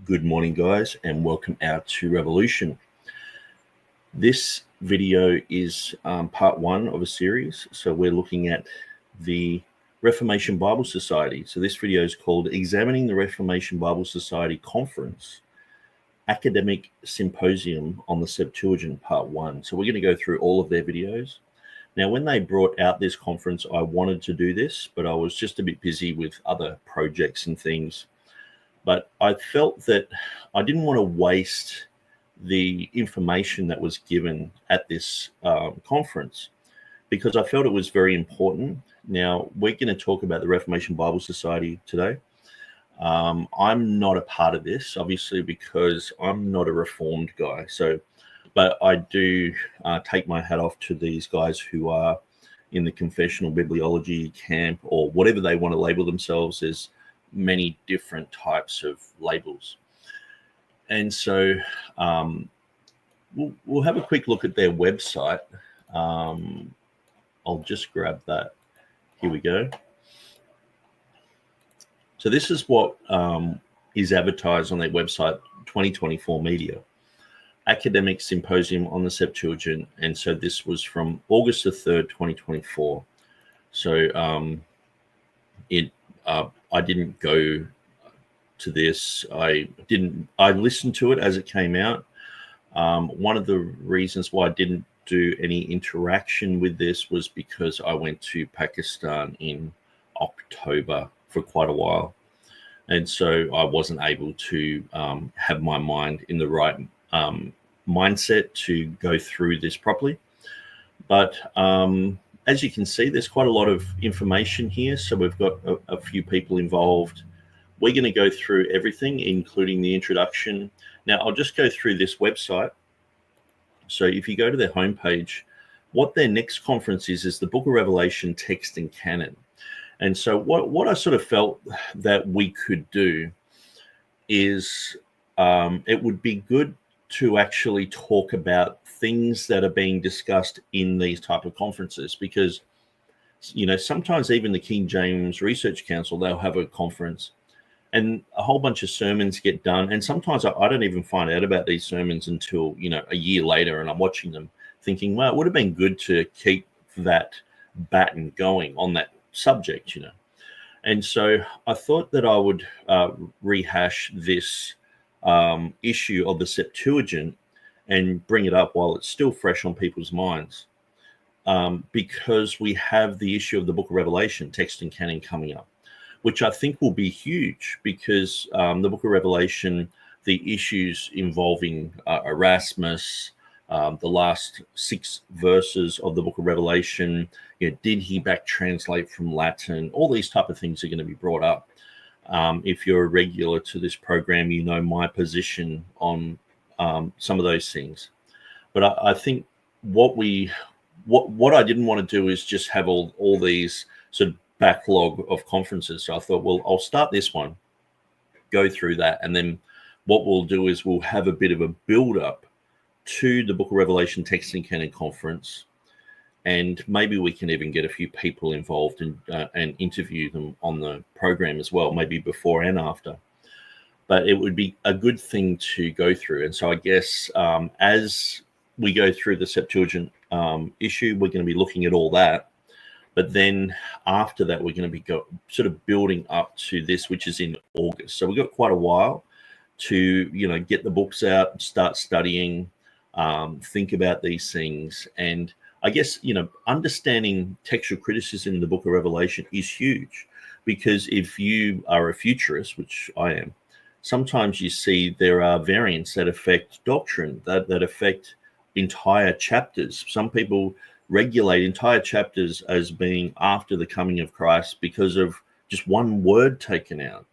Good morning, guys, and welcome out to Revolution. This video is part one of a series. So we're looking at the Reformation Bible Society. So this video is called Examining the Reformation Bible Society Conference, Academic Symposium on the Septuagint, part one. So we're going to go through all of their videos. Now, when they brought out this conference, I wanted to do this, but I was just a bit busy with other projects and things. But I felt that I didn't want to waste the information that was given at this conference because I felt it was very important. Now, we're going to talk about the Reformation Bible Society today. I'm not a part of this, obviously, because I'm not a Reformed guy. But I do take my hat off to these guys who are in the confessional bibliology camp or whatever they want to label themselves as. Many different types of labels. And so we'll have a quick look at their website. I'll just grab that. Here we go. So this is what is advertised on their website, 2024 media. Academic Symposium on the Septuagint. And so this was from August the 3rd, 2024. So I didn't go to this. I listened to it as it came out. One of the reasons why I didn't do any interaction with this was because I went to Pakistan in October for quite a while. And so I wasn't able to have my mind in the right mindset to go through this properly. But as you can see, there's quite a lot of information here. So we've got a few people involved. We're going to go through everything, including the introduction. Now, I'll just go through this website. So if you go to their homepage, what their next conference is the Book of Revelation, Text and Canon. And so what I sort of felt that we could do is it would be good to actually talk about things that are being discussed in these type of conferences, because, you know, sometimes even the King James Research Council, they'll have a conference and a whole bunch of sermons get done. And sometimes I don't even find out about these sermons until, you know, a year later, and I'm watching them thinking, well, it would have been good to keep that baton going on that subject, you know. And so I thought that I would rehash this issue of the Septuagint and bring it up while it's still fresh on people's minds, because we have the issue of the Book of Revelation, Text and Canon, coming up, which I think will be huge, because the Book of Revelation, the issues involving Erasmus, the last 6 verses of the Book of Revelation, you know, did he back translate from Latin? All these type of things are going to be brought up. If you're a regular to this program, you know my position on some of those things. But I think what I didn't want to do is just have all these sort of backlog of conferences. So I thought, well, I'll start this one, go through that, and then what we'll do is we'll have a bit of a build up to the Book of Revelation Text and Canon conference. And maybe we can even get a few people involved and interview them on the program as well, maybe before and after. But it would be a good thing to go through. And so I guess as we go through the Septuagint issue, we're going to be looking at all that. But then after that, we're going to be sort of building up to this, which is in August. So we've got quite a while to, you know, get the books out, start studying, think about these things. And I guess, you know, understanding textual criticism in the Book of Revelation is huge, because if you are a futurist, which I am, sometimes you see there are variants that affect doctrine, that affect entire chapters. Some people regulate entire chapters as being after the coming of Christ because of just one word taken out.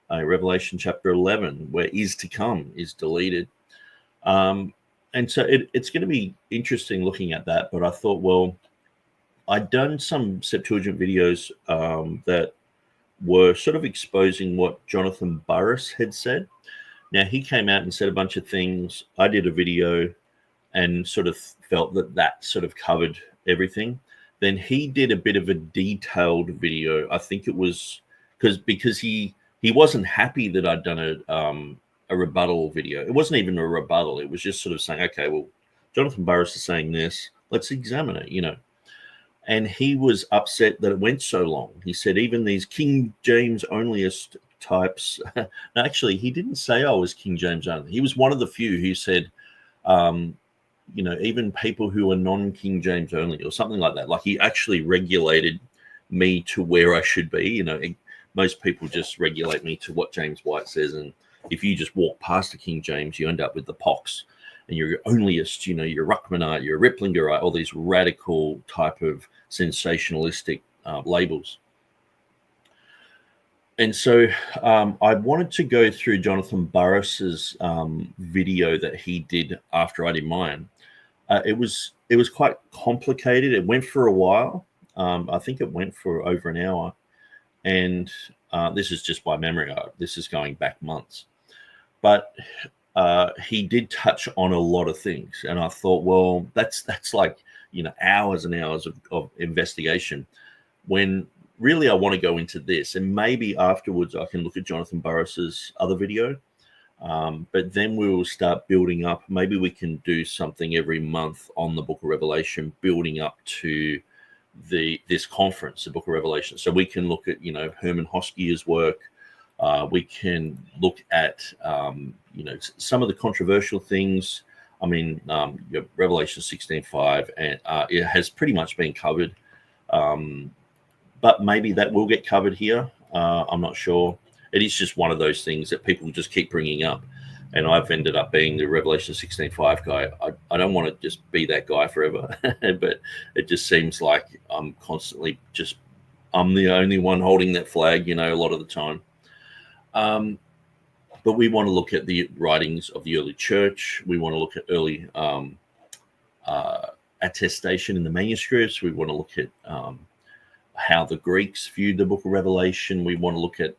Revelation chapter 11, where is to come, is deleted. And so it's going to be interesting looking at that. But I thought, well, I'd done some Septuagint videos that were sort of exposing what Jonathan Burris had said. Now, he came out and said a bunch of things. I did a video and sort of felt that sort of covered everything. Then he did a bit of a detailed video. I think it was because he wasn't happy that I'd done a rebuttal video. It wasn't even a rebuttal. It was just sort of saying, okay, well, Jonathan Burris is saying this. Let's examine it, And he was upset that it went so long. He said even these King James onlyist types. No, actually, he didn't say I was King James only. He was one of the few who said, even people who are non-King James only or something like that. Like he actually regulated me to where I should be. Most people just regulate me to what James White says. And if you just walk past the King James, you end up with the pox. And you're onlyist, you're Ruckmanite, you're Riplingerite, all these radical type of sensationalistic labels. And so I wanted to go through Jonathan Burris's video that he did after I did mine. It was quite complicated. It went for a while. I think it went for over an hour. And this is just by memory. This is going back months. But he did touch on a lot of things. And I thought, well, that's like, hours and hours of investigation, when really I want to go into this. And maybe afterwards I can look at Jonathan Burris's other video. But then we will start building up. Maybe we can do something every month on the Book of Revelation, building up to this conference, the Book of Revelation. So we can look at, Herman Hoskier's work. We can look at, some of the controversial things. I mean, Revelation 16:5, and it has pretty much been covered. But maybe that will get covered here. I'm not sure. It is just one of those things that people just keep bringing up. And I've ended up being the Revelation 16:5 guy. I don't want to just be that guy forever, but it just seems like I'm constantly I'm the only one holding that flag, a lot of the time. But we want to look at the writings of the early church. We want to look at early attestation in the manuscripts. We want to look at how the Greeks viewed the Book of Revelation. We want to look at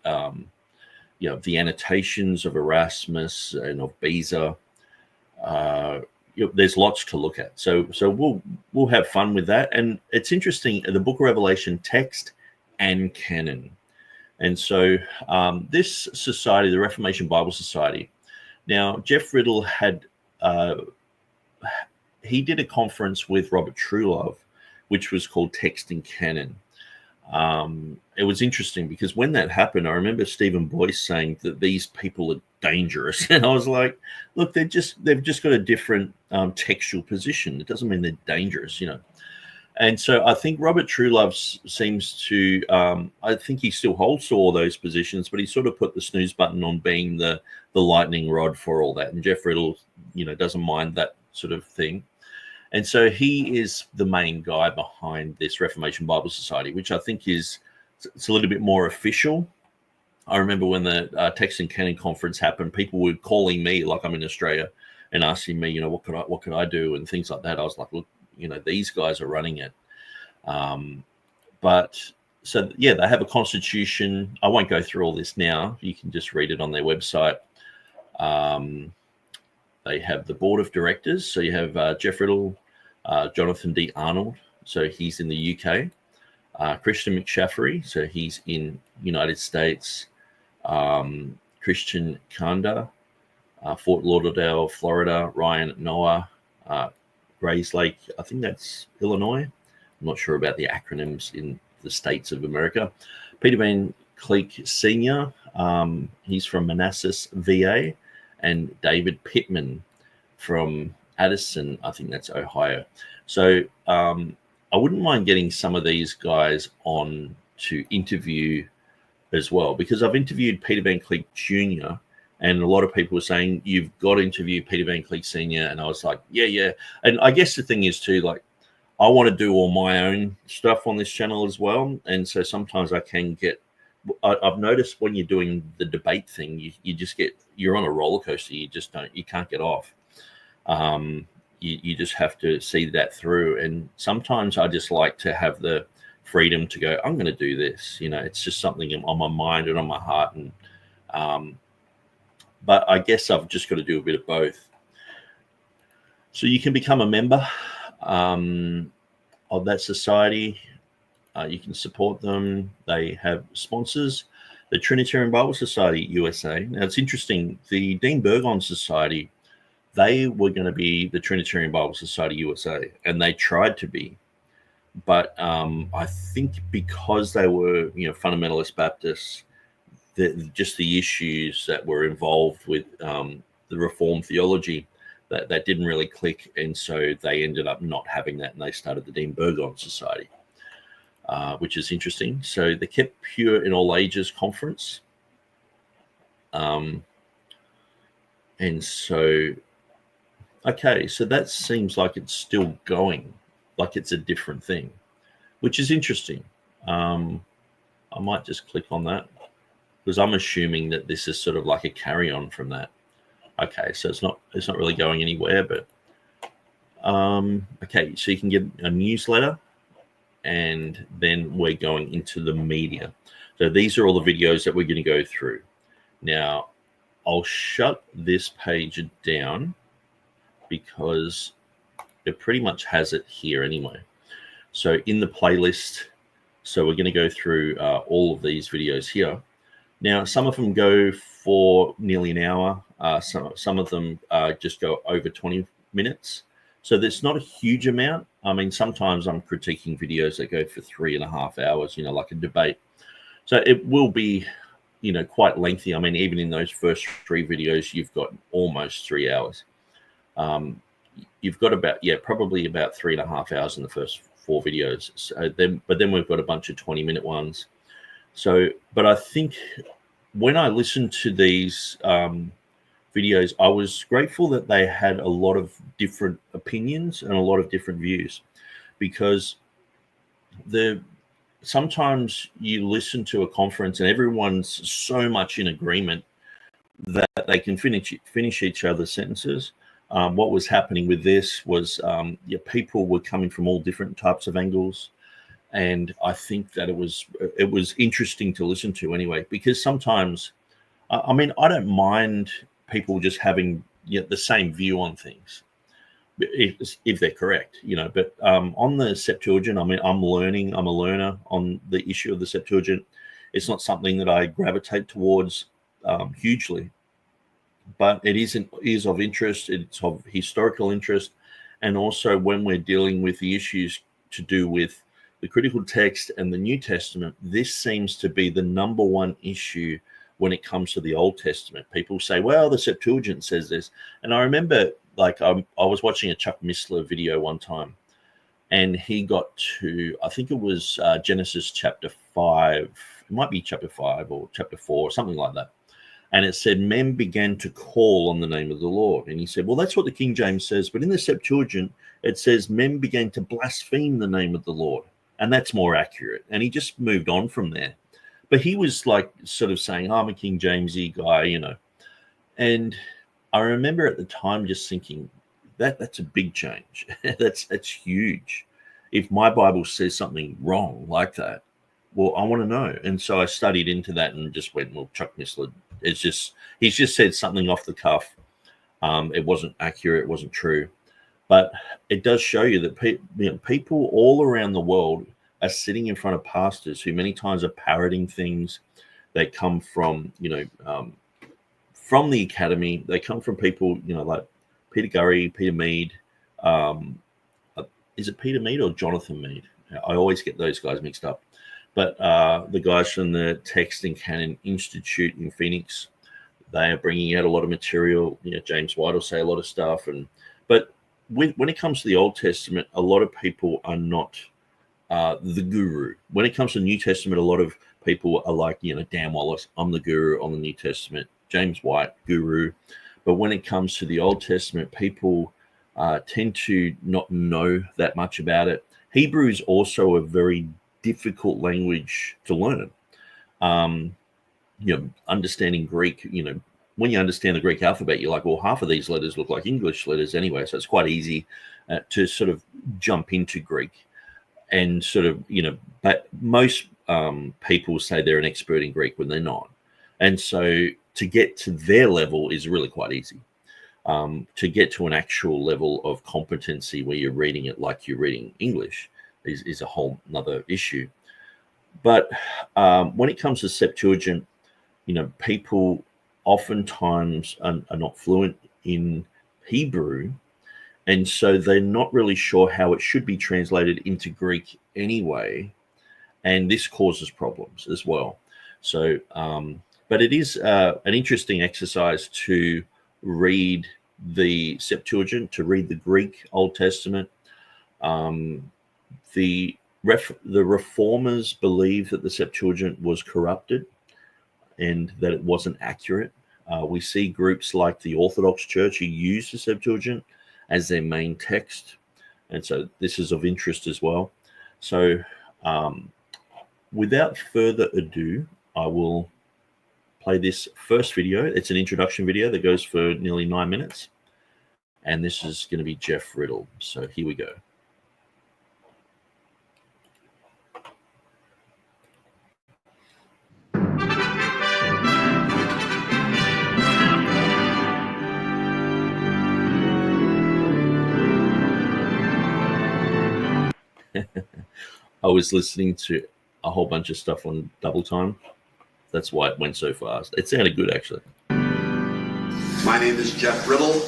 the annotations of Erasmus and of Beza. There's lots to look at. So we'll have fun with that. And it's interesting, the Book of Revelation text and canon. And so this society, the Reformation Bible Society, now Jeff Riddle he did a conference with Robert Truelove, which was called Text and Canon. It was interesting because when that happened, I remember Stephen Boyce saying that these people are dangerous. And I was like, look, they've just got a different textual position. It doesn't mean they're dangerous, And so I think Robert Truelove seems to, I think he still holds to all those positions, but he sort of put the snooze button on being the lightning rod for all that. And Jeff Riddle, doesn't mind that sort of thing. And so he is the main guy behind this Reformation Bible Society, which I think it's a little bit more official. I remember when the Text and Canon conference happened, people were calling me, like I'm in Australia, and asking me, what could I do and things like that. I was like, look, these guys are running it. But so, yeah, they have a constitution. I won't go through all this now. You can just read it on their website. They have the board of directors. So you have Jeff Riddle, Jonathan D. Arnold. So he's in the UK. Christian McShaffery. So he's in United States. Christian Kanda, Fort Lauderdale, Florida. Ryan Noah, Grayslake, I think that's Illinois. I'm not sure about the acronyms in the states of America. Peter Van Cleek Sr., he's from Manassas, VA, and David Pittman from Addison, I think that's Ohio. So I wouldn't mind getting some of these guys on to interview as well, because I've interviewed Peter Van Cleek Jr., and a lot of people were saying, you've got to interview Peter Van Cleek Sr. And I was like, yeah. And I guess the thing is too, like, I want to do all my own stuff on this channel as well. And so sometimes I can I've noticed when you're doing the debate thing, you're on a roller coaster. You can't get off. You just have to see that through. And sometimes I just like to have the freedom to go, I'm going to do this. It's just something on my mind and on my heart. And, but I guess I've just got to do a bit of both. So you can become a member of that society. You can support them. They have sponsors. the Trinitarian Bible Society USA. Now, it's interesting. The Dean Burgon Society, they were going to be the Trinitarian Bible Society USA, and they tried to be. But I think because they were, fundamentalist Baptists, just the issues that were involved with the Reformed theology, that didn't really click, and so they ended up not having that, and they started the Dean Burgon Society. Which is interesting. So they kept Pure in All Ages Conference. And so, okay, so that seems like it's still going, like it's a different thing, which is interesting. I might just click on that because I'm assuming that this is sort of like a carry-on from that. Okay, so it's not really going anywhere, but okay, so you can get a newsletter. And then we're going into the media. So these are all the videos that we're going to go through. Now, I'll shut this page down because it pretty much has it here anyway. So in the playlist, so we're going to go through all of these videos here. Now, some of them go for nearly an hour. Some of them just go over 20 minutes. So there's not a huge amount. I mean, sometimes I'm critiquing videos that go for 3.5 hours, like a debate. So it will be, quite lengthy. I mean, even in those first 3 videos, you've got almost 3 hours. You've got probably about 3.5 hours in the first 4 videos. So but then we've got a bunch of 20-minute ones. So, but I think when I listen to these videos, I was grateful that they had a lot of different opinions and a lot of different views, because sometimes you listen to a conference and everyone's so much in agreement that they can finish each other's sentences. What was happening with this was people were coming from all different types of angles, and I think that it was interesting to listen to anyway, because sometimes, I mean, I don't mind people just having the same view on things if they're correct, but on the Septuagint, I mean, I'm a learner on the issue of the Septuagint. It's not something that I gravitate towards hugely, but it is of interest. It's of historical interest. And also when we're dealing with the issues to do with the critical text and the New Testament, this seems to be the number one issue when it comes to the Old Testament. People say, well, the Septuagint says this. And I remember, I was watching a Chuck Missler video one time, and he got to, I think it was Genesis chapter 5. It might be chapter 5 or chapter 4 or something like that. And it said, men began to call on the name of the Lord. And he said, well, that's what the King James says. But in the Septuagint, it says men began to blaspheme the name of the Lord. And that's more accurate. And he just moved on from there. But he was sort of saying, I'm a King Jamesy guy, And I remember at the time just thinking, that's a big change. that's huge. If my Bible says something wrong like that, well, I want to know. And so I studied into that and just went, well, Chuck Missler, he's just said something off the cuff. It wasn't accurate. It wasn't true. But it does show you that people all around the world are sitting in front of pastors who many times are parroting things. They come from, from the academy. They come from people, like Peter Gurry, Peter Mead. Is it Peter Mead or Jonathan Mead? I always get those guys mixed up. But the guys from the Text and Canon Institute in Phoenix, they are bringing out a lot of material. James White will say a lot of stuff. But when it comes to the Old Testament, a lot of people are not the guru. When it comes to the New Testament, a lot of people are like, Dan Wallace, I'm the guru on the New Testament. James White, guru. But when it comes to the Old Testament, people tend to not know that much about it. Hebrew is also a very difficult language to learn. Understanding Greek, when you understand the Greek alphabet, you're like, well, half of these letters look like English letters anyway. So it's quite easy to sort of jump into Greek. And sort of, but most people say they're an expert in Greek when they're not. And so to get to their level is really quite easy. To get to an actual level of competency where you're reading it like you're reading English is a whole nother issue. But when it comes to Septuagint, people oftentimes are not fluent in Hebrew, and so they're not really sure how it should be translated into Greek anyway, and this causes problems as well. So, but it is an interesting exercise to read the Septuagint, to read the Greek Old Testament. The Reformers believe that the Septuagint was corrupted and that it wasn't accurate. We see groups like the Orthodox Church who use the Septuagint as their main text, and so this is of interest as well. So without further ado, I will play this first video. It's an introduction video that goes for nearly 9 minutes, and this is going to be Jeff Riddle. So here we go. I was listening to a whole bunch of stuff on double time. That's why it went so fast. It sounded good, actually. My name is Jeff Riddle,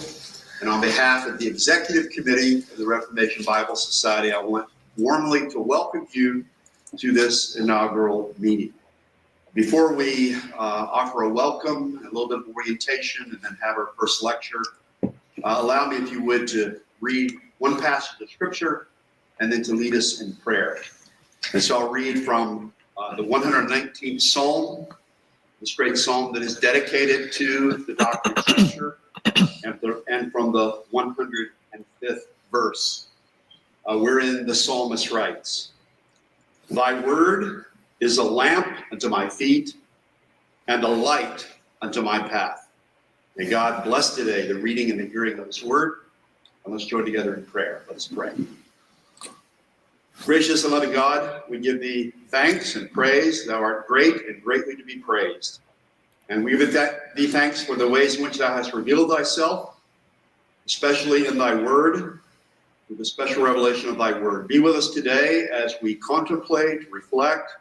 and on behalf of the Executive Committee of the Reformation Bible Society, I want warmly to welcome you to this inaugural meeting. Before we offer a welcome, a little bit of orientation, and then have our first lecture, allow me, if you would, to read one passage of Scripture and then to lead us in prayer. And so I'll read from the 119th Psalm, this great psalm that is dedicated to the doctrine of Scripture, and from the 105th verse, wherein the psalmist writes, "Thy word is a lamp unto my feet and a light unto my path." May God bless today the reading and the hearing of his word. And let's join together in prayer. Let us pray. Gracious and loving God, we give thee thanks and praise. Thou art great and greatly to be praised. And we give thee thanks for the ways in which thou hast revealed thyself, especially in thy word, with the special revelation of thy word. Be with us today as we contemplate, reflect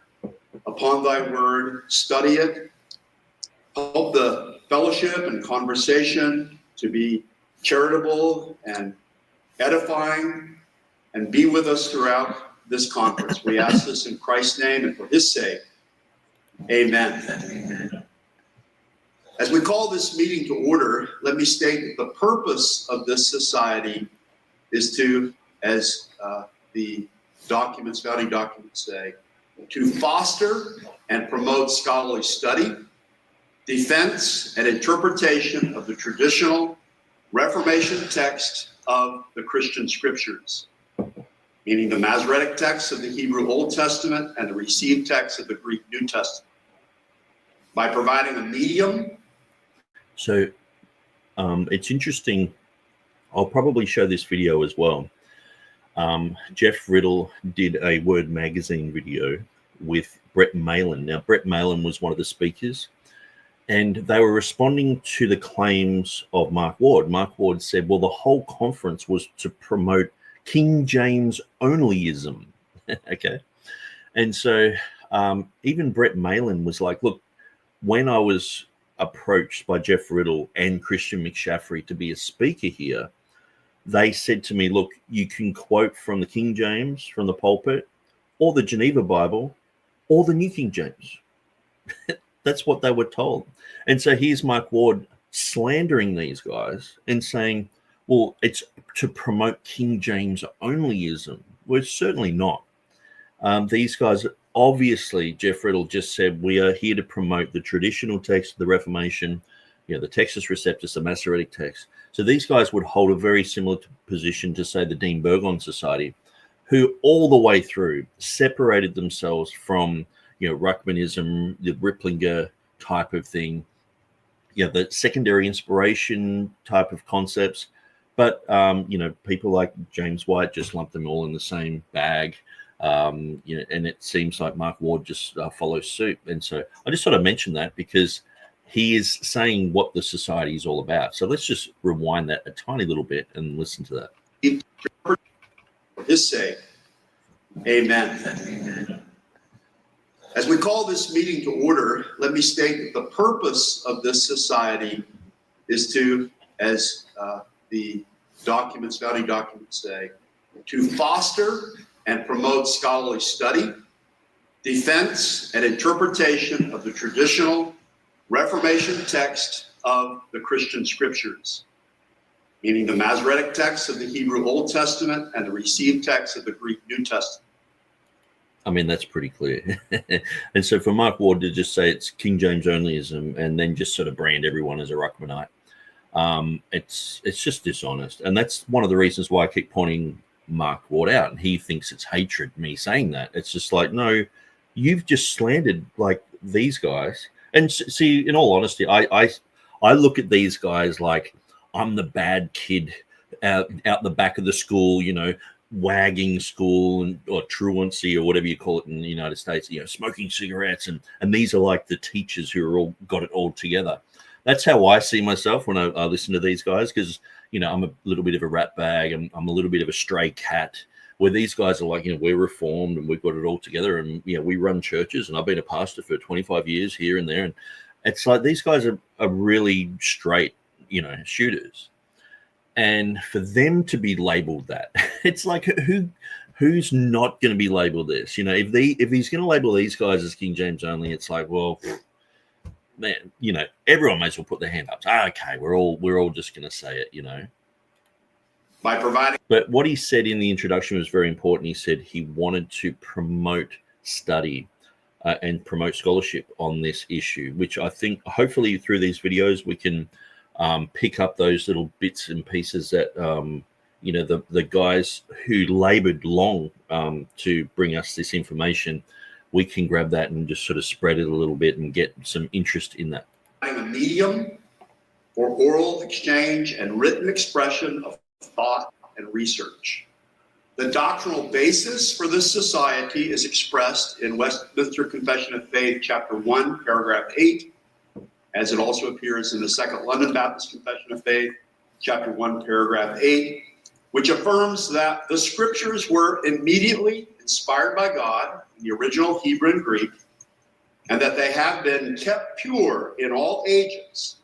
upon thy word, study it. Help the fellowship and conversation to be charitable and edifying, and be with us throughout this conference. We ask this in Christ's name and for his sake. Amen. As we call this meeting to order, let me state that the purpose of this society is to, as the founding documents say, to foster and promote scholarly study, defense, and interpretation of the traditional Reformation text of the Christian Scriptures, meaning the Masoretic texts of the Hebrew Old Testament and the received texts of the Greek New Testament, by providing a medium. So it's interesting. I'll probably show this video as well. Jeff Riddle did a Word Magazine video with Brett Malin. Now, Brett Malin was one of the speakers, and they were responding to the claims of Mark Ward. Mark Ward said, well, the whole conference was to promote King James onlyism. Okay. And so even Brett Malin was like, look, when I was approached by Jeff Riddle and Christian McShaffrey to be a speaker here, they said to me, look, you can quote from the King James, from the pulpit, or the Geneva Bible, or the New King James. That's what they were told. And so here's Mike Ward slandering these guys and saying, well, it's to promote King James onlyism. Well, it's certainly not. These guys, obviously, Jeff Riddle just said, we are here to promote the traditional text of the Reformation, the Textus Receptus, the Masoretic text. So these guys would hold a very similar position to, say, the Dean Burgon Society, who all the way through separated themselves from, Ruckmanism, the Ripplinger type of thing, the secondary inspiration type of concepts. But, people like James White just lump them all in the same bag. And it seems like Mark Ward just follows suit. And so I just sort of mention that because he is saying what the society is all about. So let's just rewind that a tiny little bit and listen to that. For his sake, amen. As we call this meeting to order, let me state that the purpose of this society is to, as the founding documents say, to foster and promote scholarly study, defense, and interpretation of the traditional Reformation text of the Christian scriptures, meaning the Masoretic text of the Hebrew Old Testament and the received text of the Greek New Testament. I mean, that's pretty clear. And so for Mark Ward to just say it's King James onlyism and then just sort of brand everyone as a Ruckmanite, it's just dishonest. And that's one of the reasons why I keep pointing Mark Ward out. And he thinks it's hatred, me saying that. It's just like, no, you've just slandered like these guys. And see, in all honesty, I look at these guys like I'm the bad kid out the back of the school, you know, wagging school or truancy or whatever you call it in the United States, you know, smoking cigarettes. And these are like the teachers who are all got it all together. That's how I see myself when I listen to these guys, because, you know, I'm a little bit of a rat bag and I'm a little bit of a stray cat, where these guys are like, you know, we're reformed and we've got it all together. And, you know, we run churches and I've been a pastor for 25 years here and there. And it's like these guys are really straight, you know, shooters. And for them to be labeled that, it's like who's not going to be labeled this? You know, if he's going to label these guys as King James only, it's like, well, man, you know, everyone may as well put their hand up. Okay, we're all just going to say it, you know. By providing. But what he said in the introduction was very important. He said he wanted to promote study and promote scholarship on this issue, which I think hopefully through these videos we can pick up those little bits and pieces that, you know, the guys who labored long to bring us this information, we can grab that and just sort of spread it a little bit and get some interest in that. A medium for oral exchange and written expression of thought and research. The doctrinal basis for this society is expressed in Westminster Confession of Faith, chapter 1, paragraph 8, as it also appears in the Second London Baptist Confession of Faith, chapter 1, paragraph 8, which affirms that the scriptures were immediately inspired by God in the original Hebrew and Greek, and that they have been kept pure in all ages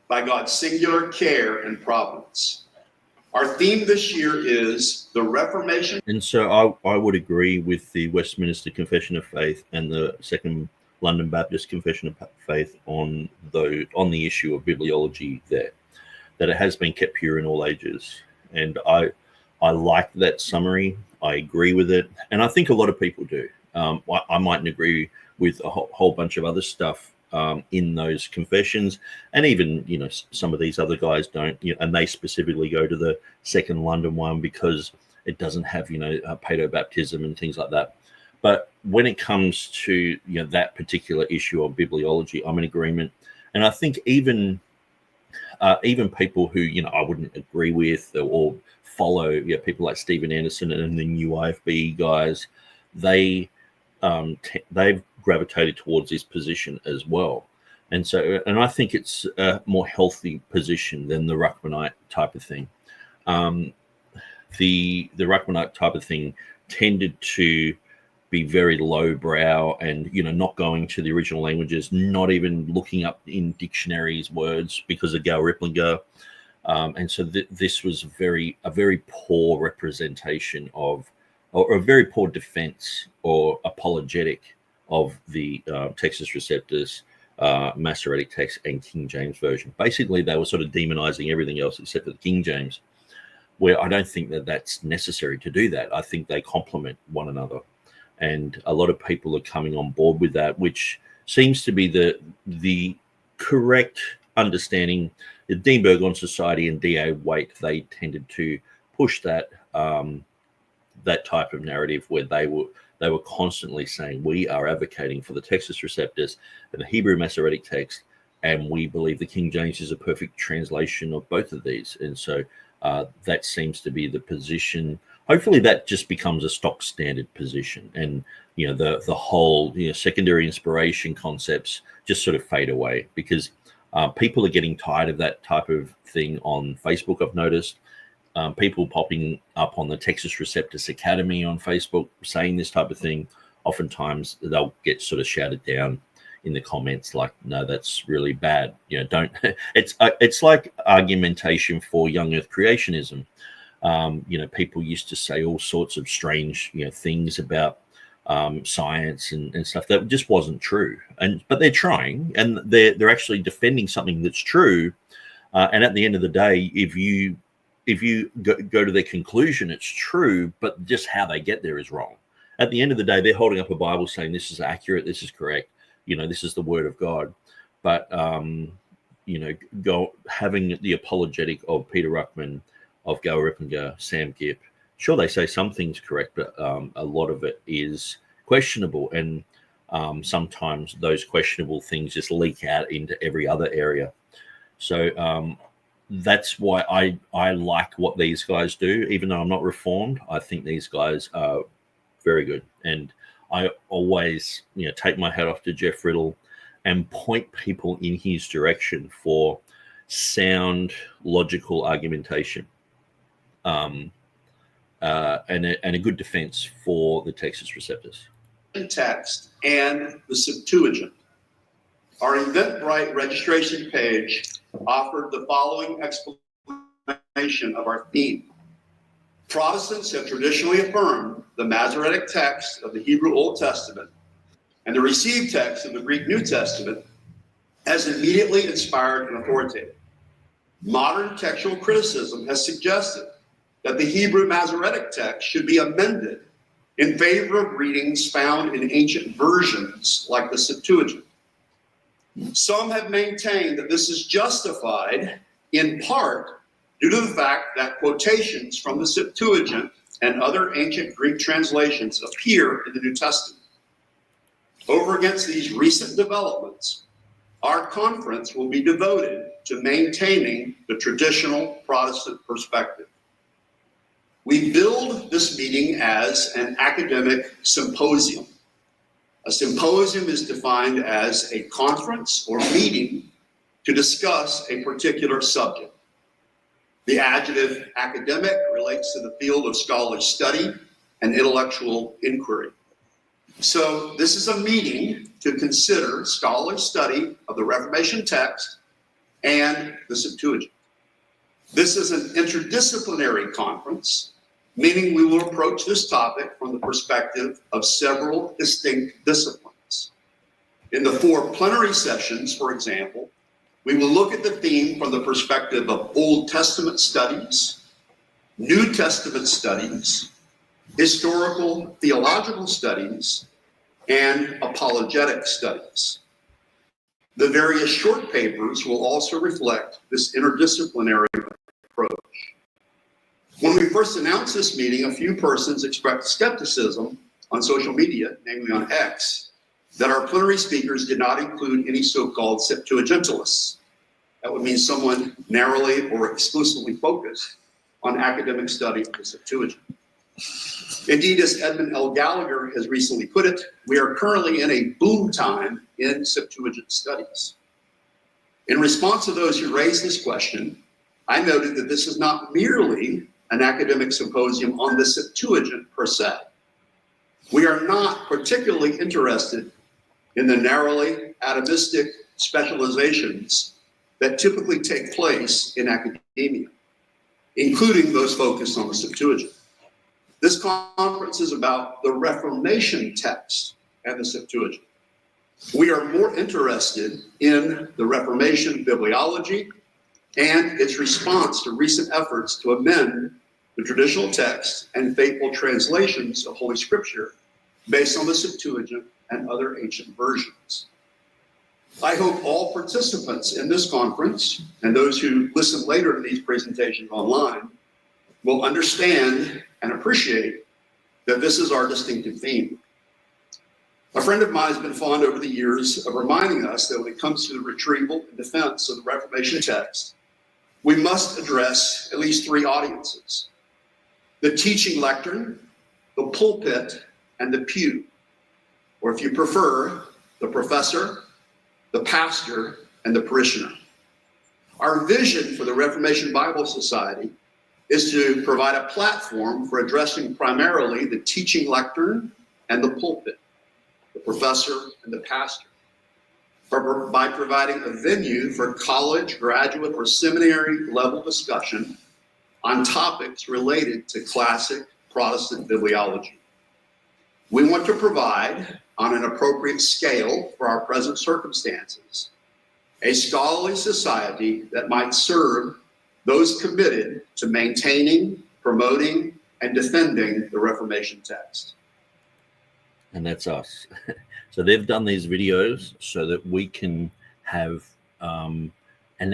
by God's singular care and providence. Our theme this year is the Reformation. And so I would agree with the Westminster Confession of Faith and the Second London Baptist Confession of Faith on the issue of bibliology there, that it has been kept pure in all ages. And I like that summary. I agree with it. And I think a lot of people do. I mightn't agree with a whole bunch of other stuff in those confessions, and even, you know, some of these other guys don't, you know, and they specifically go to the Second London one because it doesn't have, you know, paedobaptism and things like that. But when it comes to, you know, that particular issue of bibliology, I'm in agreement. And I think even people who, you know, I wouldn't agree with or follow, you know, people like Stephen Anderson and the new IFB guys, they've gravitated towards this position as well. And so, and I think it's a more healthy position than the Ruckmanite type of thing. The Ruckmanite type of thing tended to be very lowbrow and, you know, not going to the original languages, not even looking up in dictionaries words because of Gal Ripplinger. And so this was a very poor representation of, or a very poor defense or apologetic of the Textus Receptus, Masoretic text, and King James version. Basically, they were sort of demonizing everything else except for the King James, where I don't think that that's necessary to do that. I think they complement one another. And a lot of people are coming on board with that, which seems to be the correct understanding. The Dean Burgon Society and D.A. Waite, they tended to push that that type of narrative where they were constantly saying, we are advocating for the Textus Receptus and the Hebrew Masoretic text, and we believe the King James is a perfect translation of both of these. And so that seems to be the position. Hopefully that just becomes a stock standard position, and, you know, the whole, you know, secondary inspiration concepts just sort of fade away, because people are getting tired of that type of thing on Facebook. I've noticed people popping up on the Textus Receptus Academy on Facebook saying this type of thing. oftentimes they'll get sort of shouted down in the comments like, no, that's really bad. Don't. It's like argumentation for young earth creationism. People used to say all sorts of strange, things about science and stuff that just wasn't true. But they're trying, and they're actually defending something that's true. And at the end of the day, if you go to their conclusion, it's true, but just how they get there is wrong. At the end of the day, they're holding up a Bible saying this is accurate, this is correct, this is the word of God. But having the apologetic of Peter Ruckman, of Gail Rippinger, Sam Gipp, sure, they say some things correct, but a lot of it is questionable, and sometimes those questionable things just leak out into every other area. So that's why I like what these guys do. Even though I'm not Reformed, I think these guys are very good. And I always, take my hat off to Jeff Riddle and point people in his direction for sound, logical argumentation, and a good defense for the Textus Receptus. Text and the Septuagint. Our Eventbrite registration page offered the following explanation of our theme. Protestants have traditionally affirmed the Masoretic text of the Hebrew Old Testament and the received text of the Greek New Testament as immediately inspired and authoritative. Modern textual criticism has suggested that the Hebrew Masoretic text should be amended in favor of readings found in ancient versions like the Septuagint. Some have maintained that this is justified in part due to the fact that quotations from the Septuagint and other ancient Greek translations appear in the New Testament. Over against these recent developments, our conference will be devoted to maintaining the traditional Protestant perspective. We build this meeting as an academic symposium. A symposium is defined as a conference or meeting to discuss a particular subject. The adjective academic relates to the field of scholarly study and intellectual inquiry. So this is a meeting to consider scholarly study of the Reformation text and the Septuagint. This is an interdisciplinary conference, meaning we will approach this topic from the perspective of several distinct disciplines. In the 4 plenary sessions, for example, we will look at the theme from the perspective of Old Testament studies, New Testament studies, historical theological studies, and apologetic studies. The various short papers will also reflect this interdisciplinary approach. When we first announced this meeting, a few persons expressed skepticism on social media, namely on X, that our plenary speakers did not include any so-called Septuagintalists. That would mean someone narrowly or exclusively focused on academic study of the Septuagint. Indeed, as Edmund L. Gallagher has recently put it, we are currently in a boom time in Septuagint studies. In response to those who raised this question, I noted that this is not merely an academic symposium on the Septuagint per se. We are not particularly interested in the narrowly atomistic specializations that typically take place in academia, including those focused on the Septuagint. This conference is about the Reformation text and the Septuagint. We are more interested in the Reformation bibliology and its response to recent efforts to amend the traditional text and faithful translations of Holy Scripture based on the Septuagint and other ancient versions. I hope all participants in this conference and those who listen later to these presentations online will understand and appreciate that this is our distinctive theme. A friend of mine has been fond over the years of reminding us that when it comes to the retrieval and defense of the Reformation text, we must address at least 3 audiences: the teaching lectern, the pulpit, and the pew. Or if you prefer, the professor, the pastor, and the parishioner. Our vision for the Reformation Bible Society is to provide a platform for addressing primarily the teaching lectern and the pulpit. the professor, and the pastor, by providing a venue for college, graduate, or seminary level discussion on topics related to classic Protestant bibliology. We want to provide, on an appropriate scale for our present circumstances, a scholarly society that might serve those committed to maintaining, promoting, and defending the Reformation text. And that's us. So they've done these videos so that we can have an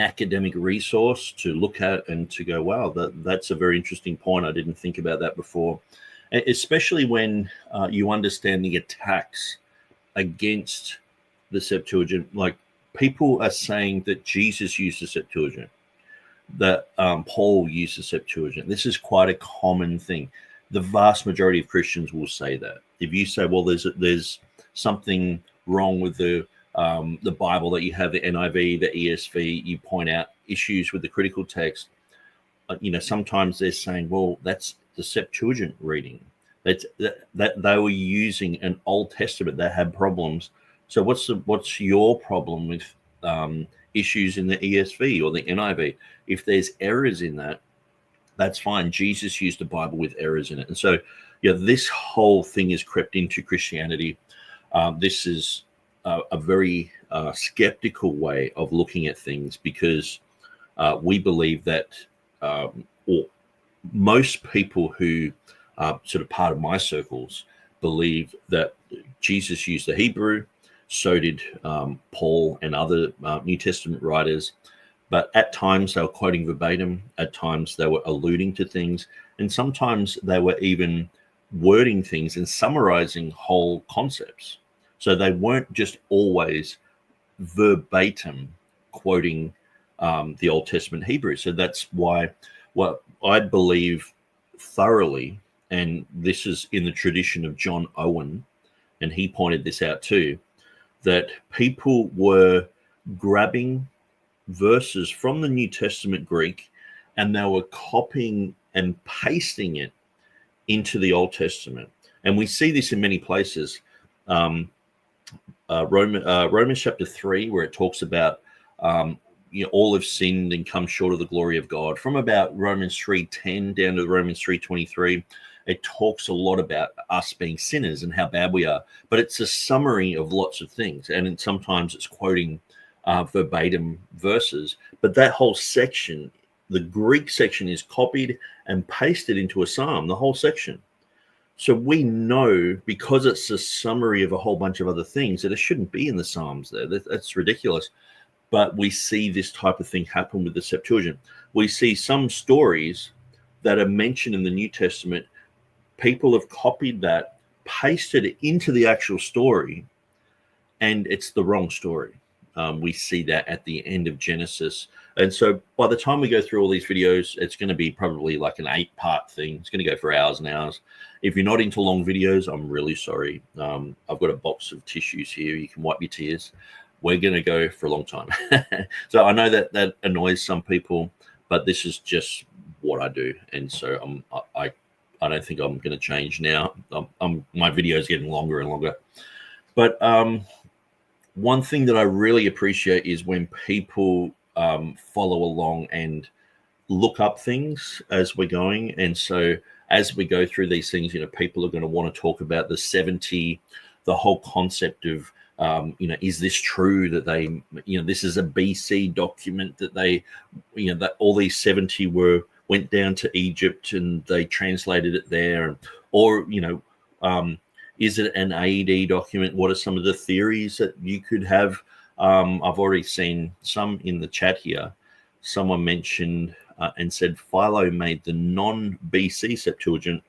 academic resource to look at and to go, wow, that's a very interesting point. I didn't think about that before. Especially when you understand the attacks against the Septuagint. Like, people are saying that Jesus used the Septuagint, that Paul used the Septuagint. This is quite a common thing. The vast majority of Christians will say that. If you say, well, there's something wrong with the Bible, that you have the NIV, the ESV, you point out issues with the critical text. Sometimes they're saying, well, that's the Septuagint reading. That they were using an Old Testament that had problems. So what's your problem with issues in the ESV or the NIV? If there's errors in that, that's fine. Jesus used a Bible with errors in it. And so, this whole thing has crept into Christianity. This is a very skeptical way of looking at things, because we believe that, or most people who are sort of part of my circles believe that Jesus used the Hebrew, so did Paul and other New Testament writers. But at times they were quoting verbatim, at times they were alluding to things, and sometimes they were even wording things and summarizing whole concepts. So they weren't just always verbatim quoting the Old Testament Hebrew. So that's why what I believe thoroughly, and this is in the tradition of John Owen, and he pointed this out too, that people were grabbing verses from the New Testament Greek and they were copying and pasting it into the Old Testament. And we see this in many places. Romans chapter 3, where it talks about all have sinned and come short of the glory of God. From about Romans 3:10 down to Romans 3:23, it talks a lot about us being sinners and how bad we are. But it's a summary of lots of things, and sometimes it's quoting verbatim verses. But that whole section, the Greek section, is copied and pasted into a psalm, the whole section. So we know, because it's a summary of a whole bunch of other things, that it shouldn't be in the Psalms there. That's ridiculous. But we see this type of thing happen with the Septuagint. We see some stories that are mentioned in the New Testament. People have copied that, pasted it into the actual story, and it's the wrong story. We see that at the end of Genesis. And so by the time we go through all these videos, it's going to be probably like an 8-part thing. It's going to go for hours and hours. If you're not into long videos, I'm really sorry. I've got a box of tissues here. You can wipe your tears. We're going to go for a long time. So I know that annoys some people, but this is just what I do. And so I don't think I'm going to change now. My video is getting longer and longer. But one thing that I really appreciate is when people follow along and look up things as we're going. And so as we go through these things, people are going to want to talk about the 70, the whole concept of, is this true that they, this is a BC document that they, that all these 70 went down to Egypt and they translated it there, or, is it an AD document? What are some of the theories that you could have? I've already seen some in the chat here. Someone mentioned and said Philo made the non-BC Septuagint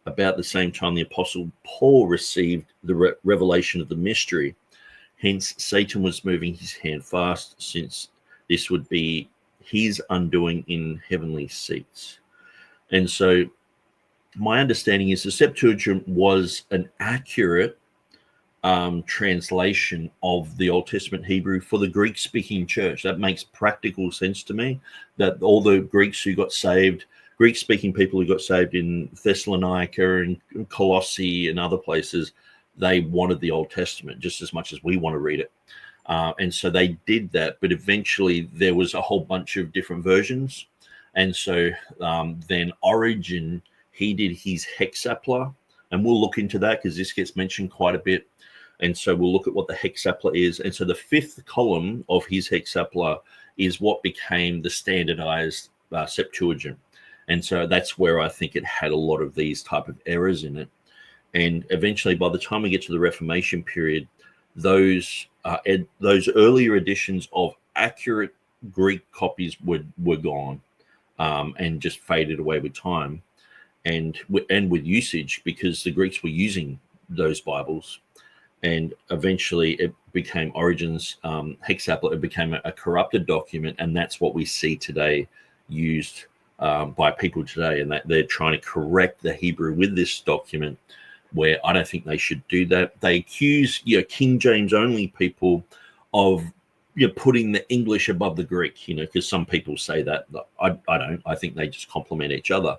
about the same time the Apostle Paul received the revelation of the mystery. Hence, Satan was moving his hand fast, since this would be his undoing in heavenly seats. And so my understanding is the Septuagint was an accurate translation of the Old Testament Hebrew for the Greek-speaking church. That makes practical sense to me, that all the Greeks who got saved, Greek-speaking people who got saved in Thessalonica and Colossae and other places, they wanted the Old Testament just as much as we want to read it. And so they did that, but eventually there was a whole bunch of different versions. And so then Origen, he did his hexapla, and we'll look into that because this gets mentioned quite a bit. And so we'll look at what the hexapla is. And so the fifth column of his hexapla is what became the standardized Septuagint. And so that's where I think it had a lot of these type of errors in it. And eventually, by the time we get to the Reformation period, those earlier editions of accurate Greek copies were gone and just faded away with time and with usage, because the Greeks were using those Bibles. And eventually it became Origen's hexapla. It became a corrupted document, and that's what we see today used by people today. And that they're trying to correct the Hebrew with this document, where I don't think they should do that. They accuse King James only people of putting the English above the Greek, because some people say that. I don't. I think they just complement each other.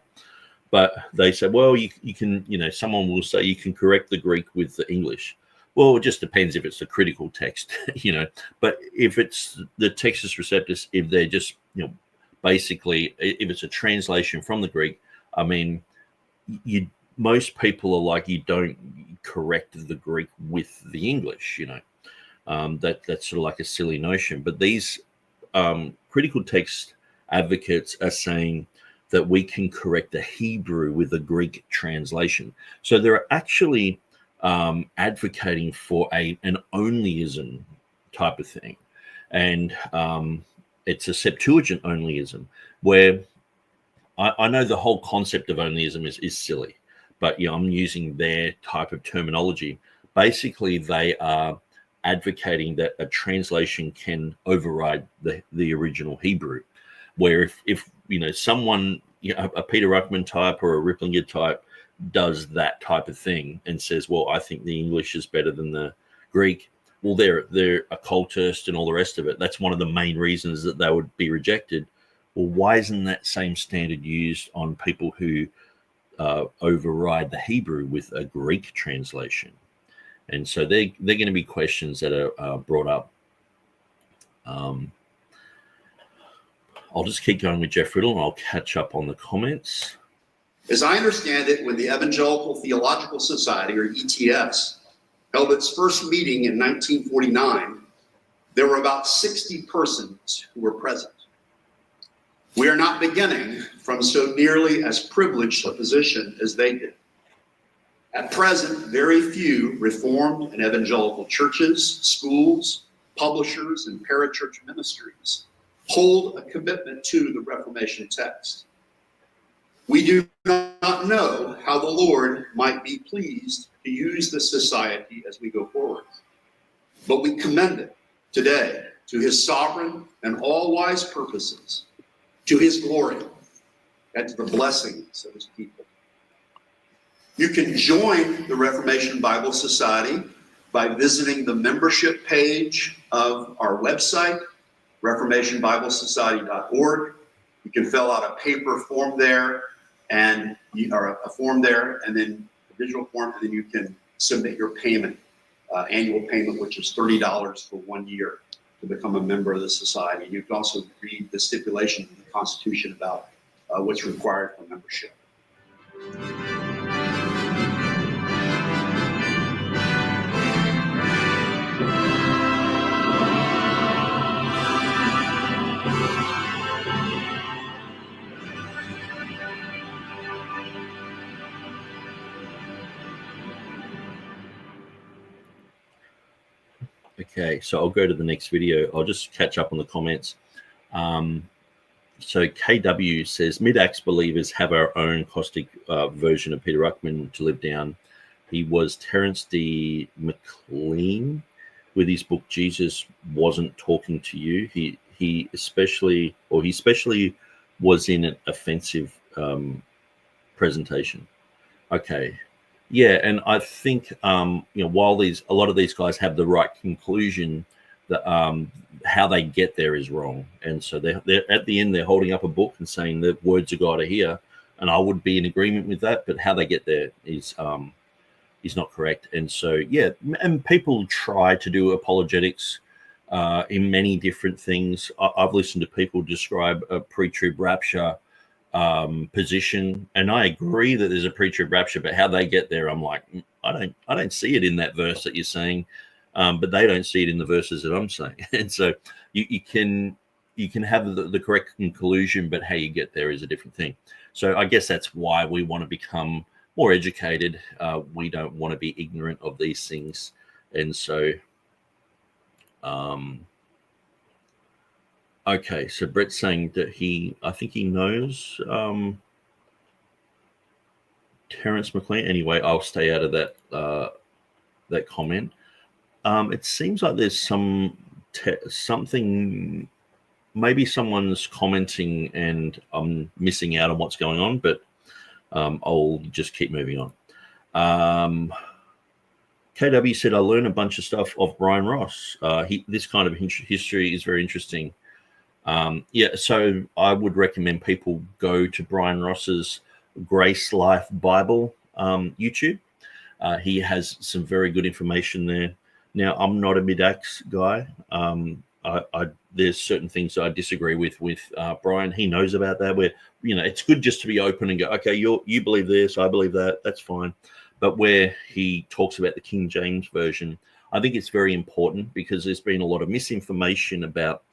But they say, well, you can, someone will say you can correct the Greek with the English. Well, it just depends if it's a critical text, But if it's the Textus Receptus, if they're just, basically, if it's a translation from the Greek, I mean, most people are like, you don't correct the Greek with the English, that's sort of like a silly notion. But these critical text advocates are saying that we can correct the Hebrew with the Greek translation. So they're actually advocating for an onlyism type of thing. And it's a Septuagint onlyism, where I know the whole concept of onlyism is silly, but I'm using their type of terminology. Basically, they are advocating that a translation can override the original Hebrew, where if someone, a Peter Ruckman type or a Ripplinger type does that type of thing and says, well, I think the English is better than the Greek, well, they're a cultist and all the rest of it. That's one of the main reasons that they would be rejected. Well, why isn't that same standard used on people who override the Hebrew with a Greek translation? And so they're going to be questions that are brought up. I'll just keep going with Jeff Riddle, and I'll catch up on the comments. As I understand it, when the Evangelical Theological Society, or ETS, held its first meeting in 1949, there were about 60 persons who were present. We are not beginning from so nearly as privileged a position as they did. At present, very few Reformed and evangelical churches, schools, publishers, and parachurch ministries hold a commitment to the Reformation text. We do not know how the Lord might be pleased to use this society as we go forward, but we commend it today to his sovereign and all-wise purposes, to his glory, and to the blessings of his people. You can join the Reformation Bible Society by visiting the membership page of our website, reformationbiblesociety.org. You can fill out a paper form there, and a form there, and then a digital form, and then you can submit your payment, annual payment, which is $30 for 1 year to become a member of the society. You can also read the stipulations of the Constitution about what's required for membership. Okay, so I'll go to the next video. I'll just catch up on the comments. So KW says, mid-Acts believers have our own caustic version of Peter Ruckman to live down. He was Terence D. McLean with his book, Jesus Wasn't Talking to You. He especially was in an offensive presentation. Okay. Yeah, and I think while a lot of these guys have the right conclusion, that how they get there is wrong, and so they're at the end they're holding up a book and saying the words of God are here, and I would be in agreement with that. But how they get there is is not correct. And so, yeah, and people try to do apologetics in many different things. I've listened to people describe a pre-trib rapture position, and I agree that there's a pre-trib rapture, but how they get there, I'm like, I don't see it in that verse that you're saying, but they don't see it in the verses that I'm saying. And so you can have the correct conclusion, but how you get there is a different thing. So I guess that's why we want to become more educated. We don't want to be ignorant of these things. And so, okay, so Brett's saying that I think he knows Terence McLean. Anyway, I'll stay out of that comment. It seems like there's something, maybe someone's commenting and I'm missing out on what's going on, but I'll just keep moving on. KW said, I learned a bunch of stuff off Bryan Ross. This kind of history is very interesting. So I would recommend people go to Bryan Ross's Grace Life Bible YouTube. He has some very good information there. Now, I'm not a mid-acts guy. There's certain things I disagree with Bryan. He knows about that. Where it's good just to be open and go, okay, you believe this, I believe that. That's fine. But where he talks about the King James version, I think it's very important because there's been a lot of misinformation about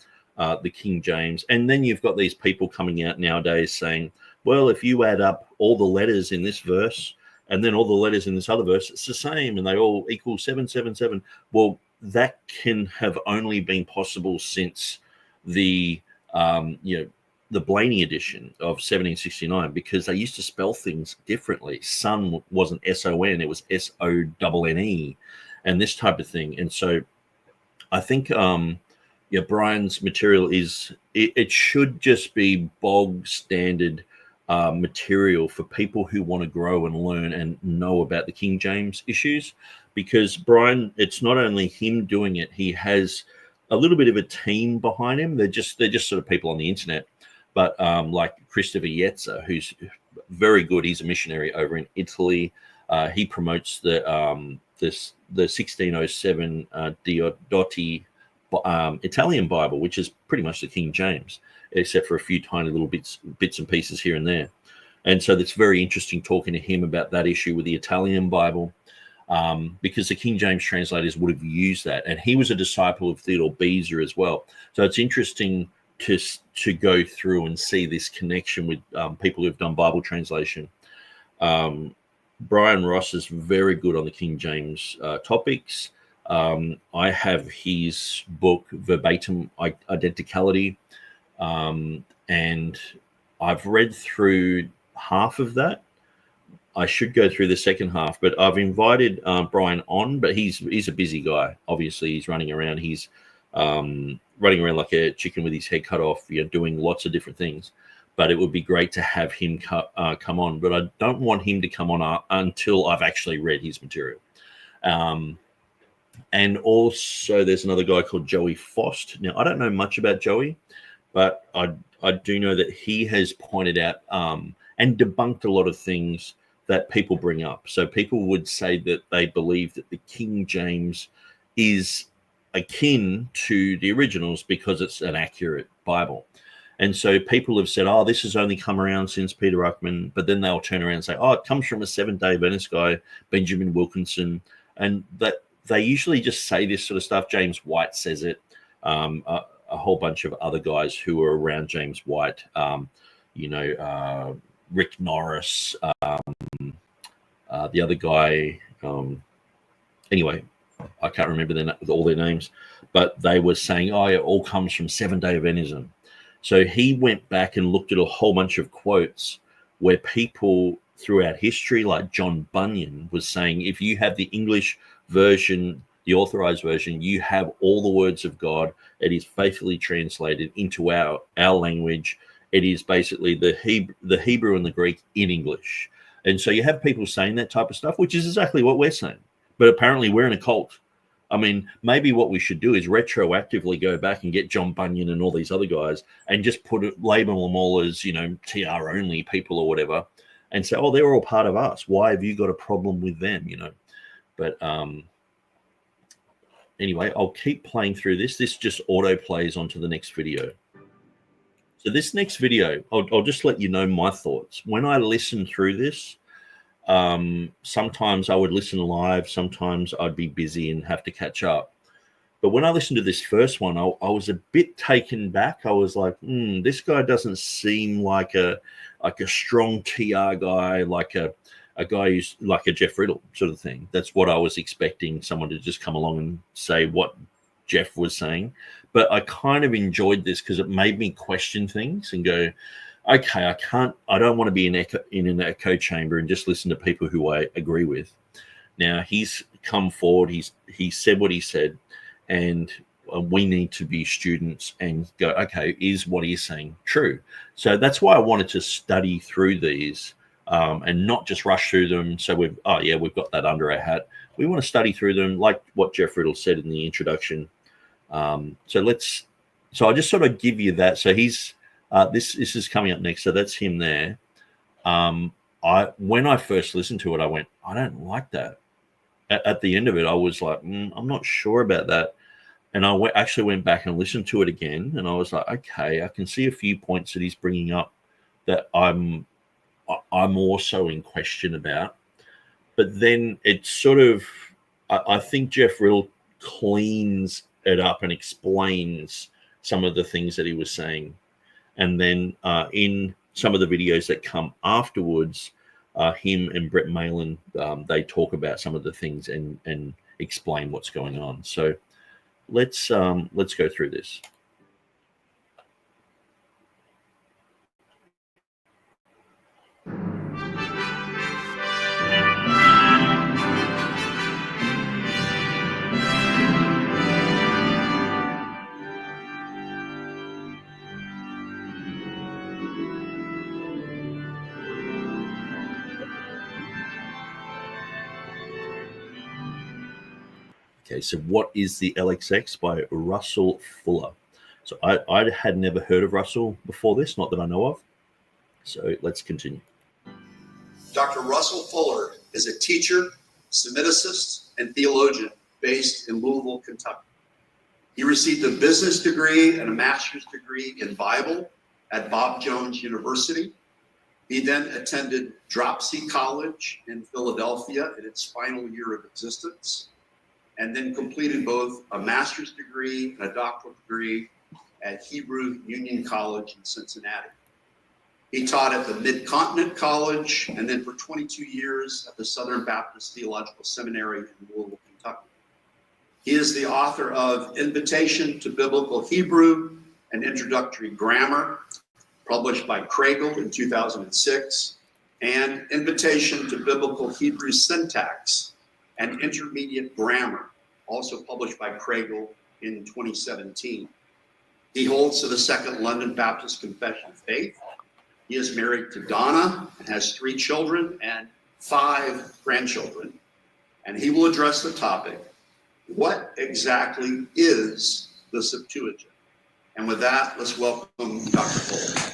the King James, and then you've got these people coming out nowadays saying, well, if you add up all the letters in this verse and then all the letters in this other verse, it's the same, and they all equal 777. Well, that can have only been possible since the Blaney edition of 1769, because they used to spell things differently. Son wasn't S-O-N, it was S-O-N-N-E, and this type of thing. And so I think Bryan's material it should just be bog standard material for people who want to grow and learn and know about the King James issues, because Bryan, it's not only him doing it, he has a little bit of a team behind him. They're just sort of people on the internet, but like Christopher Yetzer, who's very good. He's a missionary over in Italy. He promotes the 1607 Diodotti Italian Bible, which is pretty much the King James, except for a few tiny little bits and pieces here and there. And so that's very interesting talking to him about that issue with the Italian Bible, because the King James translators would have used that. And he was a disciple of Theodore Beezer as well. So it's interesting to go through and see this connection with people who've done Bible translation. Bryan Ross is very good on the King James topics. I have his book, Verbatim Identicality, and I've read through half of that. I should go through the second half, but I've invited Bryan on, but he's a busy guy. Obviously, he's running around. He's running around like a chicken with his head cut off, doing lots of different things. But it would be great to have him come on. But I don't want him to come on until I've actually read his material. And also, there's another guy called Joey Fost. Now, I don't know much about Joey, but I do know that he has pointed out and debunked a lot of things that people bring up. So people would say that they believe that the King James is akin to the originals because it's an accurate Bible. And so people have said, oh, this has only come around since Peter Ruckman, but then they'll turn around and say, oh, it comes from a Seventh-day Adventist guy, Benjamin Wilkinson, and that they usually just say this sort of stuff. James White says it, a whole bunch of other guys who are around James White, Rick Norris, the other guy, anyway, I can't remember all their names, but they were saying, oh, it all comes from Seventh-day Adventism. So he went back and looked at a whole bunch of quotes where people throughout history, like John Bunyan, was saying, if you have the English version, the authorized version, you have all the words of God. It is faithfully translated into our language. It is basically the Hebrew and the Greek in English. And so you have people saying that type of stuff, which is exactly what we're saying. But apparently we're in a cult. I mean, maybe what we should do is retroactively go back and get John Bunyan and all these other guys and just label them all as, TR only people or whatever, and say, oh, they're all part of us. Why have you got a problem with them? But anyway, I'll keep playing through this. This just auto plays onto the next video. So this next video, I'll just let you know my thoughts. When I listen through this, sometimes I would listen live, sometimes I'd be busy and have to catch up. But when I listened to this first one, I was a bit taken back. I was like, this guy doesn't seem like a strong TR guy, like a guy who's like a Jeff Riddle sort of thing. That's what I was expecting, someone to just come along and say what Jeff was saying. But I kind of enjoyed this because it made me question things and go, okay, I don't want to be in an echo chamber and just listen to people who I agree with. Now he's come forward, he said what he said, and we need to be students and go, okay, is what he's saying true? So that's why I wanted to study through these and not just rush through them. So we've got that under our hat. We want to study through them, like what Jeff Riddle said in the introduction. So I'll just sort of give you that. So he's this is coming up next. So that's him there. When I first listened to it, I went, I don't like that. At the end of it, I was like, I'm not sure about that. And I actually went back and listened to it again, and I was like, okay, I can see a few points that he's bringing up that I'm also in question about. But then it's sort of, I think Jeff Riddle cleans it up and explains some of the things that he was saying. And then in some of the videos that come afterwards, him and Brett Malin, they talk about some of the things and explain what's going on. So let's go through this. Okay, so what is the LXX by Russell Fuller? So I had never heard of Russell before this, not that I know of. So let's continue. Dr. Russell Fuller is a teacher, Semiticist, and theologian based in Louisville, Kentucky. He received a business degree and a master's degree in Bible at Bob Jones University. He then attended Dropsy College in Philadelphia in its final year of existence, and then completed both a master's degree and a doctoral degree at Hebrew Union College in Cincinnati. He taught at the Mid-Continent College and then for 22 years at the Southern Baptist Theological Seminary in Louisville, Kentucky. He is the author of Invitation to Biblical Hebrew, an Introductory Grammar, published by Craigle in 2006, and Invitation to Biblical Hebrew Syntax, an Intermediate Grammar, also published by Craigle in 2017. He holds to the Second London Baptist Confession of Faith. He is married to Donna and has 3 children and 5 grandchildren. And he will address the topic, what exactly is the Septuagint? And with that, let's welcome Dr. Fuller.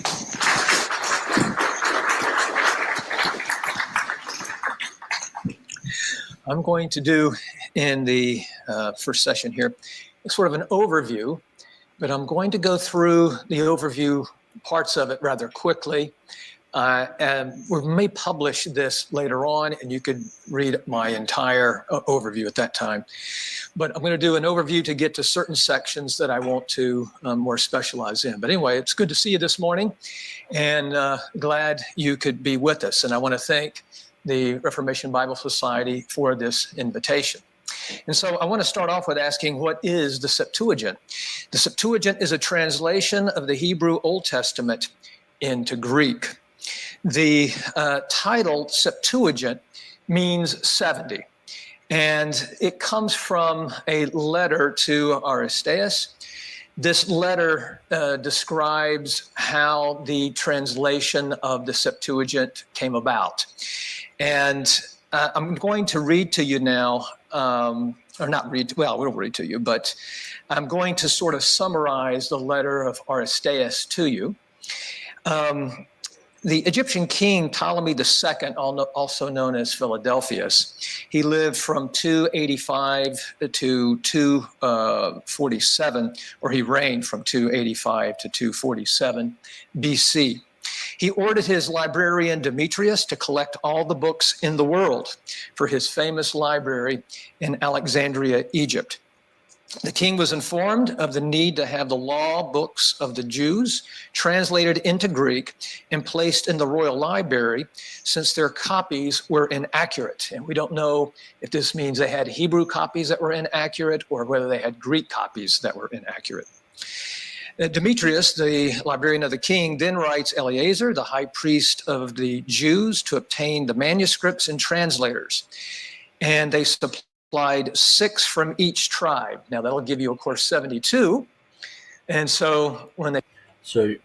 I'm going to do in the first session here sort of an overview, but I'm going to go through the overview parts of it rather quickly. And we may publish this later on, and you could read my entire overview at that time. But I'm going to do an overview to get to certain sections that I want to more specialize in. But anyway, it's good to see you this morning, and glad you could be with us. And I want to thank the Reformation Bible Society for this invitation. And so I want to start off with asking, what is the Septuagint? The Septuagint is a translation of the Hebrew Old Testament into Greek. The title Septuagint means 70, and it comes from a letter to Aristeas. This letter describes how the translation of the Septuagint came about. And I'm going to read to you now, or not read, well, we'll read to you, but I'm going to sort of summarize the letter of Aristeas to you. The Egyptian king Ptolemy II, also known as Philadelphus, he lived from 285 to 247, or he reigned from 285 to 247 BC. He ordered his librarian Demetrius to collect all the books in the world for his famous library in Alexandria, Egypt. The king was informed of the need to have the law books of the Jews translated into Greek and placed in the royal library, since their copies were inaccurate. And we don't know if this means they had Hebrew copies that were inaccurate or whether they had Greek copies that were inaccurate. Demetrius, the librarian of the king, then writes Eleazar, the high priest of the Jews, to obtain the manuscripts and translators. And they supplied 6 from each tribe. Now that'll give you, of course, 72. And so when they... So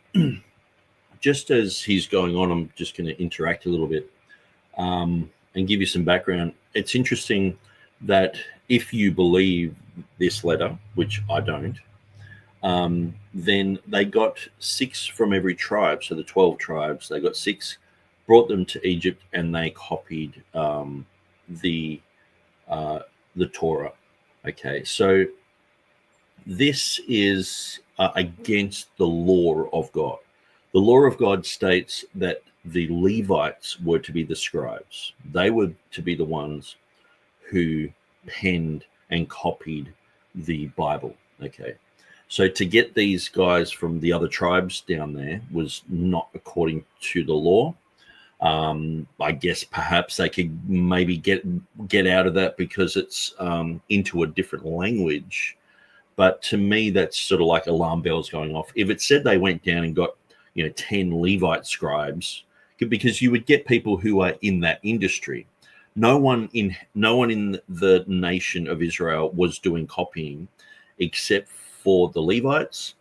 just as he's going on, I'm just going to interact a little bit and give you some background. It's interesting that if you believe this letter, which I don't, then they got 6 from every tribe. So the 12 tribes, they got 6, brought them to Egypt, and they copied the Torah. Okay, so this is against the law of God. The law of God states that the Levites were to be the scribes. They were to be the ones who penned and copied the Bible. Okay, so to get these guys from the other tribes down there was not according to the law. I guess perhaps they could maybe get out of that because it's into a different language. But to me, that's sort of like alarm bells going off. If it said they went down and got 10 Levite scribes, because you would get people who are in that industry. No one in the nation of Israel was doing copying except for the Levites.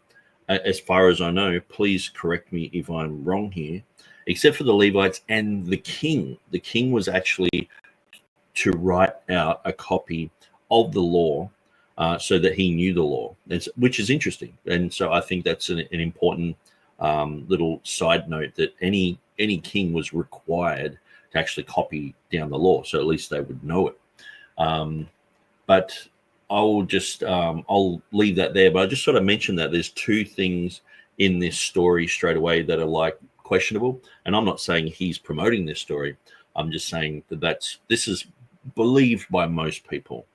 As far as I know, please correct me if I'm wrong here. Except for the Levites and the king. The king was actually to write out a copy of the law so that he knew the law, which is interesting. And so I think that's an important little side note, that any king was required to actually copy down the law, so at least they would know it. But I'll leave that there. But I just sort of mentioned that there's 2 things in this story straight away that are like questionable, and I'm not saying he's promoting this story. I'm just saying that this is believed by most people,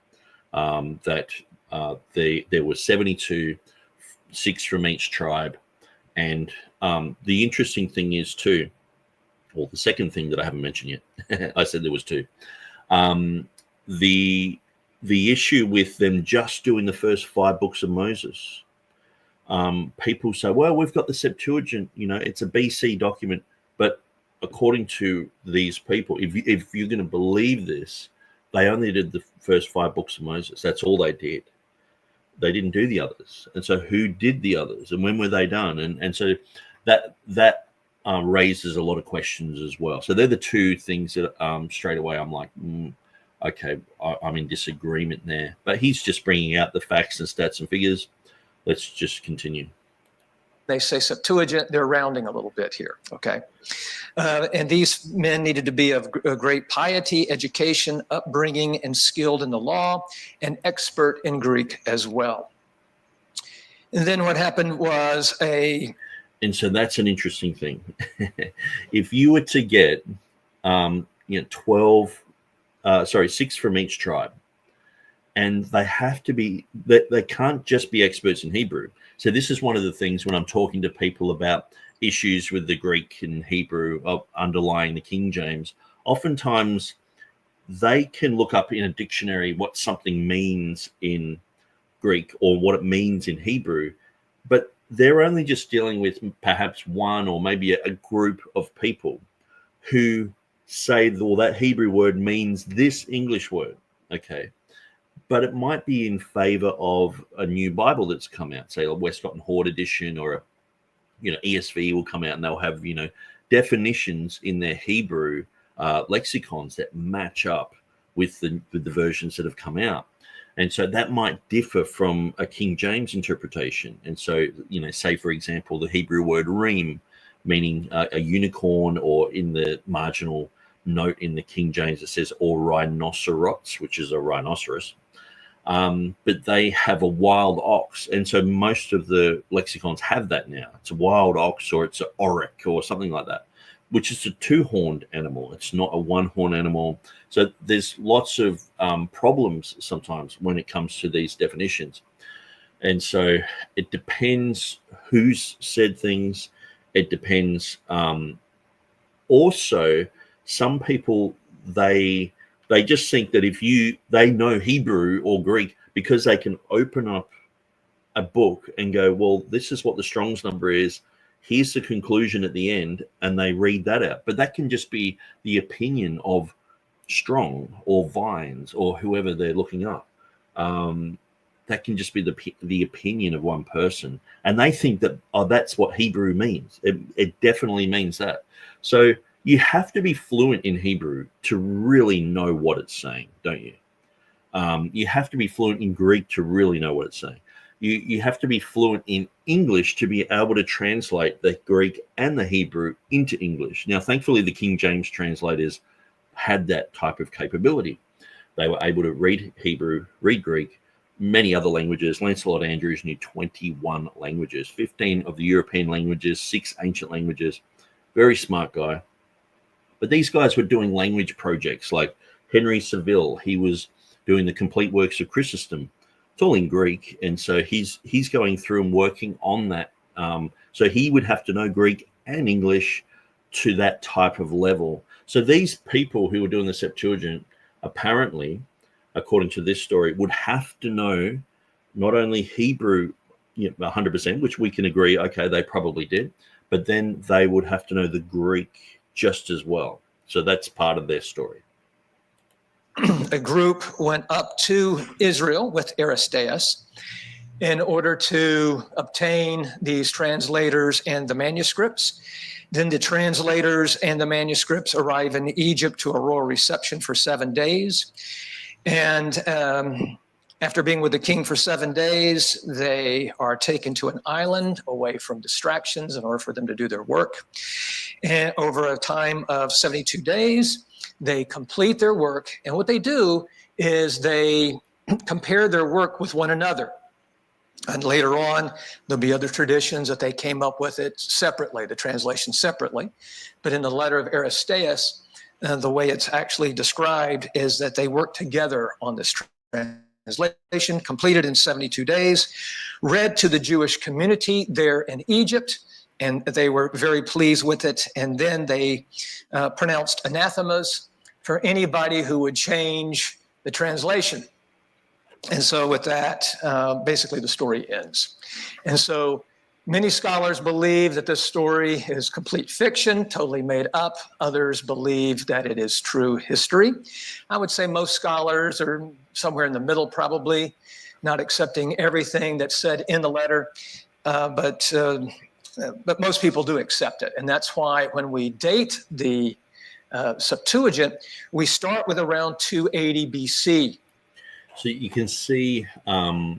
that there were 72, 6 from each tribe, and the interesting thing is too, well, the second thing that I haven't mentioned yet, I said there was 2. The issue with them just doing the first 5 books of Moses. People say, well, we've got the Septuagint, it's a BC document. But according to these people, if you're going to believe this, they only did the first 5 books of Moses. That's all they did. They didn't do the others. And so who did the others, and when were they done? And so that raises a lot of questions as well. So they're the 2 things that straight away I'm like, okay, I'm in disagreement there. But he's just bringing out the facts and stats and figures. Let's just continue. They say Septuagint, they're rounding a little bit here, okay? And these men needed to be of great piety, education, upbringing, and skilled in the law, and expert in Greek as well. And then what happened was And so that's an interesting thing. If you were to get, 6 from each tribe, and they have to be, they can't just be experts in Hebrew. So this is one of the things when I'm talking to people about issues with the Greek and Hebrew underlying the King James, oftentimes they can look up in a dictionary what something means in Greek or what it means in Hebrew, but they're only just dealing with perhaps one or maybe a group of people who say, well, that Hebrew word means this English word, okay? But it might be in favor of a new Bible that's come out, say a Westcott and Hort edition, or ESV will come out and they'll have, definitions in their Hebrew lexicons that match up with the versions that have come out. And so that might differ from a King James interpretation. And so, say, for example, the Hebrew word Reem meaning a unicorn, or in the marginal note in the King James it says or rhinoceros, which is a rhinoceros. But they have a wild ox, and so most of the lexicons have that now. It's a wild ox, or it's an auroch, or something like that, which is a two-horned animal. It's not a one-horned animal. So there's lots of problems sometimes when it comes to these definitions. And so it depends who's said things. It depends. Also, some people, they just think that if they know Hebrew or Greek, because they can open up a book and go, well, this is what the Strong's number is. Here's the conclusion at the end, and they read that out. But that can just be the opinion of Strong or Vines or whoever they're looking up. That can just be the opinion of one person, and they think that, oh, that's what Hebrew means. It definitely means that. So you have to be fluent in Hebrew to really know what it's saying, don't you? You have to be fluent in Greek to really know what it's saying. You have to be fluent in English to be able to translate the Greek and the Hebrew into English. Now, thankfully, the King James translators had that type of capability. They were able to read Hebrew, read Greek, many other languages. Lancelot Andrews knew 21 languages, 15 of the European languages, 6 ancient languages. Very smart guy. But these guys were doing language projects like Henry Saville. He was doing the complete works of Chrysostom. It's all in Greek, and so he's going through and working on that. So he would have to know Greek and English to that type of level. So these people who were doing the Septuagint, apparently, according to this story, would have to know not only Hebrew 100%, which we can agree, okay, they probably did, but then they would have to know the Greek just as well. So that's part of their story. A group went up to Israel with Aristeas in order to obtain these translators and the manuscripts. Then the translators and the manuscripts arrive in Egypt to a royal reception for 7 days. And after being with the king for 7 days, they are taken to an island away from distractions in order for them to do their work. And over a time of 72 days, they complete their work. And what they do is they compare their work with one another. And later on, there'll be other traditions that they came up with it separately, the translation separately. But in the letter of Aristeas, the way it's actually described is that they worked together on this translation, completed in 72 days, read to the Jewish community there in Egypt, and they were very pleased with it. And then they pronounced anathemas for anybody who would change the translation. And so with that, basically the story ends. And so many scholars believe that this story is complete fiction, totally made up. Others believe that it is true history. I would say most scholars are somewhere in the middle, probably, not accepting everything that's said in the letter, but most people do accept it. And that's why when we date the Septuagint, we start with around 280 BC. So you can see a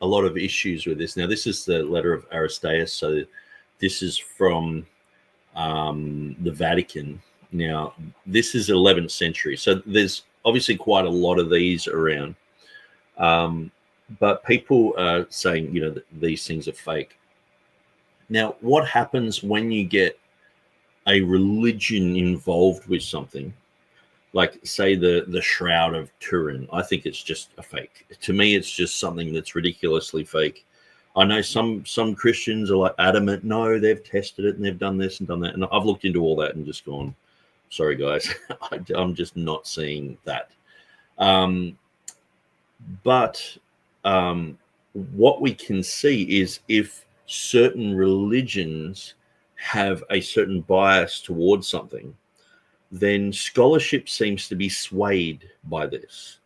lot of issues with this. Now, this is the letter of Aristeas. So this is from the Vatican. Now, this is 11th century. So there's obviously quite a lot of these around. But people are saying, that these things are fake. Now, what happens when you get a religion involved with something? Like, say, the Shroud of Turin. I think it's just a fake. To me, it's just something that's ridiculously fake. I know some Christians are like adamant, no, they've tested it and they've done this and done that. And I've looked into all that and just gone, sorry, guys, I'm just not seeing that. But what we can see is if certain religions have a certain bias towards something, then scholarship seems to be swayed by this,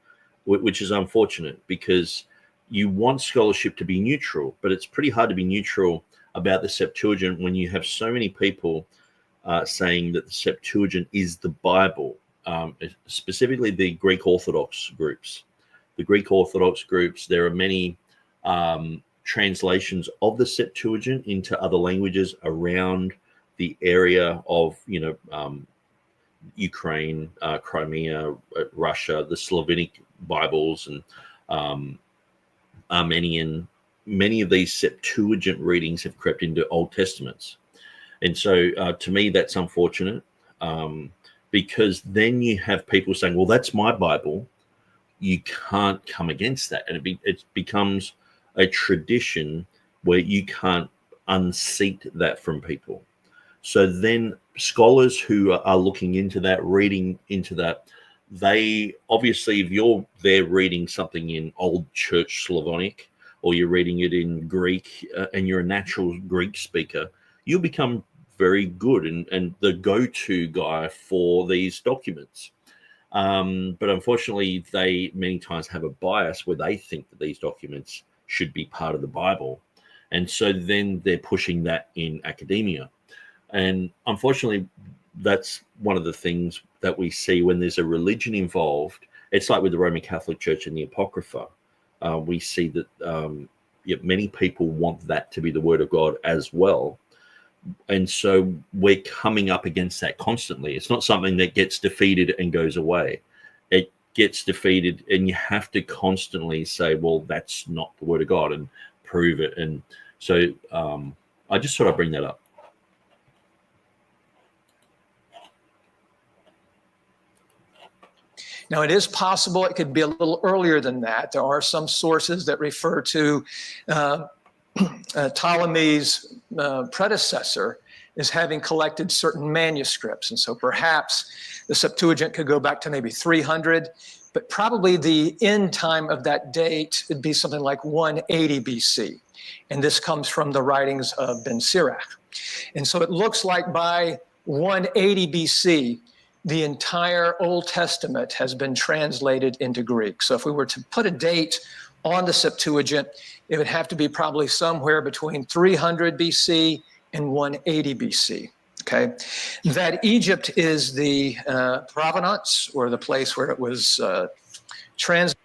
which is unfortunate, because you want scholarship to be neutral, but it's pretty hard to be neutral about the Septuagint when you have so many people saying that the Septuagint is the Bible, specifically the Greek Orthodox groups. The Greek Orthodox groups, there are many translations of the Septuagint into other languages around the area of, Ukraine, Crimea, Russia, the Slavonic Bibles, and Armenian. Many of these Septuagint readings have crept into Old Testaments. And so to me, that's unfortunate, because then you have people saying, well, that's my Bible. You can't come against that. And it becomes a tradition where you can't unseat that from people. So then scholars who are looking into that, reading into that, they obviously, if they're reading something in Old Church Slavonic, or you're reading it in Greek, and you're a natural Greek speaker, you'll become very good and the go-to guy for these documents. But unfortunately, they many times have a bias where they think that these documents should be part of the Bible. And so then they're pushing that in academia. And unfortunately, that's one of the things that we see when there's a religion involved. It's like with the Roman Catholic Church and the Apocrypha. We see that many people want that to be the word of God as well. And so we're coming up against that constantly. It's not something that gets defeated and goes away. It gets defeated, and you have to constantly say, well, that's not the word of God, and prove it. And so I just thought I'd bring that up. Now, it is possible it could be a little earlier than that. There are some sources that refer to Ptolemy's predecessor as having collected certain manuscripts. And so perhaps the Septuagint could go back to maybe 300, but probably the end time of that date would be something like 180 BC. And this comes from the writings of Ben Sirach. And so it looks like by 180 BC, the entire Old Testament has been translated into Greek. So if we were to put a date on the Septuagint, it would have to be probably somewhere between 300 BC and 180 BC. Okay, that Egypt is the provenance, or the place where it was translated.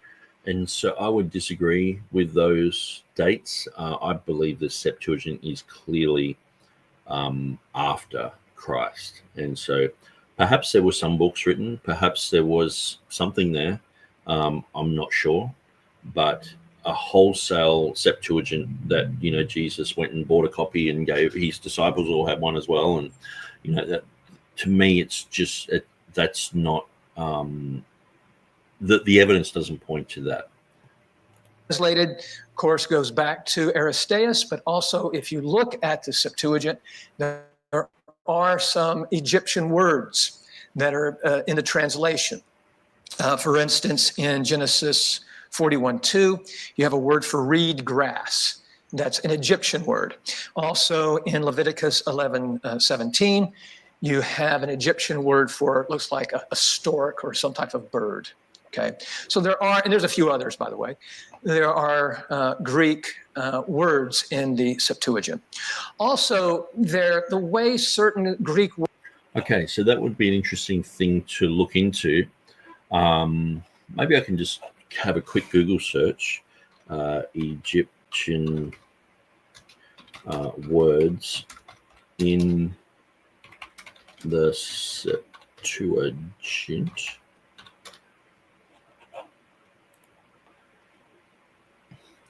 And so I would disagree with those dates. I believe the Septuagint is clearly after Christ. And so perhaps there were some books written, perhaps there was something there. I'm not sure. But a wholesale Septuagint that, Jesus went and bought a copy and gave his disciples, all had one as well. And, that to me, it's just, that's not, the evidence doesn't point to that. Translated, of course, goes back to Aristeas, but also if you look at the Septuagint, there are some Egyptian words that are in the translation. For instance, in Genesis 41:2, you have a word for reed grass. That's an Egyptian word. Also in Leviticus 11:17, you have an Egyptian word for, it looks like a stork or some type of bird. Okay, so there are, and there's a few others, by the way, there are Greek words in the Septuagint. Also, the way certain Greek words. Okay, so that would be an interesting thing to look into. Maybe I can just have a quick Google search, Egyptian words in the Septuagint.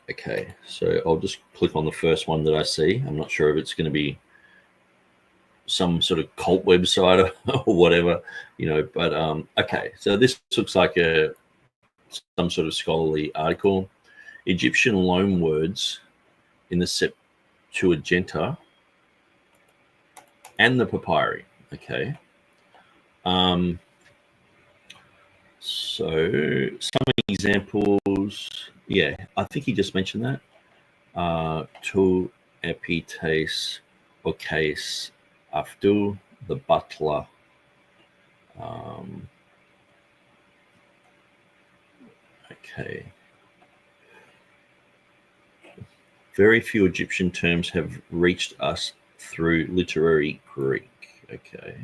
Okay, so I'll just click on the first one that I see. I'm not sure if it's going to be some sort of cult website or whatever, but okay, so this looks like some sort of scholarly article. Egyptian loan words in the Septuaginta and the papyri. Okay. So some examples. Yeah, I think he just mentioned that. To epites okes aftu, the butler. Okay. Very few Egyptian terms have reached us through literary Greek. Okay.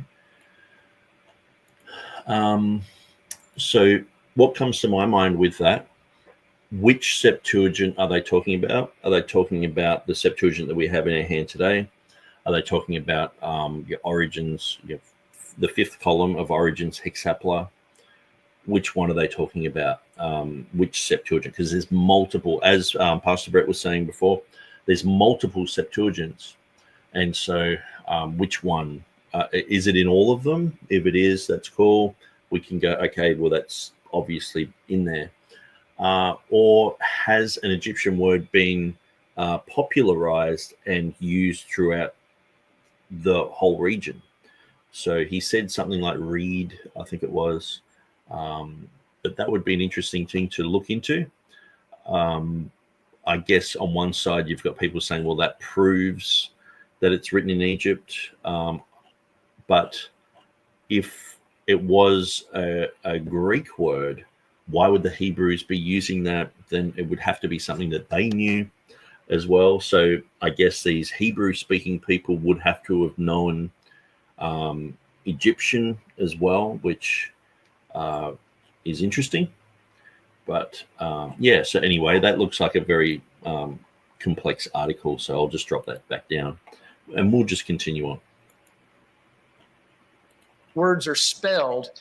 So what comes to my mind with that? Which Septuagint are they talking about? Are they talking about the Septuagint that we have in our hand today? Are they talking about your origins, the fifth column of origins hexapla? Which one are they talking about? Which Septuagint? Because there's multiple, as Pastor Brett was saying before, there's multiple Septuagints. And so which one? Is it in all of them? If it is, that's cool. We can go, okay, well, that's obviously in there. Or has an Egyptian word been popularized and used throughout the whole region? So he said something like reed, I think it was. But that would be an interesting thing to look into. I guess on one side, you've got people saying, well, that proves that it's written in Egypt. But if it was a Greek word, why would the Hebrews be using that? Then it would have to be something that they knew as well. So I guess these Hebrew-speaking people would have to have known Egyptian as well, which is interesting. But yeah, so anyway, that looks like a very complex article. So I'll just drop that back down and we'll just continue on. Words are spelled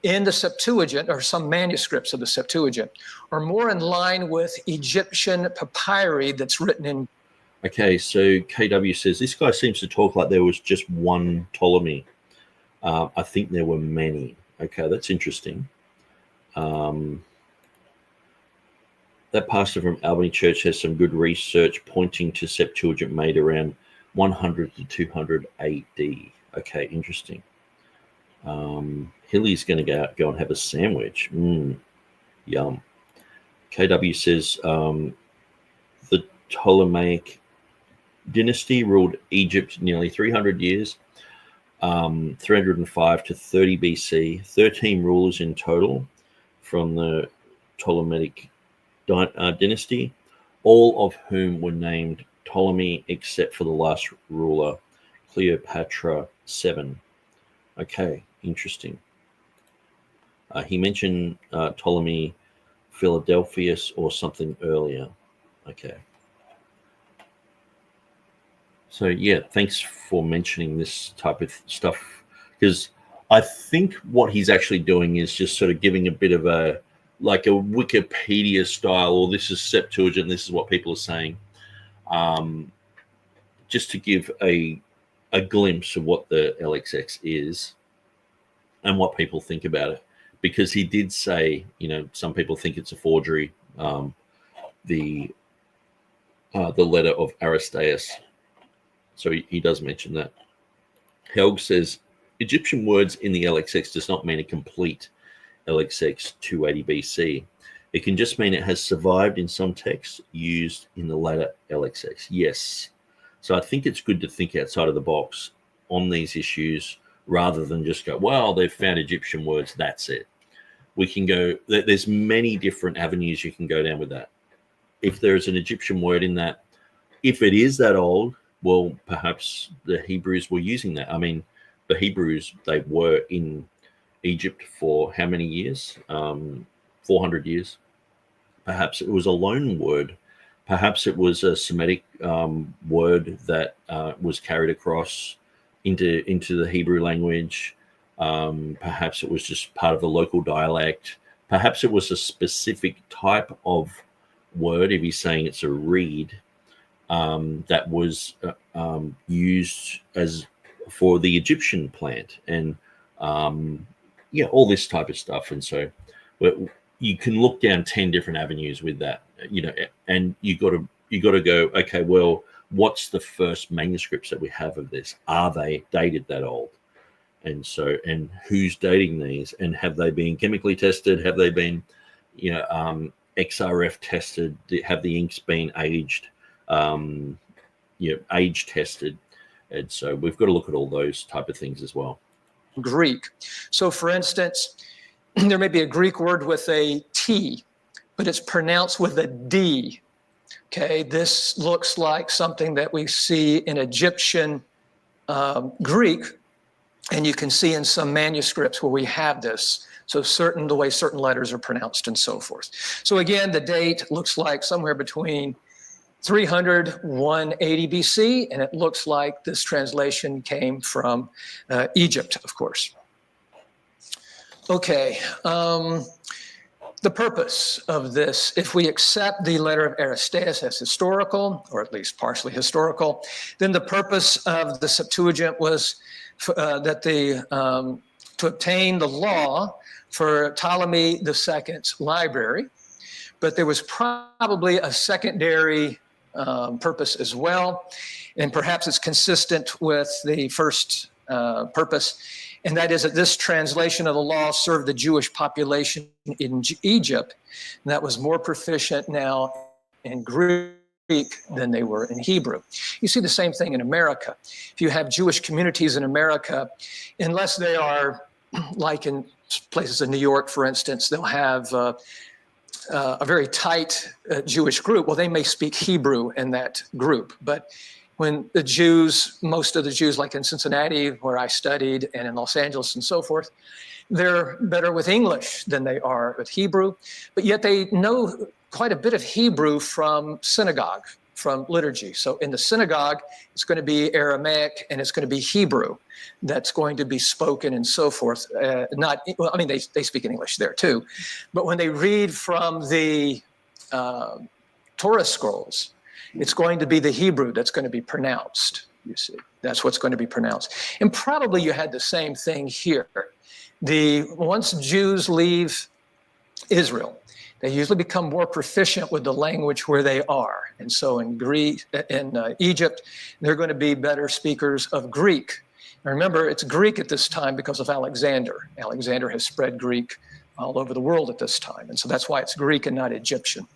in the Septuagint, or some manuscripts of the Septuagint, are more in line with Egyptian papyri that's written in. Okay, so KW says, this guy seems to talk like there was just one Ptolemy. I think there were many. Okay, that's interesting. That pastor from Albany Church has some good research pointing to Septuagint made around 100 to 200 AD. Okay, interesting. Hilly's going to go and have a sandwich. Yum. KW says the Ptolemaic dynasty ruled Egypt nearly 300 years, 305 to 30 BC, 13 rulers in total from the Ptolemaic dynasty, all of whom were named Ptolemy except for the last ruler, Cleopatra VII. Okay, interesting. He mentioned Ptolemy Philadelphus or something earlier. Okay. So yeah, thanks for mentioning this type of stuff, because I think what he's actually doing is just sort of giving a bit of a, like a Wikipedia style, or this is Septuagint, this is what people are saying, just to give a glimpse of what the LXX is and what people think about it. Because he did say, some people think it's a forgery, the letter of Aristeas. So he does mention that. Helg says, Egyptian words in the LXX does not mean a complete LXX 280 BC. It can just mean it has survived in some texts used in the later LXX. Yes. So I think it's good to think outside of the box on these issues rather than just go, well, they've found Egyptian words, that's it. We can go, there's many different avenues you can go down with that. If there's an Egyptian word in that, if it is that old, well, perhaps the Hebrews were using that. I mean, the Hebrews, they were in Egypt for how many years? 400 years. Perhaps it was a loan word. Perhaps it was a Semitic word that was carried across into the Hebrew language. Perhaps it was just part of the local dialect. Perhaps it was a specific type of word, if he's saying it's a reed, that was used as for the Egyptian plant, and all this type of stuff. And so you can look down 10 different avenues with that, and you got to go, okay, well, what's the first manuscripts that we have of this? Are they dated that old? And so, and who's dating these? And have they been chemically tested? Have they been, XRF tested? Have the inks been aged? Age tested? And so we've got to look at all those type of things as well. Greek. So for instance, there may be a Greek word with a T, but it's pronounced with a D. Okay, this looks like something that we see in Egyptian Greek, and you can see in some manuscripts where we have this. So the way certain letters are pronounced and so forth. So again, the date looks like somewhere between 300, 180 BC, and it looks like this translation came from Egypt, of course. Okay, the purpose of this, if we accept the letter of Aristeas as historical, or at least partially historical, then the purpose of the Septuagint was to obtain the law for Ptolemy II's library, but there was probably a secondary purpose as well, and perhaps it's consistent with the first purpose, and that is that this translation of the law served the Jewish population in Egypt, and that was more proficient now in Greek than they were in Hebrew. You see the same thing in America. If you have Jewish communities in America, unless they are like in places in New York, for instance, they'll have a very tight Jewish group. Well, they may speak Hebrew in that group, but when the Jews, most of the Jews, like in Cincinnati, where I studied, and in Los Angeles and so forth, they're better with English than they are with Hebrew, but yet they know quite a bit of Hebrew from synagogue, from liturgy. So in the synagogue, it's going to be Aramaic and it's going to be Hebrew that's going to be spoken and so forth. They speak in English there too, but when they read from the Torah scrolls, it's going to be the Hebrew that's going to be pronounced, you see. That's what's going to be pronounced. And probably you had the same thing here. Once Jews leave Israel, they usually become more proficient with the language where they are. And so in Egypt, they're going to be better speakers of Greek. And remember, it's Greek at this time because of Alexander. Alexander has spread Greek all over the world at this time. And so that's why it's Greek and not Egyptian.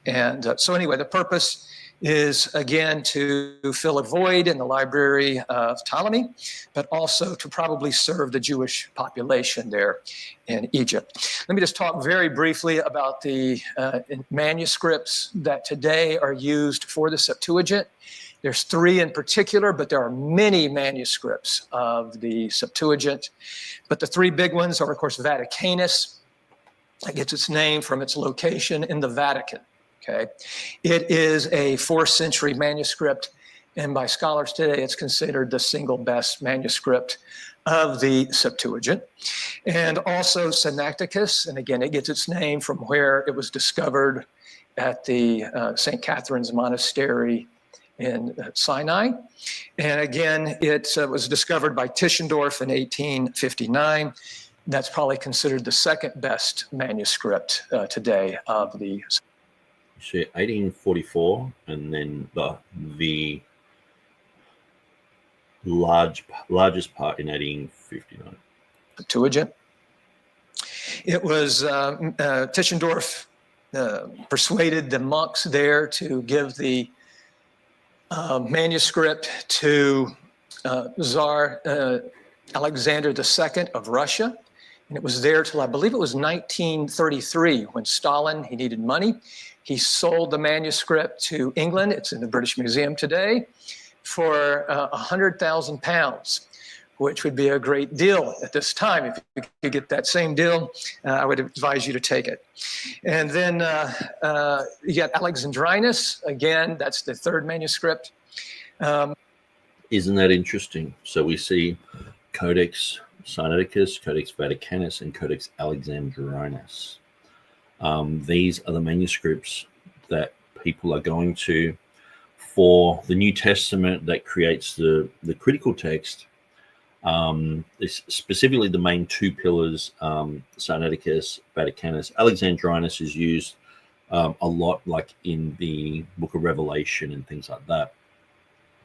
And so anyway, the purpose is, again, to fill a void in the library of Ptolemy, but also to probably serve the Jewish population there in Egypt. Let me just talk very briefly about the manuscripts that today are used for the Septuagint. There's 3 in particular, but there are many manuscripts of the Septuagint. But the 3 big ones are, of course, Vaticanus. It gets its name from its location in the Vatican. Okay, it is a 4th century manuscript, and by scholars today, it's considered the single best manuscript of the Septuagint. And also Sinaiticus, and again, it gets its name from where it was discovered at the St. Catherine's Monastery in Sinai. And again, it was discovered by Tischendorf in 1859. That's probably considered the 2nd best manuscript today of the 1844, and then the largest part in 1859. Septuagint. It was Tischendorf persuaded the monks there to give the manuscript to Tsar Alexander II of Russia. And it was there till, I believe it was 1933, when Stalin, he needed money. He sold the manuscript to England. It's in the British Museum today for £100,000, which would be a great deal at this time. If you could get that same deal, I would advise you to take it. And then you got Alexandrinus. Again, that's the 3rd manuscript. Isn't that interesting? So we see Codex Sinaiticus, Codex Vaticanus, and Codex Alexandrinus. These are the manuscripts that people are going to for the New Testament that creates the critical text. It's specifically the main 2 pillars, Sinaiticus, Vaticanus. Alexandrinus is used a lot, like in the Book of Revelation and things like that.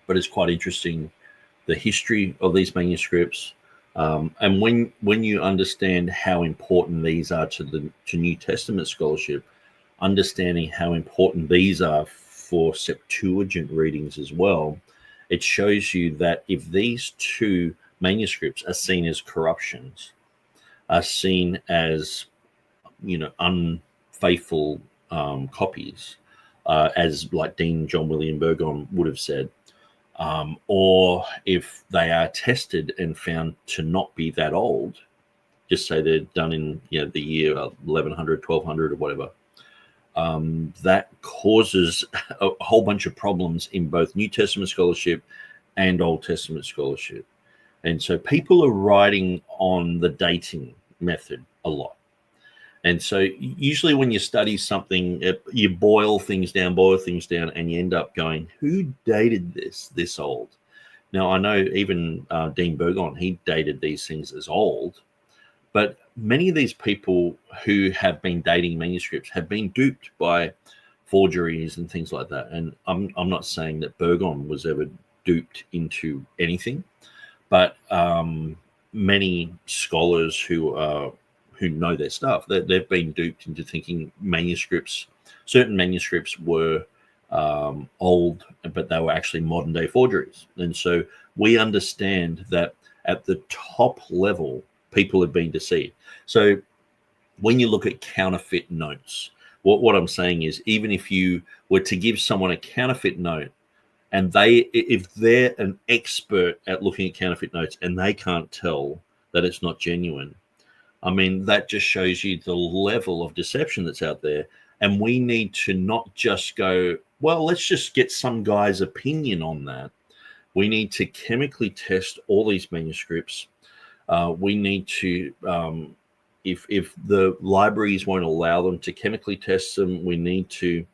But it's quite interesting, the history of these manuscripts. And when you understand how important these are to New Testament scholarship, understanding how important these are for Septuagint readings as well, it shows you that if these 2 manuscripts are seen as corruptions, are seen as, unfaithful copies, as like Dean John William Burgon would have said, or if they are tested and found to not be that old, just say they're done in the year 1100, 1200 or whatever, that causes a whole bunch of problems in both New Testament scholarship and Old Testament scholarship. And so people are writing on the dating method a lot. And so usually when you study something, you boil things down, and you end up going, who dated this old? Now, I know even Dean Burgon, he dated these things as old, but many of these people who have been dating manuscripts have been duped by forgeries and things like that. And I'm not saying that Burgon was ever duped into anything, but many scholars who know their stuff, they've been duped into thinking certain manuscripts were old, but they were actually modern day forgeries. And so we understand that at the top level, people have been deceived. So when you look at counterfeit notes, what I'm saying is, even if you were to give someone a counterfeit note, and if they're an expert at looking at counterfeit notes and they can't tell that it's not genuine, I mean, that just shows you the level of deception that's out there. And we need to not just go, well, let's just get some guy's opinion on that. We need to chemically test all these manuscripts. We need to, if the libraries won't allow them to chemically test them, we need to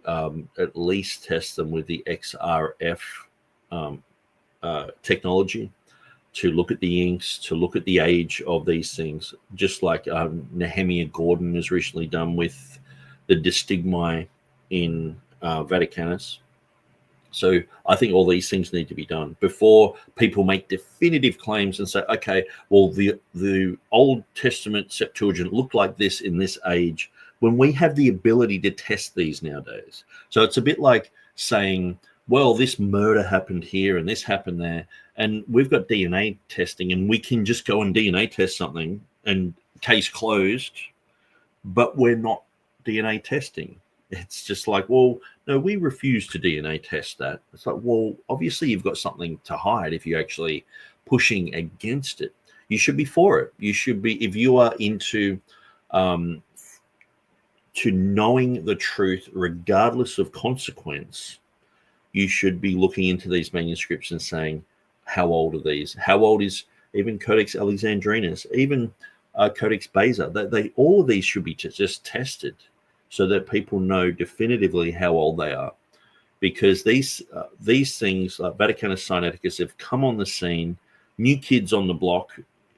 at least test them with the XRF technology, to look at the inks, to look at the age of these things, just like Nehemiah Gordon has recently done with the Distigmai in Vaticanus. So I think all these things need to be done before people make definitive claims and say, okay, well, the Old Testament Septuagint looked like this in this age, when we have the ability to test these nowadays. So it's a bit like saying, well, this murder happened here and this happened there, and we've got DNA testing and we can just go and DNA test something and case closed, but we're not DNA testing. It's just like, well, no, we refuse to DNA test that. It's like, well, obviously you've got something to hide if you're actually pushing against it. You should be for it. You should be, if you are into to knowing the truth regardless of consequence, you should be looking into these manuscripts and saying, how old are these? How old is even Codex Alexandrinus, even Codex Beza? They all of these should be just tested so that people know definitively how old they are. Because these things, like Vaticanus Sinaiticus, have come on the scene, new kids on the block,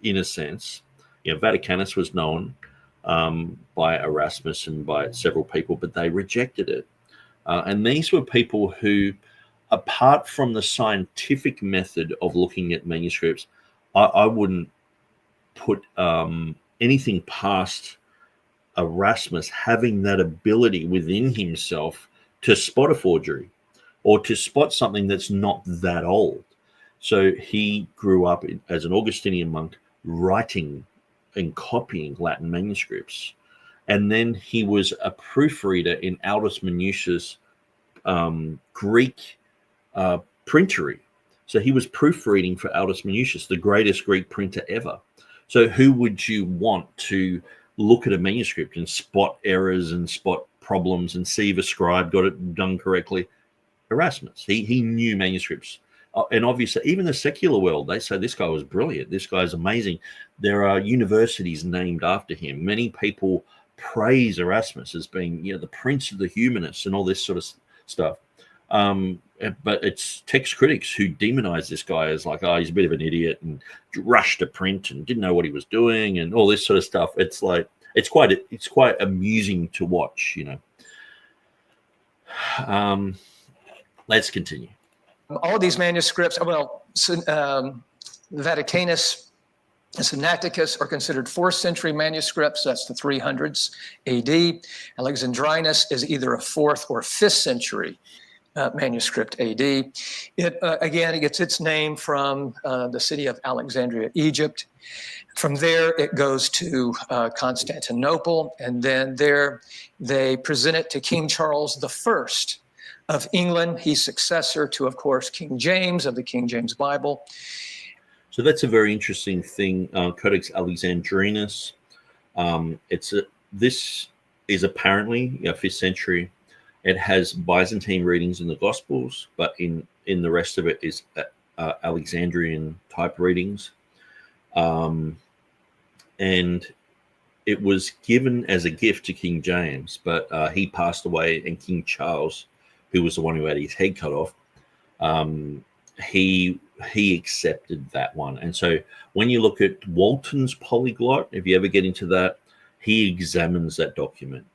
in a sense. You know, Vaticanus was known by Erasmus and by several people, but they rejected it. And these were people who, apart from the scientific method of looking at manuscripts, I wouldn't put anything past Erasmus having that ability within himself to spot a forgery or to spot something that's not that old. So he grew up as an Augustinian monk, writing and copying Latin manuscripts. And then he was a proofreader in Aldus Manutius' Greek printery. So he was proofreading for Aldus Manutius, the greatest Greek printer ever. So who would you want to look at a manuscript and spot errors and spot problems and see if a scribe got it done correctly? Erasmus. He knew manuscripts. And obviously, even the secular world, they say this guy was brilliant. This guy's amazing. There are universities named after him. Many people praise Erasmus as being, the prince of the humanists and all this sort of stuff. But it's text critics who demonize this guy as like, oh, he's a bit of an idiot and rushed to print and didn't know what he was doing and all this sort of stuff. It's like, it's quite amusing to watch, Let's continue. All of these manuscripts, Vaticanus and Sinaiticus are considered 4th century manuscripts. That's the 300s AD. Alexandrinus is either a 4th or 5th century manuscript AD. It gets its name from the city of Alexandria, Egypt. From there, it goes to Constantinople, and then there they present it to King Charles I of England. He's successor to, of course, King James of the King James Bible. So that's a very interesting thing. Codex Alexandrinus. This is apparently 5th century. It has Byzantine readings in the Gospels, but in the rest of it is Alexandrian type readings. And it was given as a gift to King James, but he passed away, and King Charles, who was the one who had his head cut off, he accepted that one. And so when you look at Walton's Polyglot, if you ever get into that, he examines that document,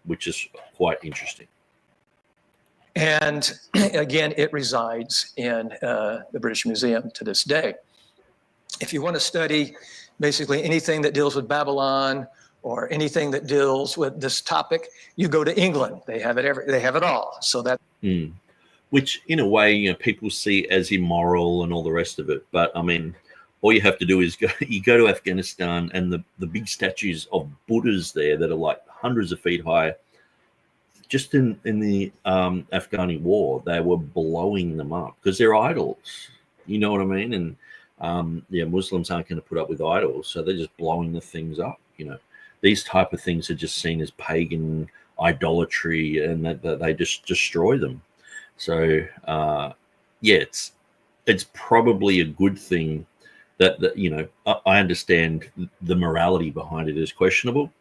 which is quite interesting. And again, it resides in the British Museum to this day. If you want to study basically anything that deals with Babylon or anything that deals with this topic, you go to England. They have it they have it all. So that which in a way, people see as immoral and all the rest of it. But I mean, all you have to do is go to Afghanistan, and the big statues of Buddhas there that are like hundreds of feet high. Just in the Afghani war, they were blowing them up because they're idols. You know what I mean? And Muslims aren't going to put up with idols, so they're just blowing the things up. These type of things are just seen as pagan idolatry, and that they just destroy them. So it's probably a good thing that I understand the morality behind it is questionable,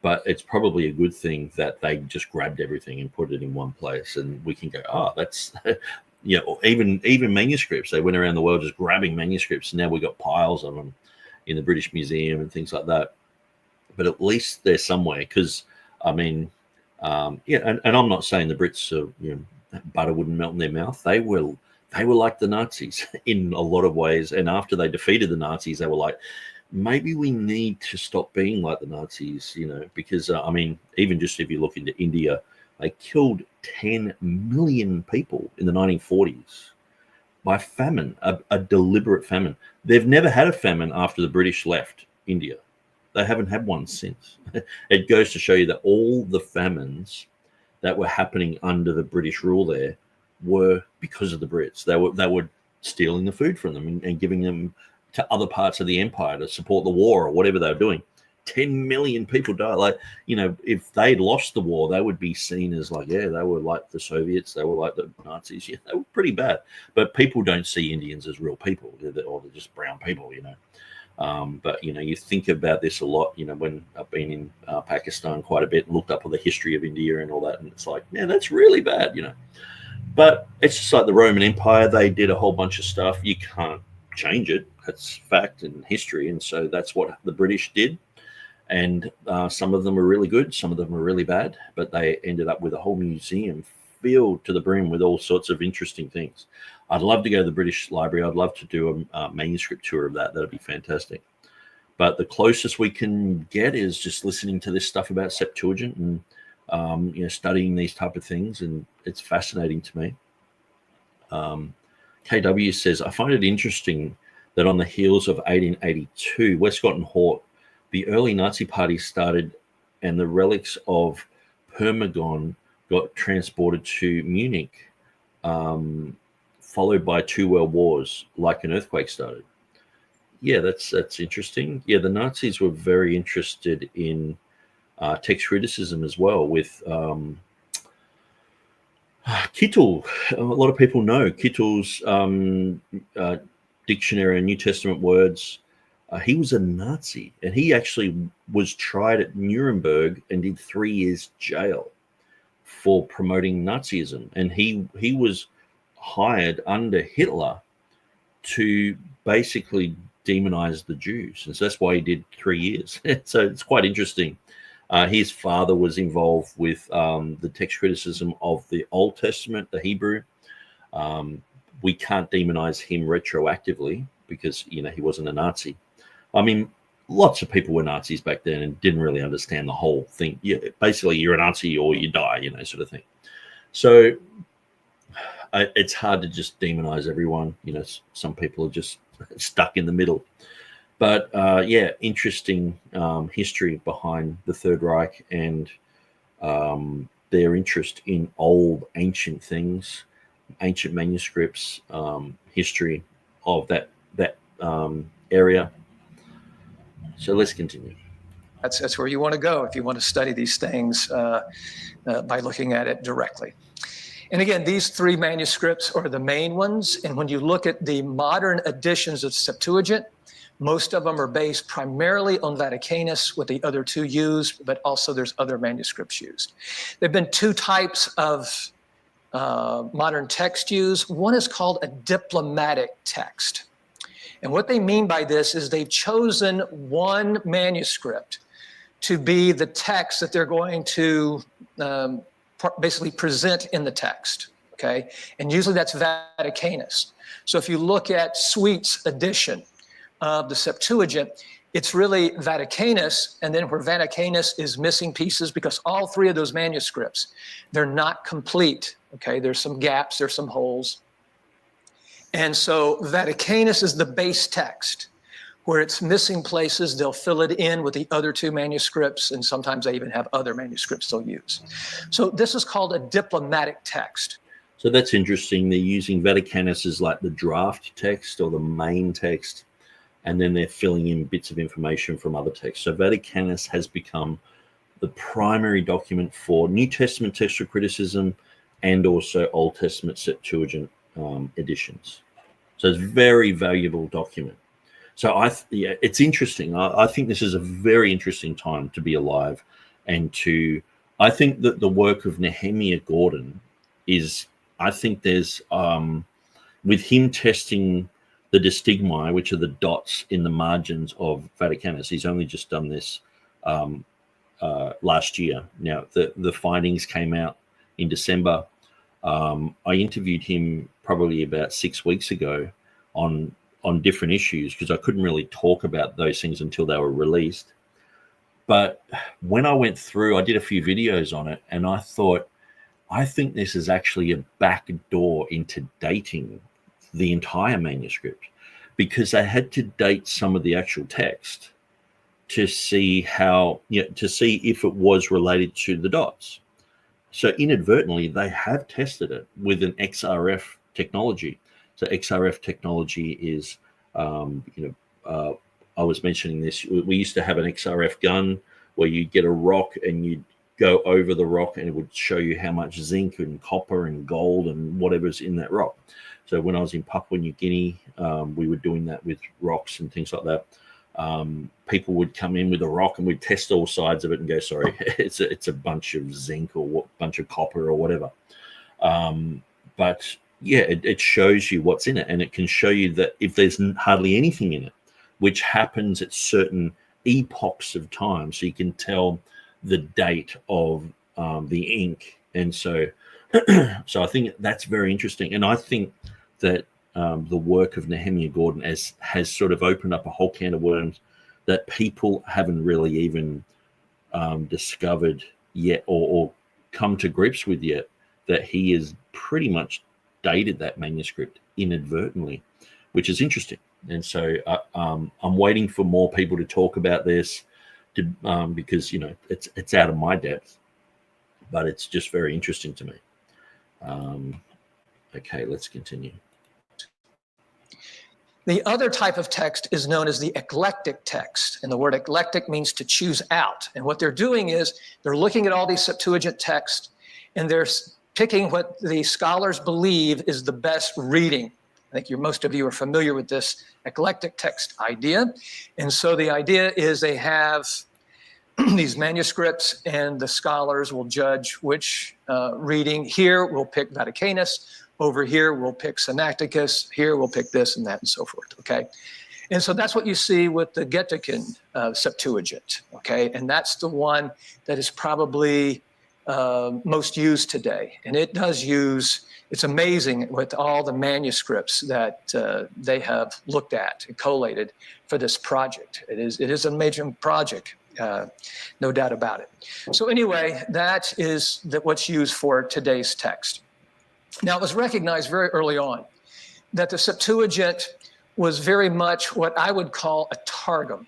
but it's probably a good thing that they just grabbed everything and put it in one place, and we can go, that's even manuscripts. They went around the world just grabbing manuscripts, and now we've got piles of them in the British Museum and things like that. But at least they're somewhere, because I mean, and I'm not saying the Brits are, butter wouldn't melt in their mouth. They were like the Nazis in a lot of ways, and after they defeated the Nazis, they were like, maybe we need to stop being like the Nazis, because I mean, even just if you look into India, they killed 10 million people in the 1940s by famine, a deliberate famine. They've never had a famine after the British left India. They haven't had one since. It goes to show you that all the famines that were happening under the British rule there were because of the Brits. They were stealing the food from them and giving them to other parts of the empire to support the war or whatever they were doing. 10 million people died. If they'd lost the war, they would be seen as they were like the Soviets, they were like the Nazis. They were pretty bad. But people don't see Indians as real people, or they're just brown people, But you think about this a lot, when I've been in Pakistan quite a bit and looked up on the history of India and all that, and it's like, man, that's really bad, But it's just like the Roman Empire. They did a whole bunch of stuff. You can't change it. That's fact and history. And so that's what the British did. And some of them were really good. Some of them were really bad. But they ended up with a whole museum filled to the brim with all sorts of interesting things. I'd love to go to the British Library. I'd love to do a manuscript tour of that. That'd be fantastic. But the closest we can get is just listening to this stuff about Septuagint and studying these type of things, and it's fascinating to me. KW says, I find it interesting that on the heels of 1882, Westcott and Hort, the early Nazi party started, and the relics of Pergamon got transported to Munich, followed by 2 world wars, like an earthquake started. Yeah, that's interesting. Yeah, the Nazis were very interested in text criticism as well, with Kittel. A lot of people know Kittel's dictionary of New Testament words. He was a Nazi, and he actually was tried at Nuremberg and did 3 years jail for promoting Nazism. And he was hired under Hitler to basically demonize the Jews. And so that's why he did 3 years. So it's quite interesting. His father was involved with the text criticism of the Old Testament, the Hebrew. We can't demonize him retroactively because, he wasn't a Nazi. I mean, lots of people were Nazis back then and didn't really understand the whole thing. Basically, you're a Nazi or you die, sort of thing. So it's hard to just demonize everyone. Some people are just stuck in the middle. But interesting history behind the Third Reich and their interest in old, ancient things, ancient manuscripts, history of that area. So let's continue. That's where you want to go if you want to study these things by looking at it directly. And again, these three manuscripts are the main ones. And when you look at the modern editions of Septuagint, most of them are based primarily on Vaticanus, with the other two used, but also there's other manuscripts used. There have been two types of modern text used. One is called a diplomatic text. And what they mean by this is they've chosen one manuscript to be the text that they're going to basically present in the text, okay? And usually that's Vaticanus. So if you look at Sweet's edition of the Septuagint, it's really Vaticanus, and then where Vaticanus is missing pieces, because all three of those manuscripts, they're not complete, okay? There's some gaps, there's some holes. And so Vaticanus is the base text. Where it's missing places, they'll fill it in with the other two manuscripts, and sometimes they even have other manuscripts they'll use. So this is called a diplomatic text. So that's interesting. They're using Vaticanus as like the draft text or the main text, and then they're filling in bits of information from other texts. So Vaticanus has become the primary document for New Testament textual criticism and also Old Testament Septuagint editions. So it's a very valuable document. So yeah, it's interesting. I think this is a very interesting time to be alive, and I think that the work of Nehemiah Gordon is, I think there's, with him testing the distigmai, which are the dots in the margins of Vaticanus, he's only just done this last year. Now, the findings came out in December. I interviewed him probably about 6 weeks ago on different issues, because I couldn't really talk about those things until they were released. But when I went through, I did a few videos on it, and I thought, I think this is actually a back door into dating the entire manuscript, because they had to date some of the actual text to see to see if it was related to the dots. So inadvertently, they have tested it with an XRF technology. So XRF technology is, I was mentioning this. We used to have an XRF gun where you get a rock and you'd go over the rock and it would show you how much zinc and copper and gold and whatever's in that rock. So when I was in Papua New Guinea, we were doing that with rocks and things like that. People would come in with a rock and we'd test all sides of it and go, sorry, it's a bunch of zinc or bunch of copper or whatever. But yeah, it shows you what's in it, and it can show you that if there's hardly anything in it, which happens at certain epochs of time, so you can tell the date of the ink. And so I think that's very interesting. And I think that the work of Nehemiah Gordon has sort of opened up a whole can of worms that people haven't really even discovered yet or come to grips with yet, that he is pretty much dated that manuscript inadvertently, which is interesting. And so I'm waiting for more people to talk about this, because it's out of my depth, but it's just very interesting to me. Okay, let's continue. The other type of text is known as the eclectic text, and the word eclectic means to choose out. And what they're doing is they're looking at all these Septuagint texts, and they're picking what the scholars believe is the best reading. I think most of you are familiar with this eclectic text idea. And so the idea is they have these manuscripts, and the scholars will judge which reading. Here we'll pick Vaticanus, over here we'll pick Sinaiticus, here we'll pick this and that and so forth, okay? And so that's what you see with the Gettican Septuagint, okay? And that's the one that is probably most used today. And it does use, it's amazing with all the manuscripts that they have looked at and collated for this project. It is a major project, no doubt about it. So anyway, that is what's used for today's text. Now, it was recognized very early on that the Septuagint was very much what I would call a targum.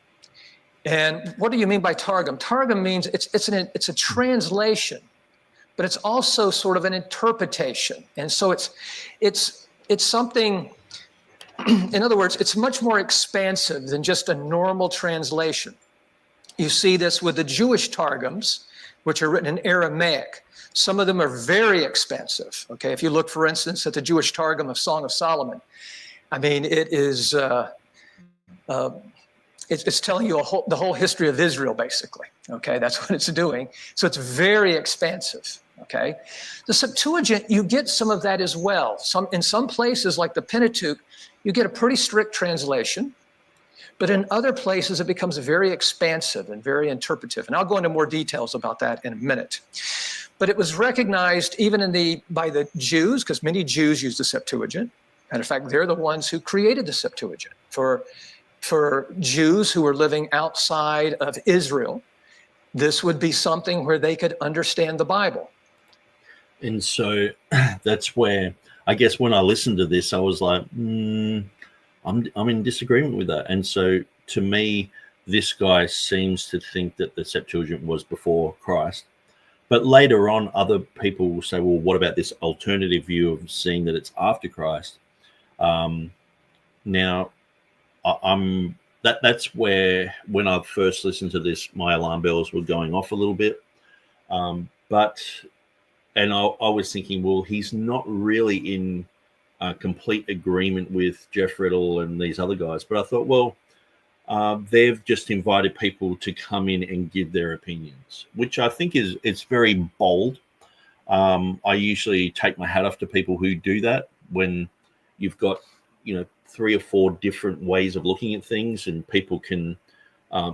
And what do you mean by targum? Targum means it's a translation, but it's also sort of an interpretation. And so it's something, in other words, it's much more expansive than just a normal translation. You see this with the Jewish Targums, which are written in Aramaic. Some of them are very expensive. Okay, if you look, for instance, at the Jewish Targum of Song of Solomon, I mean, it is it's telling you the whole history of Israel, basically. Okay, that's what it's doing. So it's very expansive. Okay, the Septuagint, you get some of that as well. In some places, like the Pentateuch, you get a pretty strict translation. But in other places, it becomes very expansive and very interpretive. And I'll go into more details about that in a minute. But it was recognized even by the Jews, because many Jews use the Septuagint. And in fact, they're the ones who created the Septuagint. For Jews who were living outside of Israel, this would be something where they could understand the Bible. And so that's where, I guess when I listened to this, I was like, I'm in disagreement with that. And so to me, this guy seems to think that the Septuagint was before Christ. But later on, other people will say, well, what about this alternative view of seeing that it's after Christ? Now, that's where, when I first listened to this, my alarm bells were going off a little bit. And I was thinking, well, he's not really in complete agreement with Jeff Riddle and these other guys. But I thought, well, they've just invited people to come in and give their opinions, which I think it's very bold. I usually take my hat off to people who do that when you've got, 3 or 4 different ways of looking at things, and people can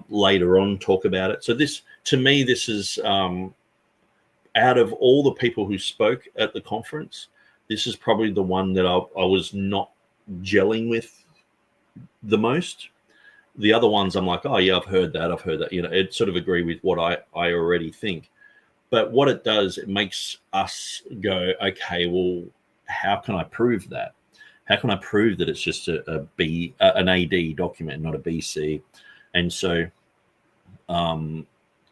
later on talk about it. So this, to me, this is out of all the people who spoke at the conference, this is probably the one that I was not gelling with the most. The other ones, I'm like, oh yeah, I've heard that. It sort of agree with what I already think. But what it does, it makes us go, okay, well, how can I prove that? How can I prove that it's just an AD document, not a BC? And so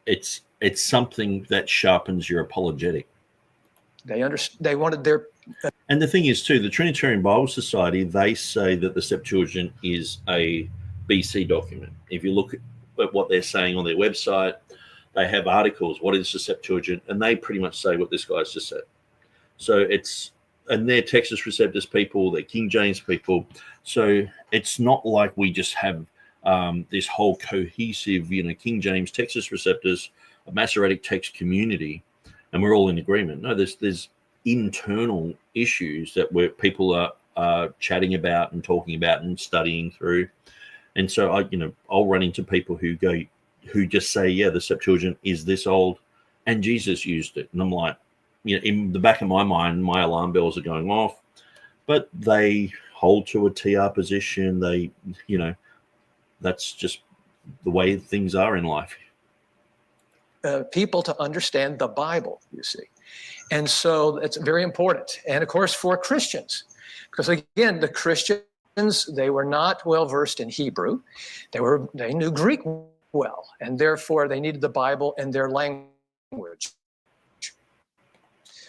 it's something that sharpens your apologetic. They wanted their... And the thing is, too, the Trinitarian Bible Society, they say that the Septuagint is a BC document. If you look at what they're saying on their website, they have articles, what is the Septuagint? And they pretty much say what this guy's just said. So and they're Textus Receptus people, they're King James people. So it's not like we just have this whole cohesive, King James, Textus Receptus, a Masoretic text community, and we're all in agreement. No, there's internal issues that people are chatting about and talking about and studying through. And so I'll run into people who just say, yeah, the Septuagint is this old and Jesus used it. And I'm like, in the back of my mind, my alarm bells are going off, but they hold to a TR position. They, that's just the way things are in life. People to understand the Bible, you see. And so it's very important. And of course, for Christians, because again, the Christians, they were not well versed in Hebrew. They knew Greek well, and therefore they needed the Bible in their language.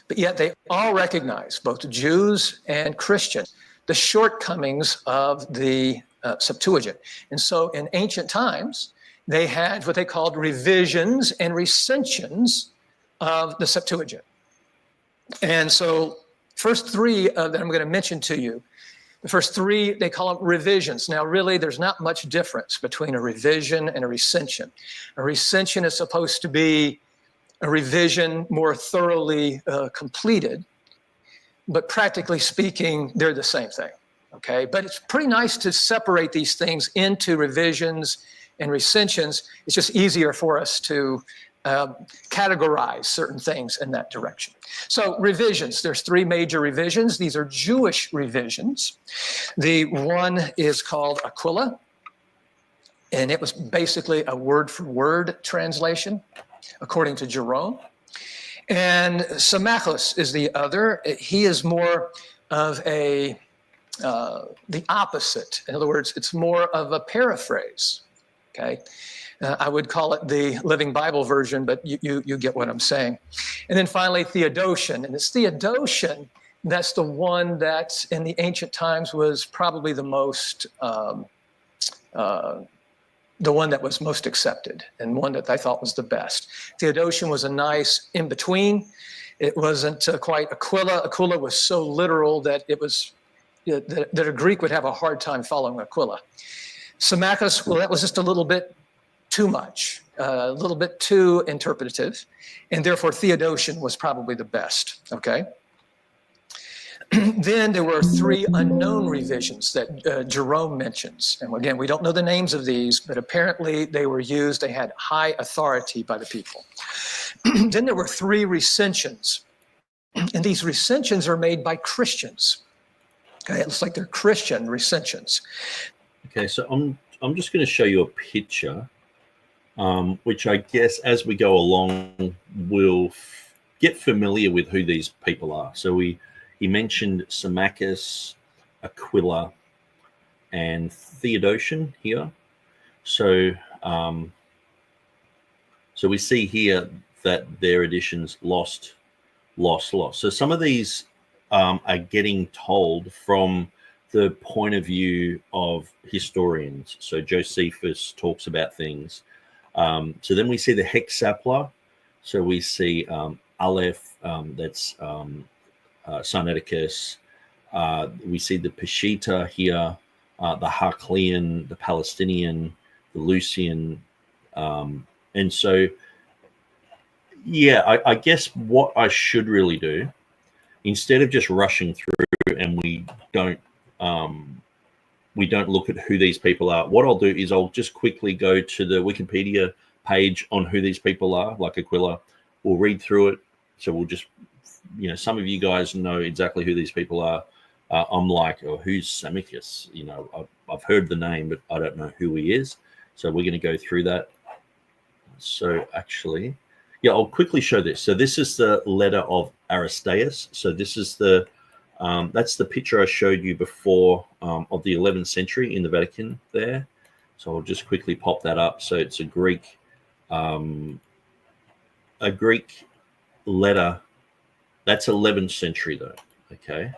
But yet they all recognize, both Jews and Christians, the shortcomings of the Septuagint. And so in ancient times, they had what they called revisions and recensions of the Septuagint. And so first 3 that I'm going to mention to you, the first 3, they call them revisions. Now, really, there's not much difference between a revision and a recension. A recension is supposed to be a revision more thoroughly completed, but practically speaking, they're the same thing, okay? But it's pretty nice to separate these things into revisions and recensions. It's just easier for us to categorize certain things in that direction. So revisions, there's 3 major revisions. These are Jewish revisions. The one is called Aquila, and it was basically a word-for-word translation, according to Jerome. And Symmachus is the other. He is more of the opposite. In other words, it's more of a paraphrase, okay? I would call it the Living Bible version, but you get what I'm saying. And then finally, Theodotion. And it's Theodotion, that's the one that in the ancient times was probably the most the one that was most accepted and one that I thought was the best. Theodotion was a nice in-between. It wasn't quite Aquila. Aquila was so literal that it was that a Greek would have a hard time following Aquila. Symmachus, well, that was just a little bit too much, a little bit too interpretative, and therefore Theodotion was probably the best, okay? Then there were 3 unknown revisions that Jerome mentions. And again, we don't know the names of these, but apparently they were used, they had high authority by the people. Then there were 3 recensions. And these recensions are made by Christians. Okay, it looks like they're Christian recensions. Okay, so I'm just going to show you a picture, which I guess as we go along, we'll get familiar with who these people are. So he mentioned Symmachus, Aquila, and Theodotion here. So so we see here that their editions lost. So some of these are getting told from the point of view of historians. So Josephus talks about things. So then we see the hexapla. So we see Aleph, that's Sinaiticus. We see the Peshitta here, the Harclean, the Palestinian, the Lucian. And so, yeah, I guess what I should really do, instead of just rushing through and we don't look at who these people are, what I'll do is I'll just quickly go to the Wikipedia page on who these people are, like Aquila. We'll read through it. So we'll just, some of you guys know exactly who these people are. I'm like, oh, who's Symmachus? I've heard the name, but I don't know who he is. So we're going to go through that. So actually, yeah, I'll quickly show this. So this is the letter of Aristeas. So this is that's the picture I showed you before of the 11th century in the Vatican there. So I'll just quickly pop that up. So it's a Greek letter. That's 11th century though. Okay,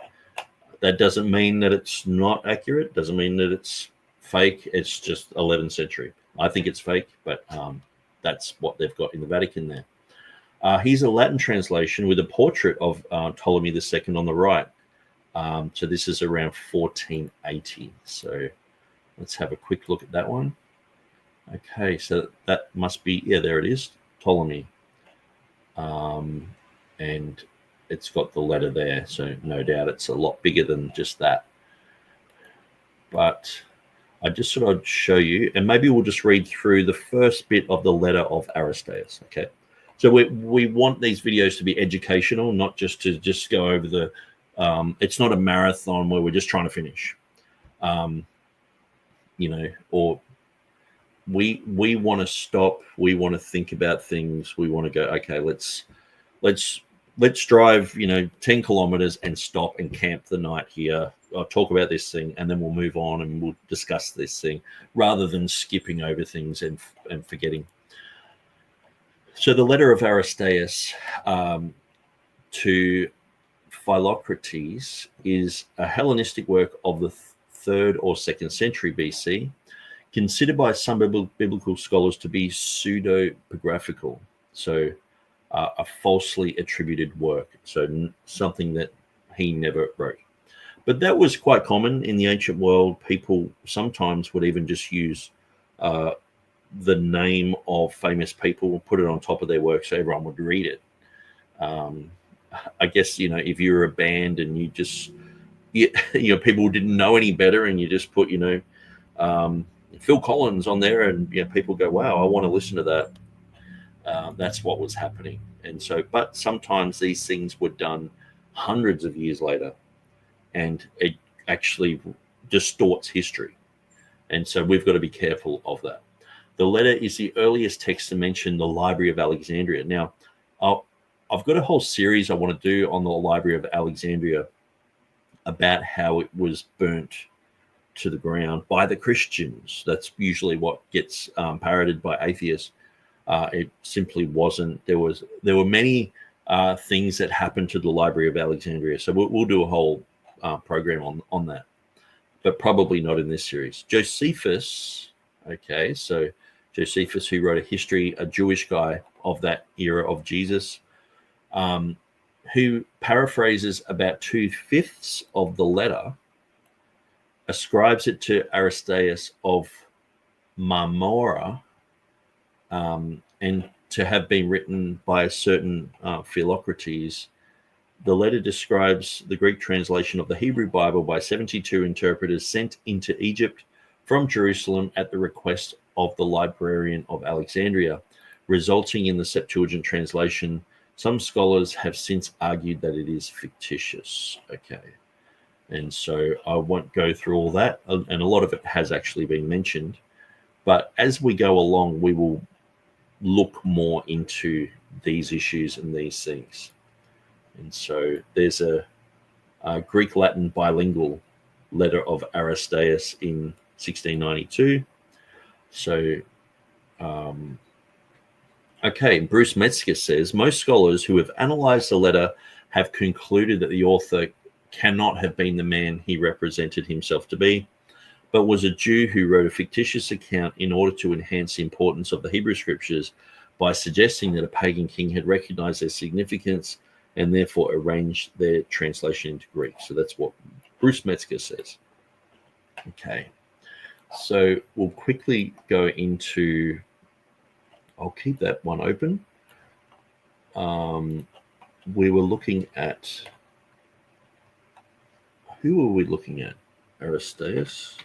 that doesn't mean that it's not accurate. Doesn't mean that it's fake. It's just 11th century. I think it's fake, but that's what they've got in the Vatican there. Here's a Latin translation with a portrait of Ptolemy II on the right. So this is around 1480. So let's have a quick look at that one. Okay, so that must be, yeah, there it is, Ptolemy. And it's got the letter there, so no doubt it's a lot bigger than just that. But I just thought I'd show you, and maybe we'll just read through the first bit of the letter of Aristeas, okay? So we want these videos to be educational, not just to just go over the, it's not a marathon where we're just trying to finish, or we want to stop, we want to think about things, we want to go, okay, let's drive, 10 kilometers and stop and camp the night here. I'll talk about this thing and then we'll move on and we'll discuss this thing rather than skipping over things and forgetting. So the letter of Aristeas to Philocrates is a Hellenistic work of the 3rd or 2nd century BC, considered by some biblical scholars to be pseudepigraphical, so a falsely attributed work, so something that he never wrote. But that was quite common in the ancient world. People sometimes would even just use the name of famous people, put it on top of their work so everyone would read it. I guess, if you're a band and you just, people didn't know any better and you just put, Phil Collins on there and people go, wow, I want to listen to that. That's what was happening. And so, but sometimes these things were done hundreds of years later and it actually distorts history. And so we've got to be careful of that. The letter is the earliest text to mention the Library of Alexandria. Now, I've got a whole series I want to do on the Library of Alexandria about how it was burnt to the ground by the Christians. That's usually what gets parroted by atheists. It simply wasn't. There were many things that happened to the Library of Alexandria. So we'll do a whole program on that, but probably not in this series. Josephus, Okay, so Josephus, who wrote a history, a Jewish guy of that era of Jesus, who paraphrases about 2/5 of the letter, ascribes it to Aristeas of Marmora, and to have been written by a certain Philocrates. The letter describes the Greek translation of the Hebrew Bible by 72 interpreters sent into Egypt from Jerusalem at the request of the librarian of Alexandria, resulting in the Septuagint translation. Some scholars have since argued that it is fictitious. Okay. And so I won't go through all that, and a lot of it has actually been mentioned. But as we go along, we will look more into these issues and these things. And so there's a Greek-Latin bilingual letter of Aristeas in 1692. So, okay, Bruce Metzger says, most scholars who have analyzed the letter have concluded that the author cannot have been the man he represented himself to be, but was a Jew who wrote a fictitious account in order to enhance the importance of the Hebrew scriptures by suggesting that a pagan king had recognized their significance and therefore arranged their translation into Greek. So that's what Bruce Metzger says. Okay, so we'll quickly go into, I'll keep that one open. We were looking at, who were we looking at? Aristeas.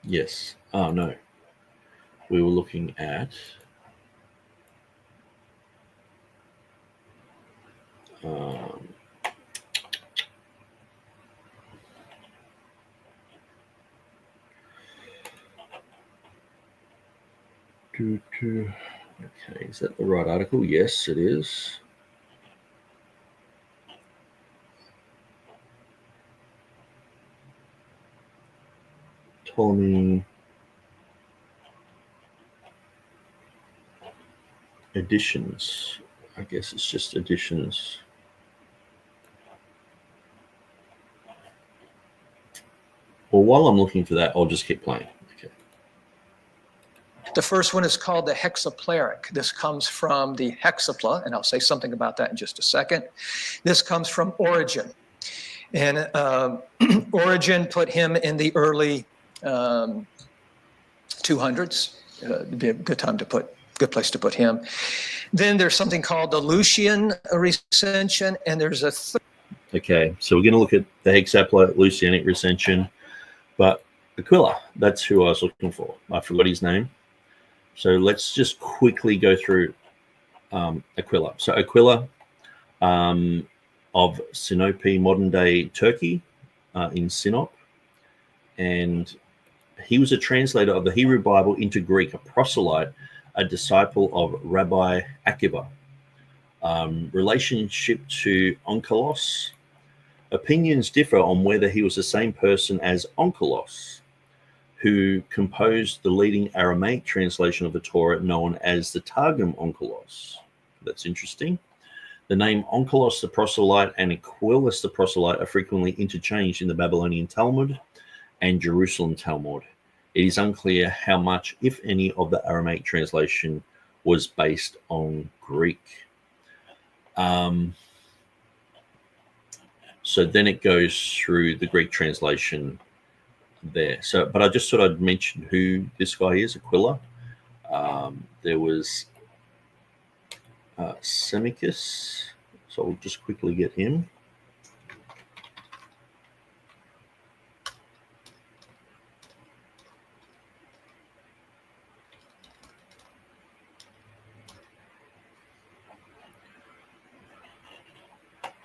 Yes. Oh, no. We were looking at okay, is that the right article? Yes, it is. Ptolemy editions. I guess it's just editions. Well, while I'm looking for that, I'll just keep playing. Okay. The first one is called the hexaplerik. This comes from the hexapla, and I'll say something about that in just a second. This comes from Origen. And Origen put him in the early 200s. It'd be a good place to put him. Then there's something called the Lucian recension, and there's a okay, so we're going to look at the hexapla, Lucianic recension, but Aquila, that's who I was looking for. I forgot his name. So let's just quickly go through Aquila. So Aquila of Sinope, modern-day Turkey, in Sinop, and he was a translator of the Hebrew Bible into Greek, a proselyte, a disciple of Rabbi Akiva. Relationship to Onkelos. Opinions differ on whether he was the same person as Onkelos, who composed the leading Aramaic translation of the Torah known as the Targum Onkelos. That's interesting. The name Onkelos the proselyte and Aquilus the proselyte are frequently interchanged in the Babylonian Talmud and Jerusalem Talmud. It is unclear how much, if any, of the Aramaic translation was based on Greek. So then it goes through the Greek translation there. So, but I just thought I'd mention who this guy is, Aquila. There was Semicus, so I'll just quickly get him.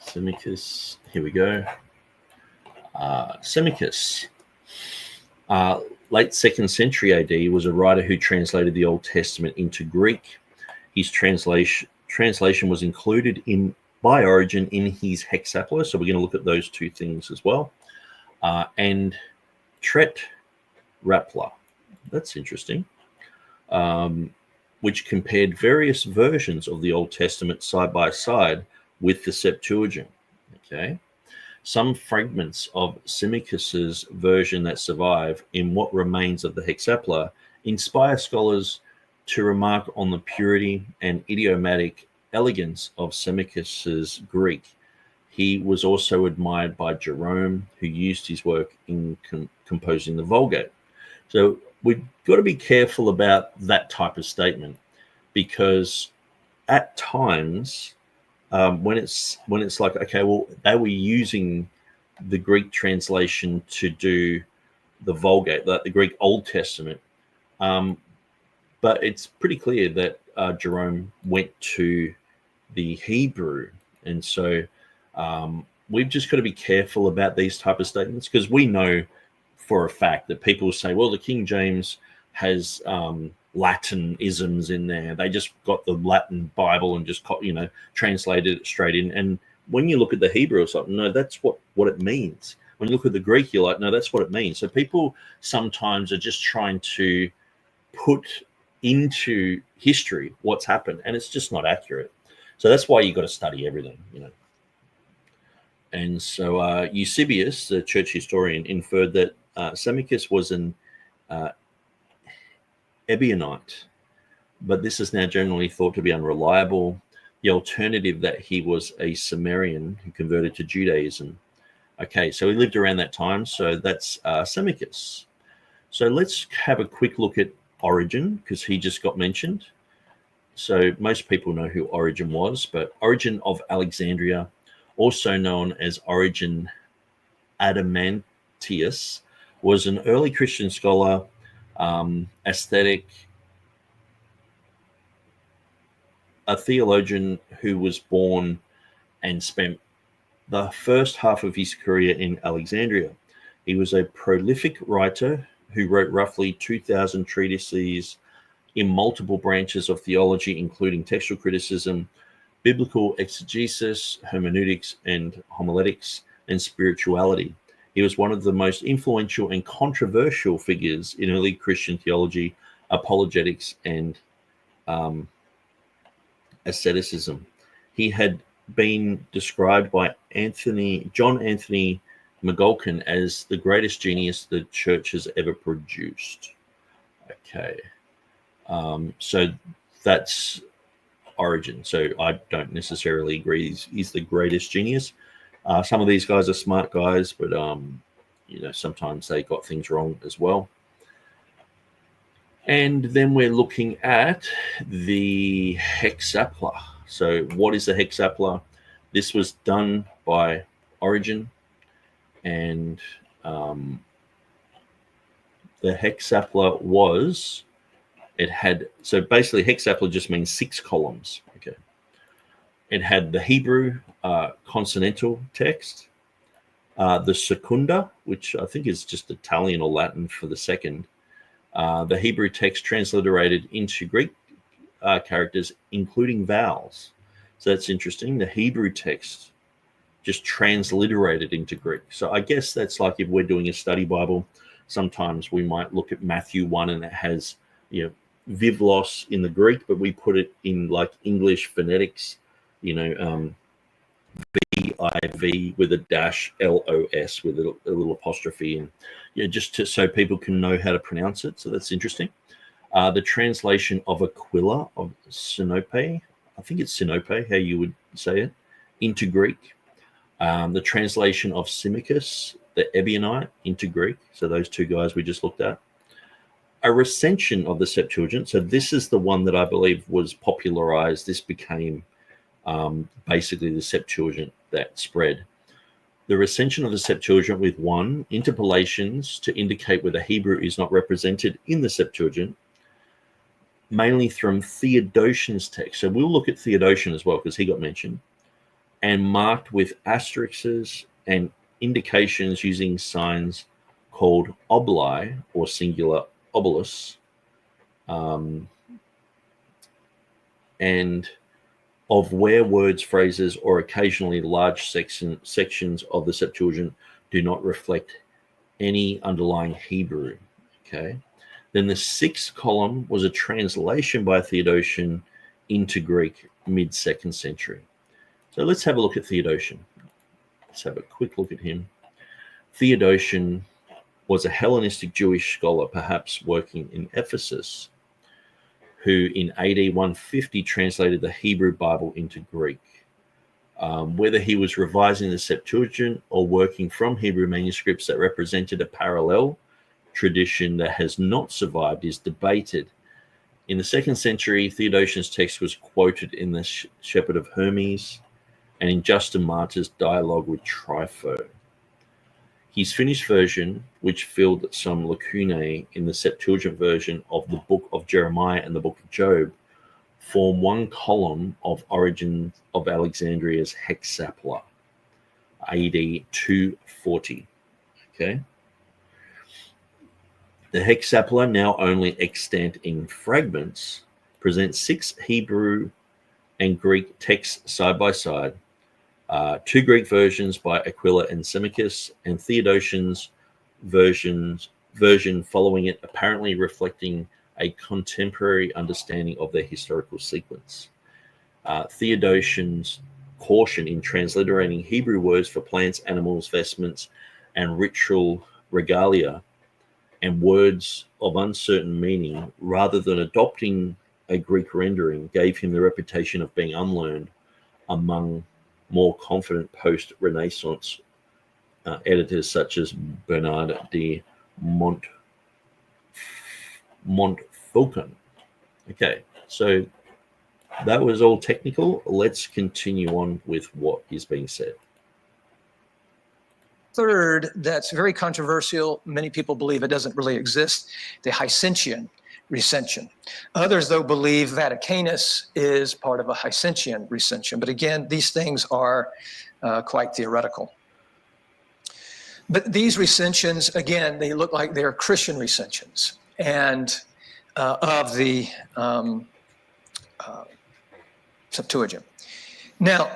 Semicus, here we go. Semicus, late 2nd century AD, was a writer who translated the Old Testament into Greek. His translation was included by Origen in his hexapla, so we're going to look at those two things as well. And Tetrarapla, that's interesting, which compared various versions of the Old Testament side by side with the Septuagint. Okay, Some fragments of Symmachus's version that survive in what remains of the Hexapla inspire scholars to remark on the purity and idiomatic elegance of Symmachus's Greek. He was also admired by Jerome, who used his work in composing the Vulgate. So we've got to be careful about that type of statement, because at times when it's like, okay, well, they were using the Greek translation to do the Vulgate, the Greek Old Testament, but it's pretty clear that Jerome went to the Hebrew, and so we've just got to be careful about these type of statements, because we know for a fact that people say, well, the King James has Latin isms in there. They just got the Latin Bible and just translated it straight in. And when you look at the Hebrew or something, no, that's what it means. When you look at the Greek, you're like, no, that's what it means. So people sometimes are just trying to put into history what's happened, and it's just not accurate. So that's why you got to study everything, And so Eusebius, the church historian, inferred that Symmachus was an Ebionite, but this is now generally thought to be unreliable. The alternative that he was a Sumerian who converted to Judaism. Okay, so he lived around that time, so that's Symmachus. So let's have a quick look at Origen, because he just got mentioned. So most people know who Origen was, but Origen of Alexandria, also known as Origen Adamantius, was an early Christian scholar, ascetic, a theologian who was born and spent the first half of his career in Alexandria. He was a prolific writer who wrote roughly 2,000 treatises in multiple branches of theology, including textual criticism, biblical exegesis, hermeneutics and homiletics, and spirituality. He was one of the most influential and controversial figures in early Christian theology, apologetics, and asceticism. He had been described by John Anthony McGolkin as the greatest genius the church has ever produced. Okay. So that's Origen. So I don't necessarily agree he's the greatest genius. Some of these guys are smart guys, but sometimes they got things wrong as well. And then we're looking at the Hexapla. So what is the Hexapla? This was done by Origen, and the Hexapla so basically Hexapla just means 6 columns. Okay. It had the Hebrew consonantal text, the secunda, which I think is just Italian or Latin for the second, the Hebrew text transliterated into Greek characters, including vowels. So that's interesting. The Hebrew text just transliterated into Greek. So I guess that's like if we're doing a study Bible, sometimes we might look at Matthew 1 and it has, Vivlos in the Greek, but we put it in like English phonetics, VIV with a dash LOS with a little apostrophe, and just so people can know how to pronounce it. So that's interesting. The translation of Aquila of Sinope, I think it's Sinope, how you would say it, into Greek. The translation of Symmachus, the Ebionite, into Greek. So those two guys we just looked at. A recension of the Septuagint. So this is the one that I believe was popularized. This became basically the Septuagint that spread. The recension of the Septuagint with 1, interpolations to indicate whether Hebrew is not represented in the Septuagint, mainly from Theodosian's text. So we'll look at Theodosian as well because he got mentioned, and marked with asterisks and indications using signs called obli, or singular obolus, and of where words, phrases, or occasionally large sections of the Septuagint do not reflect any underlying Hebrew. Okay. Then the 6th column was a translation by Theodosian into Greek mid-2nd century. So let's have a look at Theodosian. Let's have a quick look at him. Theodotion was a Hellenistic Jewish scholar, perhaps working in Ephesus, who in AD 150 translated the Hebrew Bible into Greek. Whether he was revising the Septuagint or working from Hebrew manuscripts that represented a parallel tradition that has not survived is debated. In the 2nd century, Theodotion's text was quoted in the Shepherd of Hermes and in Justin Martyr's dialogue with Trypho. His finished version, which filled some lacunae in the Septuagint version of the book of Jeremiah and the book of Job, form one column of Origin of Alexandria's Hexapla, AD 240. Okay. The Hexapla, now only extant in fragments, presents 6 Hebrew and Greek texts side by side, 2 Greek versions by Aquila and Symmachus, and Theodotion's version following it, apparently reflecting a contemporary understanding of their historical sequence. Theodotion's caution in transliterating Hebrew words for plants, animals, vestments, and ritual regalia, and words of uncertain meaning, rather than adopting a Greek rendering, gave him the reputation of being unlearned among more confident post-Renaissance editors such as Bernard de Montfaucon. Okay, so that was all technical. Let's continue on with what is being said. Third, that's very controversial. Many people believe it doesn't really exist, the Hicentian recension. Others, though, believe Vaticanus is part of a Hicentian recension. But again, these things are quite theoretical. But these recensions, again, they look like they're Christian recensions and of the Septuagint. Now,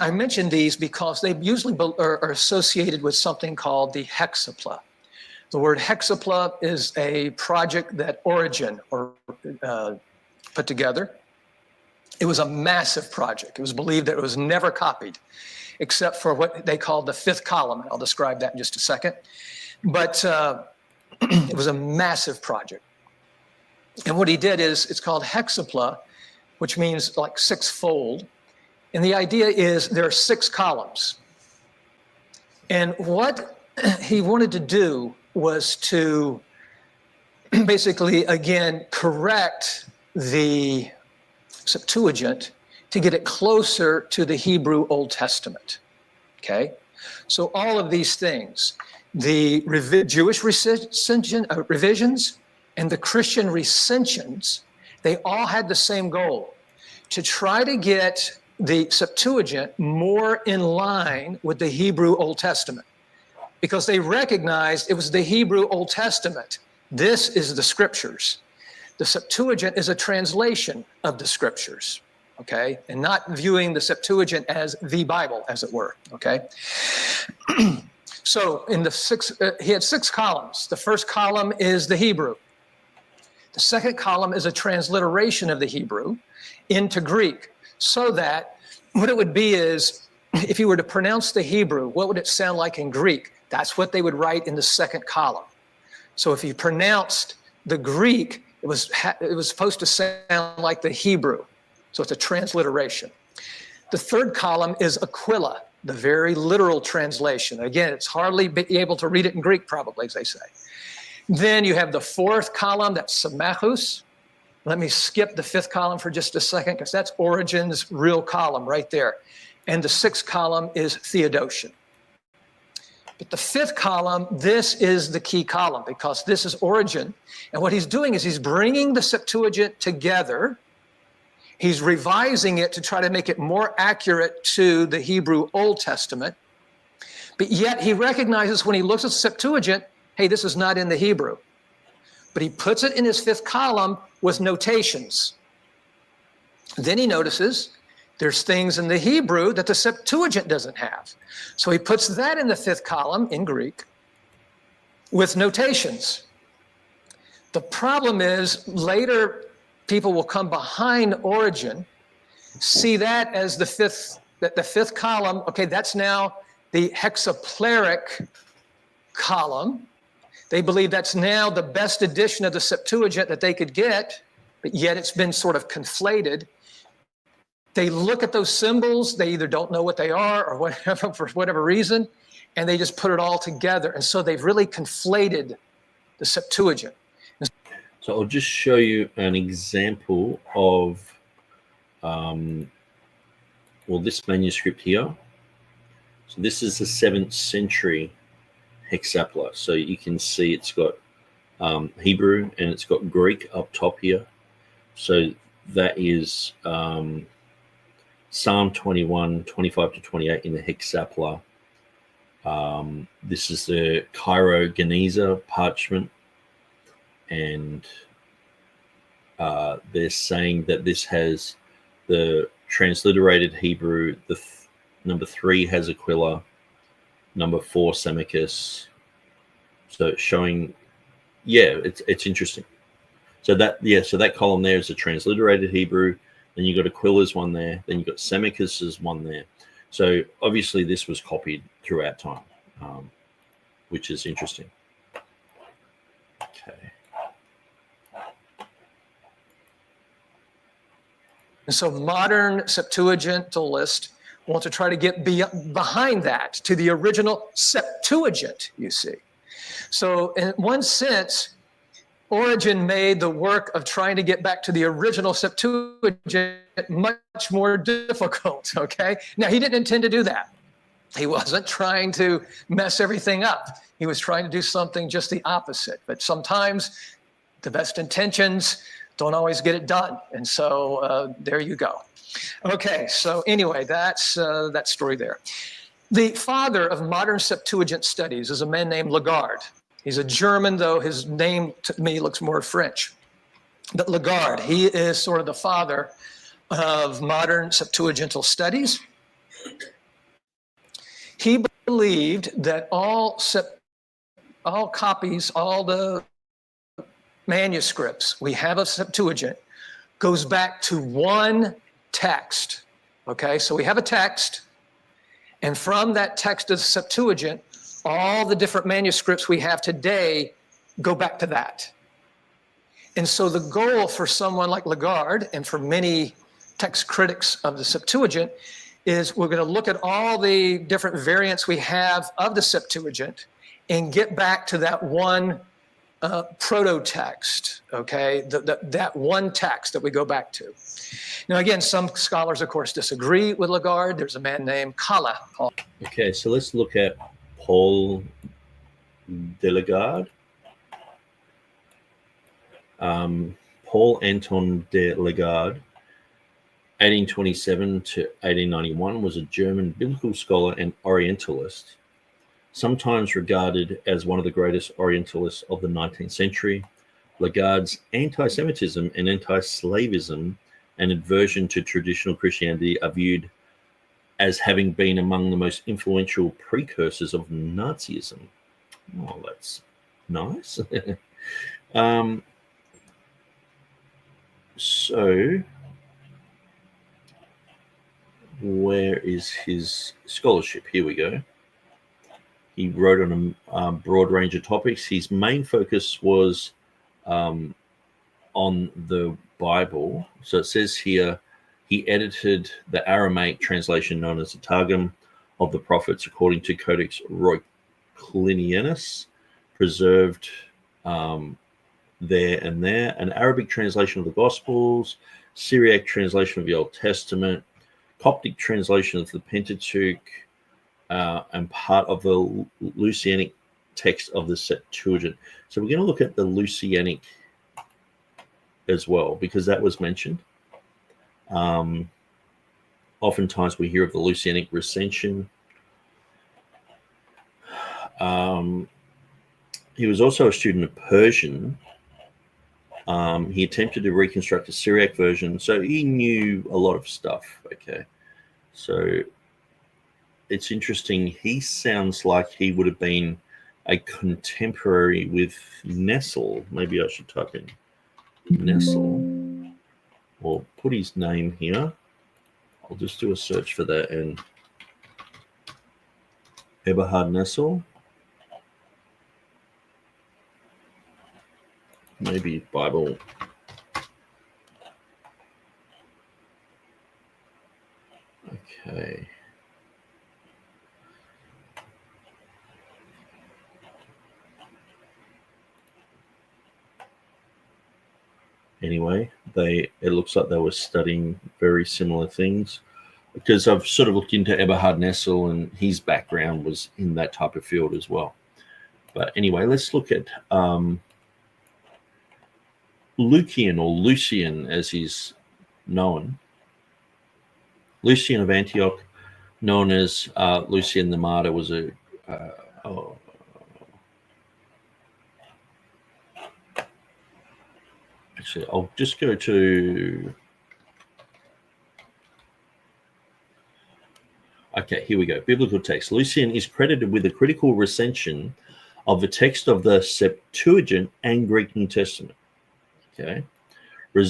I mentioned these because they usually are associated with something called the Hexapla. The word Hexapla is a project that Origen put together. It was a massive project. It was believed that it was never copied, except for what they called the 5th column. I'll describe that in just a second. But it was a massive project. And what he did is, it's called Hexapla, which means like 6-fold. And the idea is there are 6 columns. And what he wanted to do was to basically, again, correct the Septuagint to get it closer to the Hebrew Old Testament, okay? So all of these things, the Jewish revisions and the Christian recensions, they all had the same goal, to try to get the Septuagint more in line with the Hebrew Old Testament, because they recognized it was the Hebrew Old Testament. This is the scriptures. The Septuagint is a translation of the scriptures, okay? And not viewing the Septuagint as the Bible, as it were, okay? So in the he had 6 columns. The first column is the Hebrew. The second column is a transliteration of the Hebrew into Greek, so that what it would be is, if you were to pronounce the Hebrew, what would it sound like in Greek? That's what they would write in the second column. So if you pronounced the Greek, it was supposed to sound like the Hebrew. So it's a transliteration. The third column is Aquila, the very literal translation. Again, it's hardly be able to read it in Greek, probably, as they say. Then you have the fourth column, that's Symmachus. Let me skip the 5th column for just a second, because that's Origen's real column right there. And the 6th column is Theodotion. But the 5th column, this is the key column, because this is Origen. And what he's doing is he's bringing the Septuagint together. He's revising it to try to make it more accurate to the Hebrew Old Testament. But yet he recognizes when he looks at the Septuagint, hey, this is not in the Hebrew. But he puts it in his 5th column with notations. Then he notices there's things in the Hebrew that the Septuagint doesn't have. So he puts that in the 5th column in Greek with notations. The problem is later people will come behind Origen, see that as the 5th column. Okay, that's now the hexaplerik column. They believe that's now the best edition of the Septuagint that they could get, but yet it's been sort of conflated. They look at those symbols, they either don't know what they are or whatever, for whatever reason, and they just put it all together. And so they've really conflated the Septuagint. So I'll just show you an example of, this manuscript here. So this is the 7th century hexapla. So you can see it's got Hebrew and it's got Greek up top here. So that is Psalm 21, 25 to 28 in the hexapla. This is the Cairo Geniza parchment. And they're saying that this has the transliterated Hebrew. The number 3 has Aquila, number 4 Samicus. So it's showing, it's interesting. So that column there is a transliterated Hebrew. Then you got Aquila's one there. Then you got Samicus's one there. So obviously this was copied throughout time, which is interesting. Okay. And so modern Septuagintalists want to try to get behind that to the original Septuagint, you see. So in one sense, Origen made the work of trying to get back to the original Septuagint much more difficult, okay? Now, he didn't intend to do that. He wasn't trying to mess everything up. He was trying to do something just the opposite. But sometimes the best intentions don't always get it done. And so there you go. Okay, so anyway, that's that story there. The father of modern Septuagint studies is a man named Lagarde. He's a German, though his name to me looks more French. But Lagarde, he is sort of the father of modern Septuagintal studies. He believed that all copies, all the manuscripts we have of Septuagint goes back to one text. Okay, so we have a text, and from that text of the Septuagint, all the different manuscripts we have today go back to that. And so the goal for someone like Lagarde and for many text critics of the Septuagint is we're going to look at all the different variants we have of the Septuagint and get back to that one proto-text, okay, that one text that we go back to. Now, again, some scholars, of course, disagree with Lagarde. There's a man named Kala. Okay, so let's look at Paul de Lagarde. Paul Anton de Lagarde, 1827 to 1891, was a German biblical scholar and Orientalist, sometimes regarded as one of the greatest Orientalists of the 19th century. Lagarde's anti-Semitism and anti-slavism and aversion to traditional Christianity are viewed as having been among the most influential precursors of Nazism. Oh, that's nice. So, where is his scholarship? Here we go. He wrote on a broad range of topics. His main focus was on the Bible. So it says here, he edited the Aramaic translation known as the Targum of the Prophets according to Codex Reuclinianus, preserved there and there, an Arabic translation of the Gospels, Syriac translation of the Old Testament, Coptic translation of the Pentateuch, and part of the Lusanic text of the Septuagint. So we're going to look at the Lusanic as well, because that was mentioned. Oftentimes we hear of the Lusanic recension. He was also a student of Persian. He attempted to reconstruct a Syriac version, so he knew a lot of stuff. Okay, so it's interesting. He sounds like he would have been a contemporary with Nestle. Maybe I should type in Nestle or put his name here. I'll just do a search for that. And Everhard Nessel. Maybe Bible. Okay. Anyway, it looks like they were studying very similar things, because I've sort of looked into Everhard Nessel, and his background was in that type of field as well. But anyway, let's look at Lucian, or Lucian as he's known. Lucian of Antioch, known as Lucian the Martyr, was a actually, I'll just go to. Okay, here we go. Biblical text. Lucian is credited with a critical recension of the text of the Septuagint and Greek New Testament. Okay, the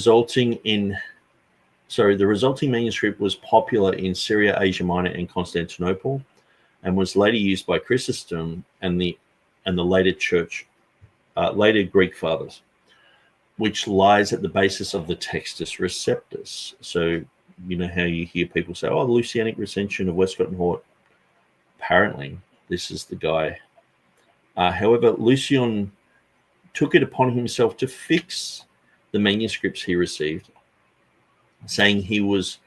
resulting manuscript was popular in Syria, Asia Minor, and Constantinople, and was later used by Chrysostom and the later Greek fathers, which lies at the basis of the Textus Receptus. So, you know how you hear people say, "Oh, the Lucianic recension of Westcott and Hort." Apparently, this is the guy. However, Lucian took it upon himself to fix the manuscripts he received, saying he was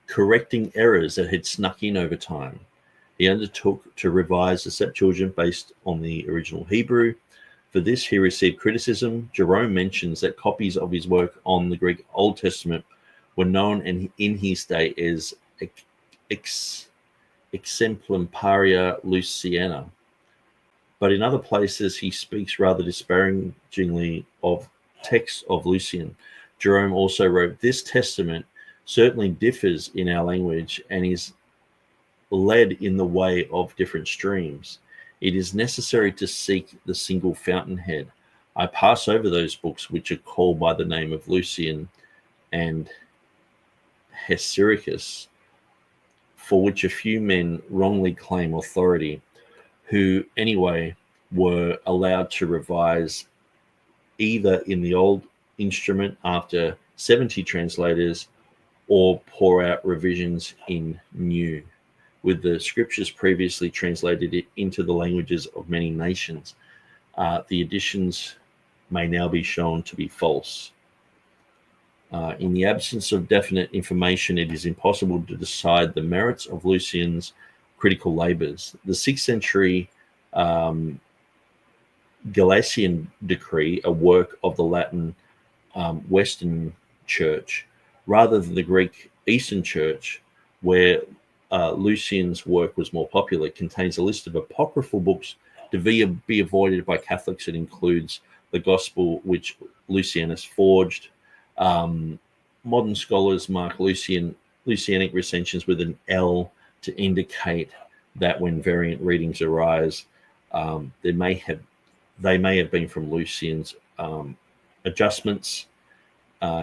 correcting errors that had snuck in over time. He undertook to revise the Septuagint based on the original Hebrew. For this, he received criticism. Jerome mentions that copies of his work on the Greek Old Testament were known in his day as exemplaria Luciana. But in other places, he speaks rather disparagingly of texts of Lucian. Jerome also wrote, "This testament certainly differs in our language and is led in the way of different streams. It is necessary to seek the single fountainhead. I pass over those books which are called by the name of Lucian and Hesiricus, for which a few men wrongly claim authority, who anyway were allowed to revise either in the old instrument after 70 translators, or pour out revisions in new, with the scriptures previously translated into the languages of many nations. The additions may now be shown to be false. In the absence of definite information, it is impossible to decide the merits of Lucian's critical labors. The 6th century Galatian decree, a work of the Latin Western Church, rather than the Greek Eastern Church, where Lucian's work was more popular, contains a list of apocryphal books to be avoided by Catholics. It includes the Gospel, which Lucianus forged. Modern scholars mark Lucianic recensions with an L to indicate that when variant readings arise, they may have been from Lucian's adjustments.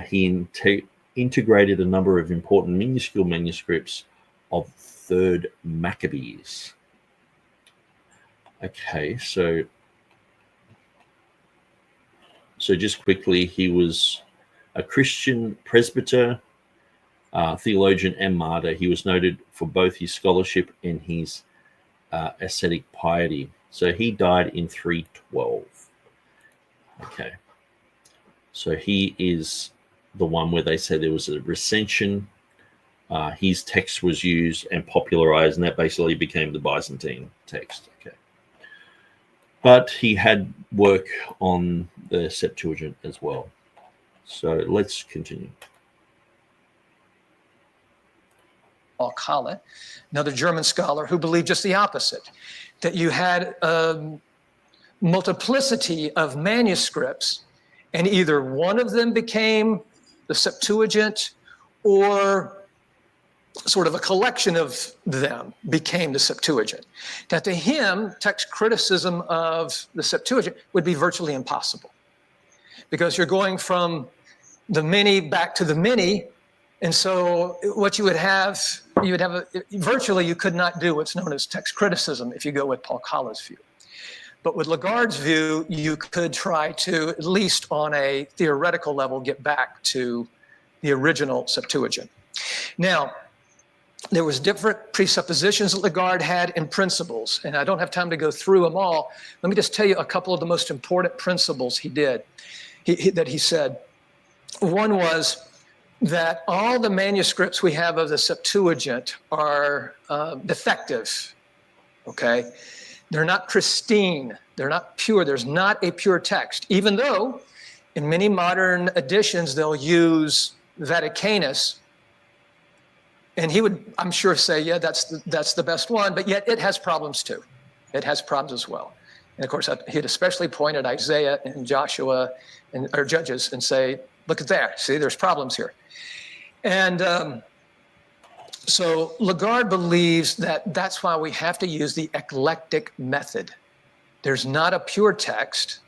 He integrated a number of important minuscule manuscripts of 3rd Maccabees. Okay, so just quickly, he was a Christian presbyter, theologian, and martyr. He was noted for both his scholarship and his ascetic piety. So he died in 312. Okay. So he is the one where they say there was a recension. His text was used and popularized, and that basically became the Byzantine text. Okay. But he had work on the Septuagint as well. So let's continue. Kalle, another German scholar who believed just the opposite, that you had a multiplicity of manuscripts, and either one of them became the Septuagint, or sort of a collection of them became the Septuagint. That to him, text criticism of the Septuagint would be virtually impossible, because you're going from the many back to the many. And so what you would have you would have virtually you could not do what's known as text criticism if you go with Paul Collins' view. But with Lagarde's view, you could try to, at least on a theoretical level, get back to the original Septuagint. Now, there was different presuppositions that Lagarde had and principles, and I don't have time to go through them all. Let me just tell you a couple of the most important principles he did, that he said. One was that all the manuscripts we have of the Septuagint are defective, okay? They're not pristine, they're not pure, there's not a pure text, even though in many modern editions they'll use Vaticanus, and he would, I'm sure, say, yeah, that's the best one, but yet it has problems too. It has problems as well. And of course, he'd especially point at Isaiah and Joshua or Judges and say, look at there, see, there's problems here. And so Lagarde believes that that's why we have to use the eclectic method. There's not a pure text.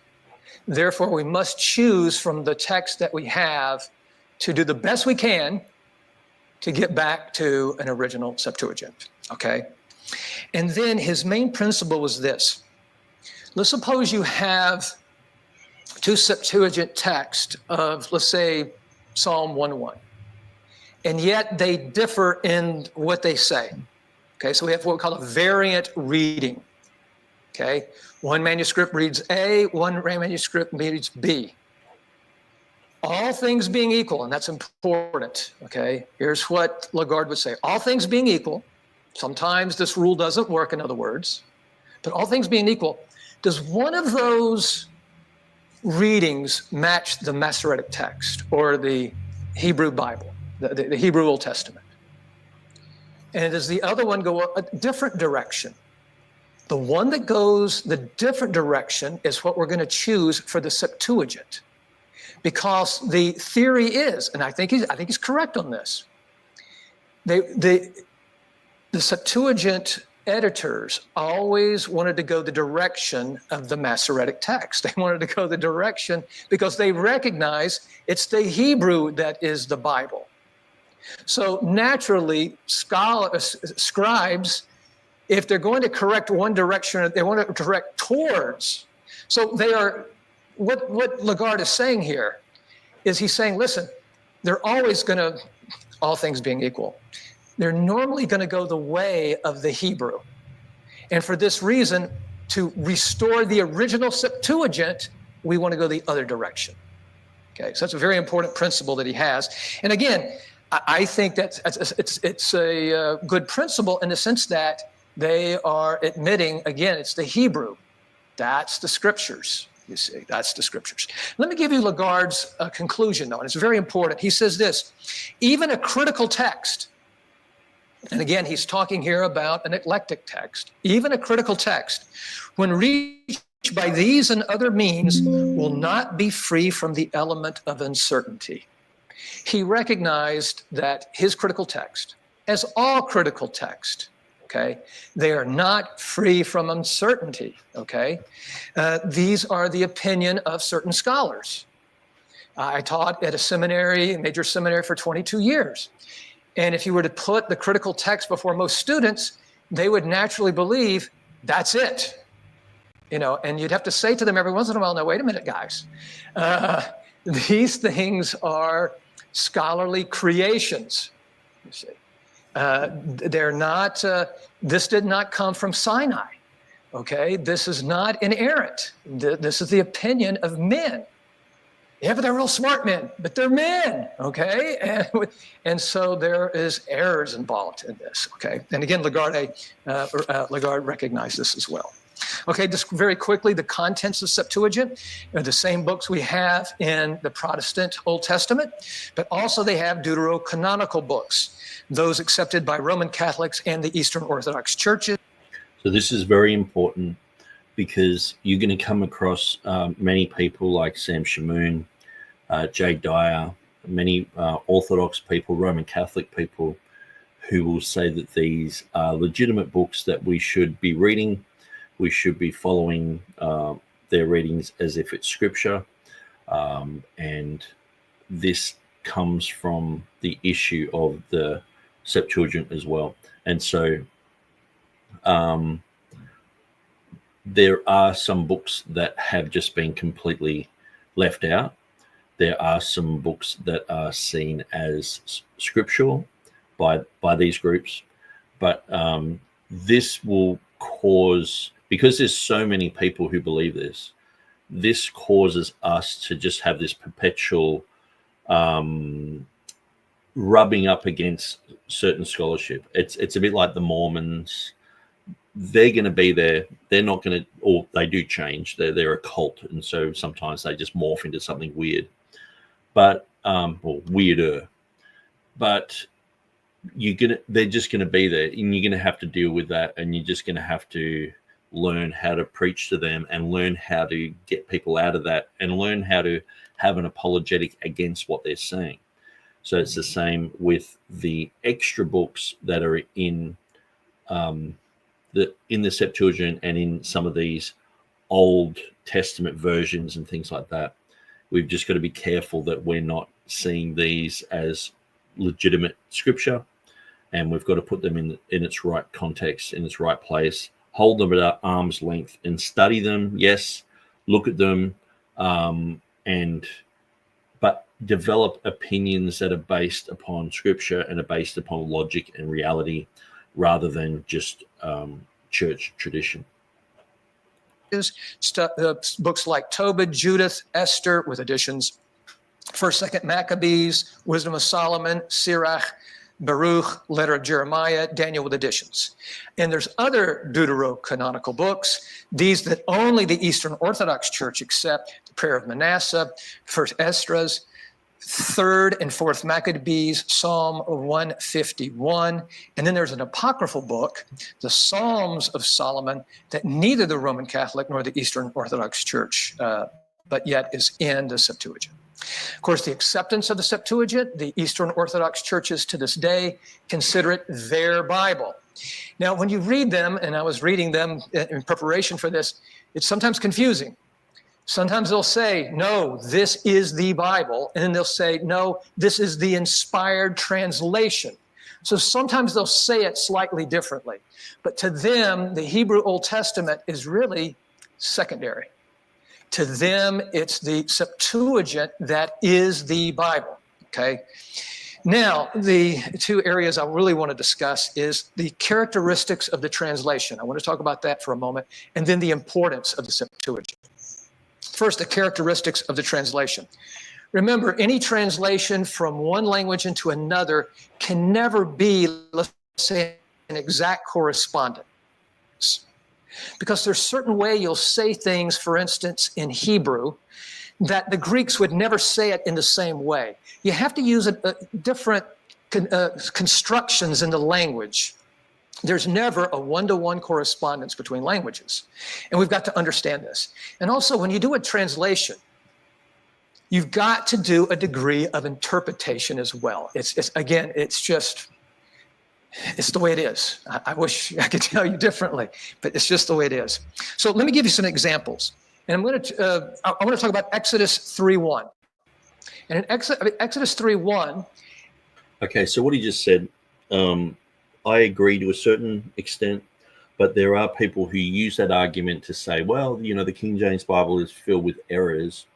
Therefore, we must choose from the text that we have to do the best we can to get back to an original Septuagint, okay? And then his main principle was this. Let's suppose you have two Septuagint texts of, let's say, Psalm 1:1. And yet they differ in what they say. Okay, so we have what we call a variant reading. Okay, one manuscript reads A, one manuscript reads B. All things being equal, and that's important, okay? Here's what Lagarde would say. All things being equal, sometimes this rule doesn't work, in other words, but all things being equal, does one of those readings match the Masoretic text or the Hebrew Bible? The Hebrew Old Testament. And does the other one go a different direction? The one that goes the different direction is what we're going to choose for the Septuagint. Because the theory is, and I think he's correct on this, the Septuagint editors always wanted to go the direction of the Masoretic text. They wanted to go the direction because they recognize it's the Hebrew that is the Bible. So naturally, scribes, if they're going to correct one direction, they want to correct towards. So they are, what Lagarde is saying here is he's saying, listen, they're always going to, all things being equal, they're normally going to go the way of the Hebrew. And for this reason, to restore the original Septuagint, we want to go the other direction. Okay, so that's a very important principle that he has. And again, I think that it's a good principle in the sense that they are admitting, again, it's the Hebrew. That's the scriptures, you see, that's the scriptures. Let me give you Lagarde's conclusion, though, and it's very important. He says this, even a critical text, and again, he's talking here about an eclectic text, even a critical text, when reached by these and other means, will not be free from the element of uncertainty. He recognized that his critical text, as all critical text, okay, they are not free from uncertainty, okay? These are the opinion of certain scholars. I taught at a seminary, a major seminary, for 22 years. And if you were to put the critical text before most students, they would naturally believe that's it. You know, and you'd have to say to them every once in a while, no, wait a minute, guys. These things are scholarly creations, you see. They're not, this did not come from Sinai, okay? This is not inerrant. This is the opinion of men. Yeah, but they're real smart men, but they're men, okay? And so there is errors involved in this, okay? And again, Lagarde recognized this as well. Okay, just very quickly, the contents of Septuagint are the same books we have in the Protestant Old Testament, but also they have deuterocanonical books, those accepted by Roman Catholics and the Eastern Orthodox churches. So this is very important because you're going to come across many people like Sam Shamoon, Jay Dyer, many Orthodox people, Roman Catholic people, who will say that these are legitimate books that we should be reading. We should be following their readings as if it's scripture. And this comes from the issue of the Septuagint as well. And so there are some books that have just been completely left out. There are some books that are seen as scriptural by these groups, but this will cause, because there's so many people who believe this causes us to just have this perpetual rubbing up against certain scholarship. It's a bit like the Mormons. They're going to be there. They're not going to, or they do change. They're a cult, and so sometimes they just morph into something weird, but or weirder. But they're just going to be there, and you're going to have to deal with that, and you're just going to have to learn how to preach to them and learn how to get people out of that and learn how to have an apologetic against what they're saying. So it's the same with the extra books that are in the Septuagint and in some of these Old Testament versions and things like that. We've just got to be careful that we're not seeing these as legitimate scripture, and we've got to put them in its right context, in its right place, hold them at arm's length and study them. Yes, look at them, but develop opinions that are based upon scripture and are based upon logic and reality, rather than just church tradition. Books like Tobit, Judith, Esther with additions, 1st, 2nd Maccabees, Wisdom of Solomon, Sirach, Baruch, Letter of Jeremiah, Daniel with additions. And there's other deuterocanonical books, these that only the Eastern Orthodox Church accept: the Prayer of Manasseh, 1st Esdras, 3rd and 4th Maccabees, Psalm 151. And then there's an apocryphal book, the Psalms of Solomon, that neither the Roman Catholic nor the Eastern Orthodox Church, but yet is in the Septuagint. Of course, the acceptance of the Septuagint, the Eastern Orthodox churches to this day consider it their Bible. Now, when you read them, and I was reading them in preparation for this, it's sometimes confusing. Sometimes they'll say, no, this is the Bible. And then they'll say, no, this is the inspired translation. So sometimes they'll say it slightly differently. But to them, the Hebrew Old Testament is really secondary. To them, it's the Septuagint that is the Bible, okay? Now, the two areas I really want to discuss is the characteristics of the translation. I want to talk about that for a moment, and then the importance of the Septuagint. First, the characteristics of the translation. Remember, any translation from one language into another can never be, let's say, an exact correspondence. Because there's a certain way you'll say things, for instance, in Hebrew, that the Greeks would never say it in the same way. You have to use different constructions in the language. There's never a one-to-one correspondence between languages. And we've got to understand this. And also, when you do a translation, you've got to do a degree of interpretation as well. It's the way it is. I wish I could tell you differently, but it's just the way it is. So let me give you some examples. And I want to talk about Exodus 3:1. And in Exodus 3:1. Okay, so what he just said, I agree to a certain extent, but there are people who use that argument to say, well, the King James Bible is filled with errors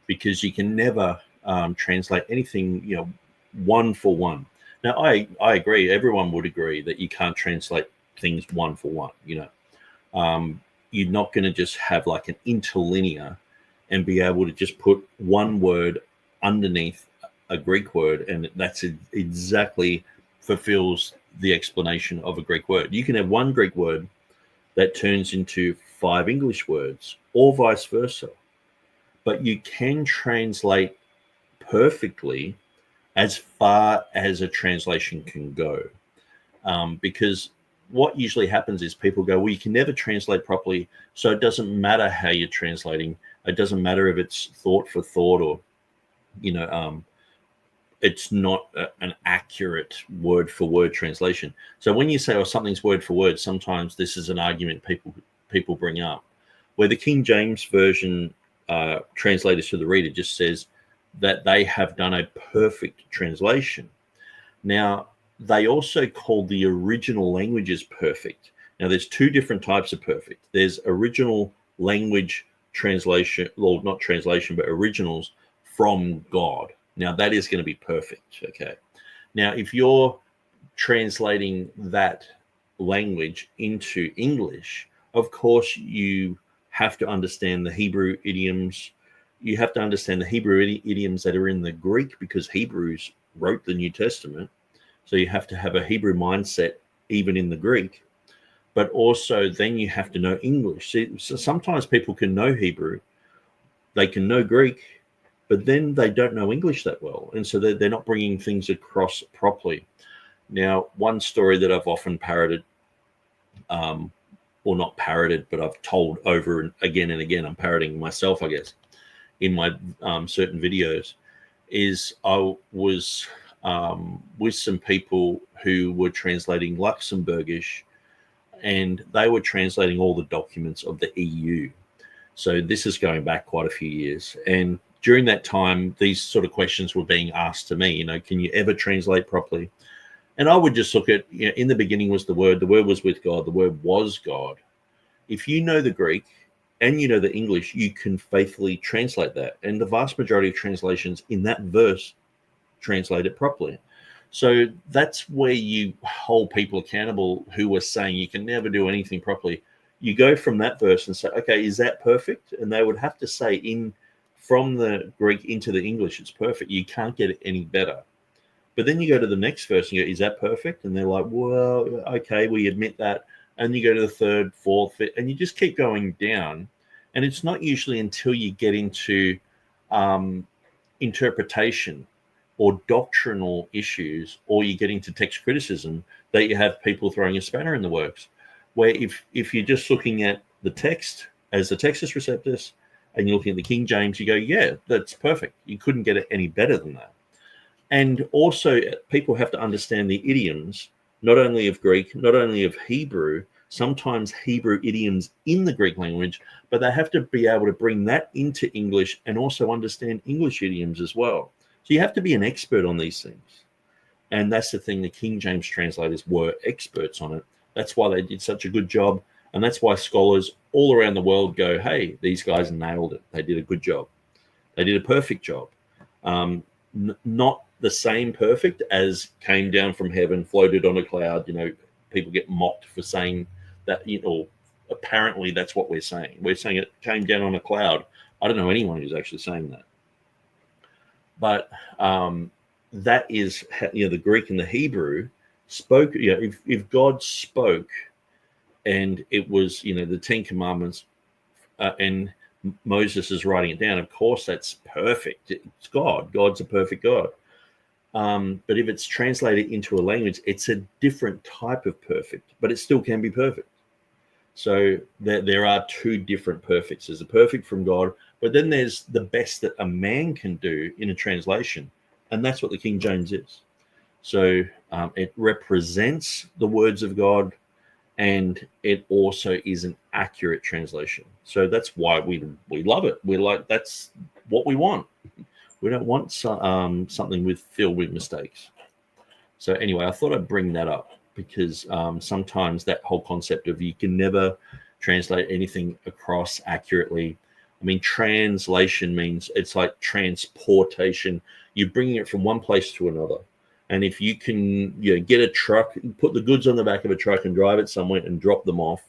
because you can never translate anything, one for one. Now, I agree. Everyone would agree that you can't translate things one for one. You're not going to just have like an interlinear and be able to just put one word underneath a Greek word, and that's exactly fulfills the explanation of a Greek word. You can have one Greek word that turns into 5 English words, or vice versa. But you can translate perfectly as far as a translation can go. Because what usually happens is people go, well, you can never translate properly, so it doesn't matter how you're translating. It doesn't matter if it's thought for thought or, it's not an accurate word for word translation. So when you say, something's word for word, sometimes this is an argument people bring up, where the King James Version translators to the reader just says that they have done a perfect translation. Now, they also call the original languages perfect. Now, there's two different types of perfect. There's original language translation, well, not translation, but originals from God. Now, that is going to be perfect, okay? Now, if you're translating that language into English, of course, you have to understand the Hebrew idioms. You have to understand the Hebrew idioms that are in the Greek, because Hebrews wrote the New Testament. So you have to have a Hebrew mindset even in the Greek. But also then you have to know English. See, so sometimes people can know Hebrew, they can know Greek, but then they don't know English that well. And so they're not bringing things across properly. Now, one story that I've often parroted, or not parroted, but I've told over and again, I'm parroting myself, I guess, in my certain videos, is I was with some people who were translating Luxembourgish, and they were translating all the documents of the EU. So this is going back quite a few years. And during that time, these sort of questions were being asked to me, can you ever translate properly? And I would just look at, in the beginning was the Word was with God, the Word was God. If you know the Greek and you know the English, you can faithfully translate that. And the vast majority of translations in that verse translate it properly. So that's where you hold people accountable who are saying you can never do anything properly. You go from that verse and say, okay, is that perfect? And they would have to say from the Greek into the English, it's perfect. You can't get it any better. But then you go to the next verse and you go, is that perfect? And they're like, well, okay, we admit that. And you go to the third, fourth, fifth, and you just keep going down. And it's not usually until you get into interpretation or doctrinal issues, or you get into text criticism, that you have people throwing a spanner in the works. Where if you're just looking at the text as the Textus Receptus and you're looking at the King James, you go, yeah, that's perfect. You couldn't get it any better than that. And also people have to understand the idioms, not only of Greek, not only of Hebrew, sometimes Hebrew idioms in the Greek language, but they have to be able to bring that into English and also understand English idioms as well. So you have to be an expert on these things. And that's the thing, the King James translators were experts on it. That's why they did such a good job. And that's why scholars all around the world go, hey, these guys nailed it. They did a good job. They did a perfect job. Not the same perfect as came down from heaven, floated on a cloud. People get mocked for saying that, apparently that's what we're saying. We're saying it came down on a cloud. I don't know anyone who's actually saying that. But that is, the Greek and the Hebrew spoke. If God spoke, and it was, the 10 Commandments, and Moses is writing it down, of course that's perfect. It's God. God's a perfect God. But if it's translated into a language, it's a different type of perfect, but it still can be perfect. So there are two different perfects. There's a perfect from God, but then there's the best that a man can do in a translation, and that's what the King James is. So it represents the words of God, and it also is an accurate translation. So that's why we love it. We're like, that's what we want. We don't want something filled with mistakes. So anyway, I thought I'd bring that up because sometimes that whole concept of you can never translate anything across accurately. I mean, translation means it's like transportation. You're bringing it from one place to another. And if you can get a truck, put the goods on the back of a truck and drive it somewhere and drop them off,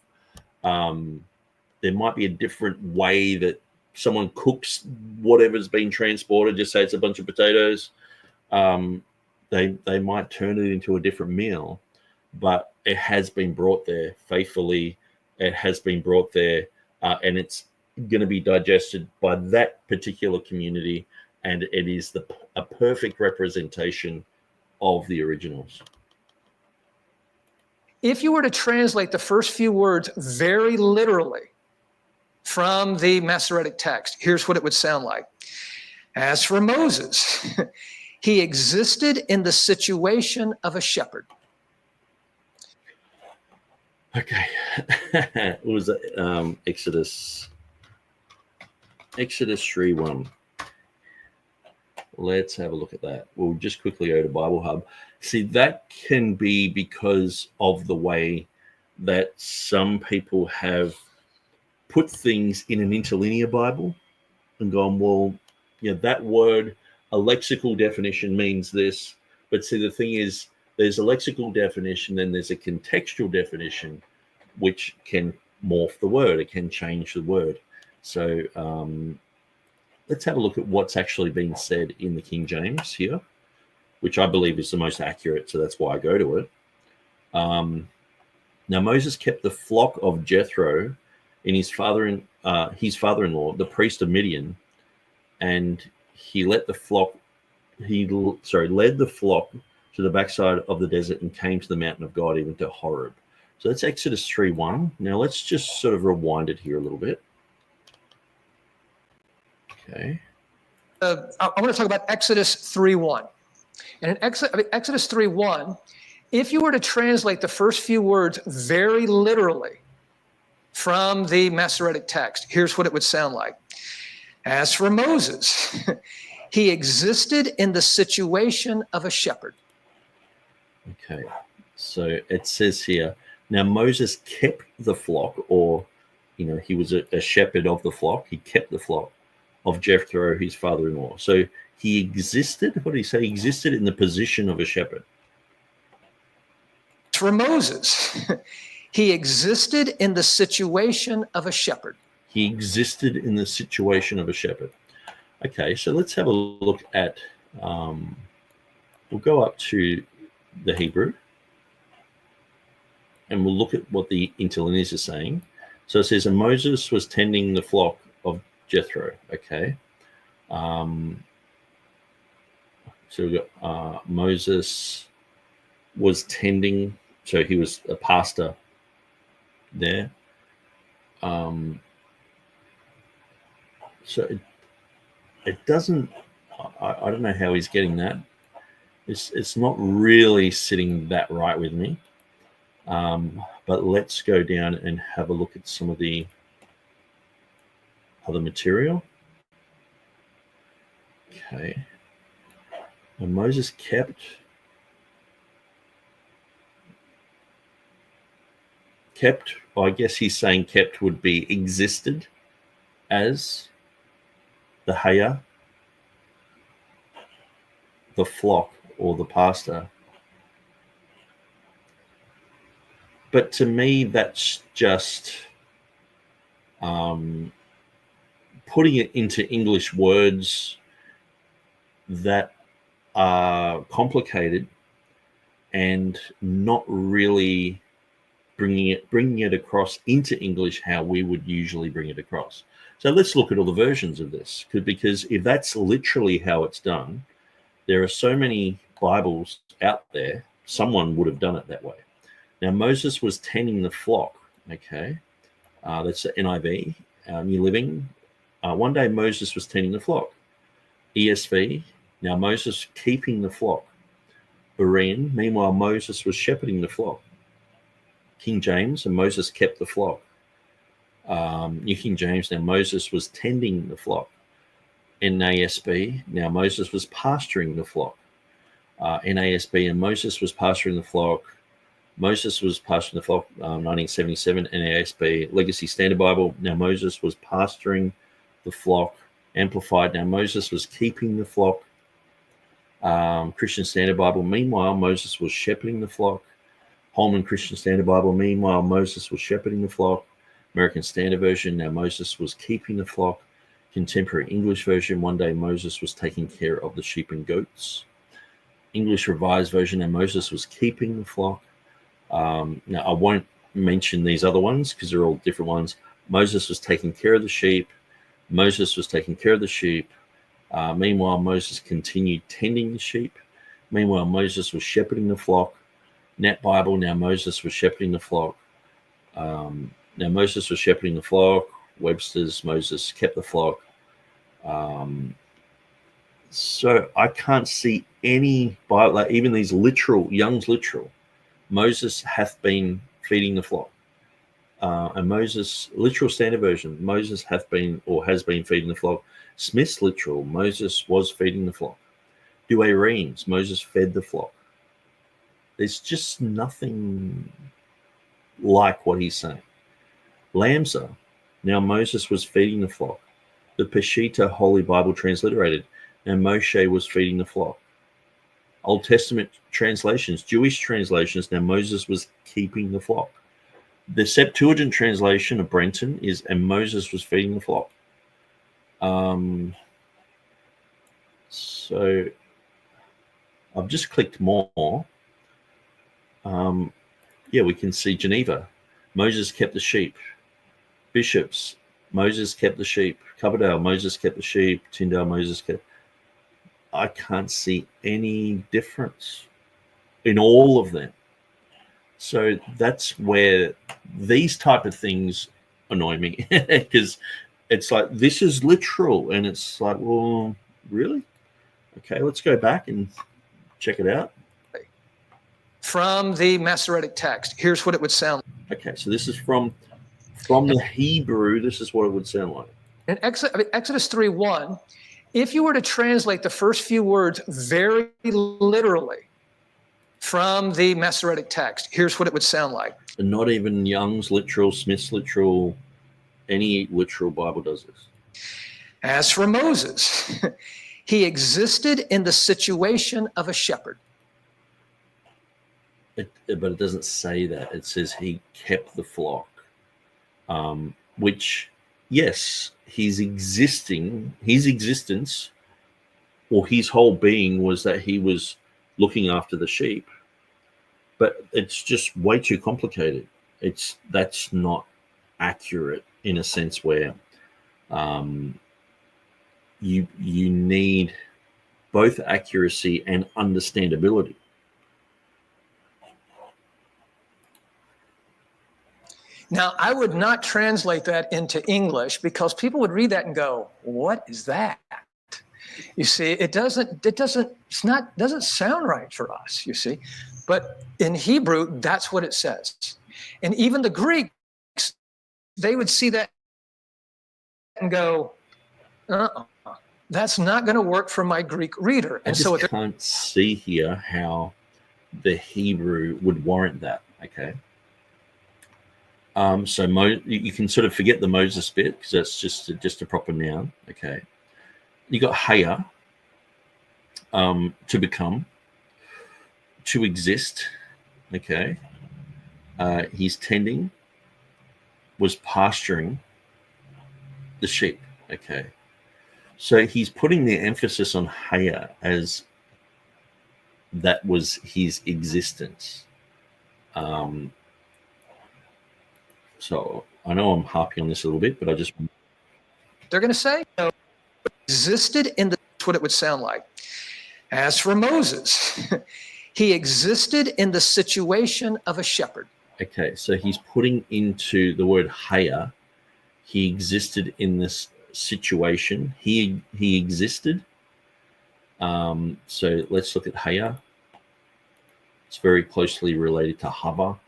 there might be a different way that someone cooks whatever's being transported. Just say it's a bunch of potatoes. They might turn it into a different meal, but it has been brought there faithfully. It has been brought there, and it's going to be digested by that particular community, and it is a perfect representation of the originals. If you were to translate the first few words very literally from the Masoretic text, here's what it would sound like. As for Moses, he existed in the situation of a shepherd. Okay. It was Exodus 3:1. Let's have a look at that. We'll just quickly go to Bible Hub. See, that can be because of the way that some people have put things in an interlinear Bible and gone, well, that word, a lexical definition means this. But see, the thing is, there's a lexical definition, then there's a contextual definition, which can morph the word. It can change the word. So let's have a look at what's actually been said in the King James here, which I believe is the most accurate, so that's why I go to it. Now Moses kept the flock of Jethro in his father-in-law, the priest of Midian, and he led the flock to the backside of the desert and came to the mountain of God, even to Horeb. So that's Exodus 3:1. Now let's just sort of rewind it here a little bit. Okay. I want to talk about Exodus 3:1. And in Exodus 3:1, if you were to translate the first few words very literally from the Masoretic text, here's what it would sound like. As for Moses, he existed in the situation of a shepherd. Okay, so it says here, now Moses kept the flock, or, he was a shepherd of the flock. He kept the flock of Jethro, his father-in-law. So he existed, what did he say? He existed in the position of a shepherd. For Moses, he existed in the situation of a shepherd. He existed in the situation of a shepherd. Okay, so let's have a look at, we'll go up to the Hebrew, and we'll look at what the interlinears are saying. So it says, and Moses was tending the flock of Jethro. Okay. So we've got Moses was tending, so he was a pastor there. So it doesn't, I don't know how he's getting that. It's not really sitting that right with me. But let's go down and have a look at some of the other material. Okay. And Moses kept I guess he's saying kept would be existed as the Haya, the flock, or the pastor. But to me, that's just putting it into English words that are complicated and not really bringing it across into English how we would usually bring it across. So let's look at all the versions of this, because if that's literally how it's done, there are so many Bibles out there, someone would have done it that way. Now, Moses was tending the flock, okay? That's the NIV, New Living. One day Moses was tending the flock. ESV, now Moses keeping the flock. Berean, meanwhile Moses was shepherding the flock. King James, and Moses kept the flock. New King James, now Moses was tending the flock. NASB, now Moses was pasturing the flock. NASB, and Moses was pasturing the flock. Moses was pasturing the flock, 1977. NASB, Legacy Standard Bible, now Moses was pasturing the flock. Amplified, now Moses was keeping the flock. Christian Standard Bible, meanwhile Moses was shepherding the flock. Holman Christian Standard Bible, meanwhile Moses was shepherding the flock. American Standard Version, now Moses was keeping the flock. Contemporary English Version, one day Moses was taking care of the sheep and goats. English Revised Version, now Moses was keeping the flock. Now I won't mention these other ones because they're all different ones. Moses was taking care of the sheep. Moses was taking care of the sheep. Meanwhile, Moses continued tending the sheep. Meanwhile, Moses was shepherding the flock. Net Bible, now Moses was shepherding the flock. Now Moses was shepherding the flock. Webster's, Moses kept the flock. So I can't see any Bible, like even these literal, Young's literal, Moses hath been feeding the flock. And Moses, literal Standard Version, Moses hath been or has been feeding the flock. Smith's literal, Moses was feeding the flock. Reems, Moses fed the flock. There's just nothing like what he's saying. Lamsa, now Moses was feeding the flock. The Peshitta Holy Bible transliterated, and Moshe was feeding the flock. Old Testament translations, Jewish translations, now Moses was keeping the flock. The Septuagint translation of Brenton is, and Moses was feeding the flock. So I've just clicked more. Yeah, we can see Geneva. Moses kept the sheep. Bishops, Moses kept the sheep. Coverdale, Moses kept the sheep. Tyndale, Moses kept. I can't see any difference in all of them. So that's where these type of things annoy me, because it's like, this is literal, and it's like, well, really? Okay, let's go back and check it out. From the Masoretic text, here's what it would sound like. Okay, so this is from the Hebrew. This is what it would sound like. In Exodus 3:1, if you were to translate the first few words very literally from the Masoretic text, here's what it would sound like. And not even Young's literal, Smith's literal, any literal Bible does this. As for Moses, he existed in the situation of a shepherd. But it doesn't say that. It says he kept the flock, which, yes, his existence, or his whole being was that he was looking after the sheep. But it's just way too complicated. That's not accurate in a sense where you need both accuracy and understandability. Now, I would not translate that into English because people would read that and go, "What is that?" You see, it doesn't sound right for us, you see. But in Hebrew, that's what it says. And even the Greeks, they would see that and go, that's not going to work for my Greek reader. And I can't see here how the Hebrew would warrant that, okay? So you can sort of forget the Moses bit because that's just a proper noun. Okay, you got haya, to become, to exist. Okay, he's tending, was pasturing the sheep. Okay, so he's putting the emphasis on haya as that was his existence. So I know I'm harping on this a little bit, but they're going to say, existed in that's what it would sound like. As for Moses, he existed in the situation of a shepherd. Okay, so he's putting into the word haya. He existed in this situation. He existed. So let's look at haya. It's very closely related to hava,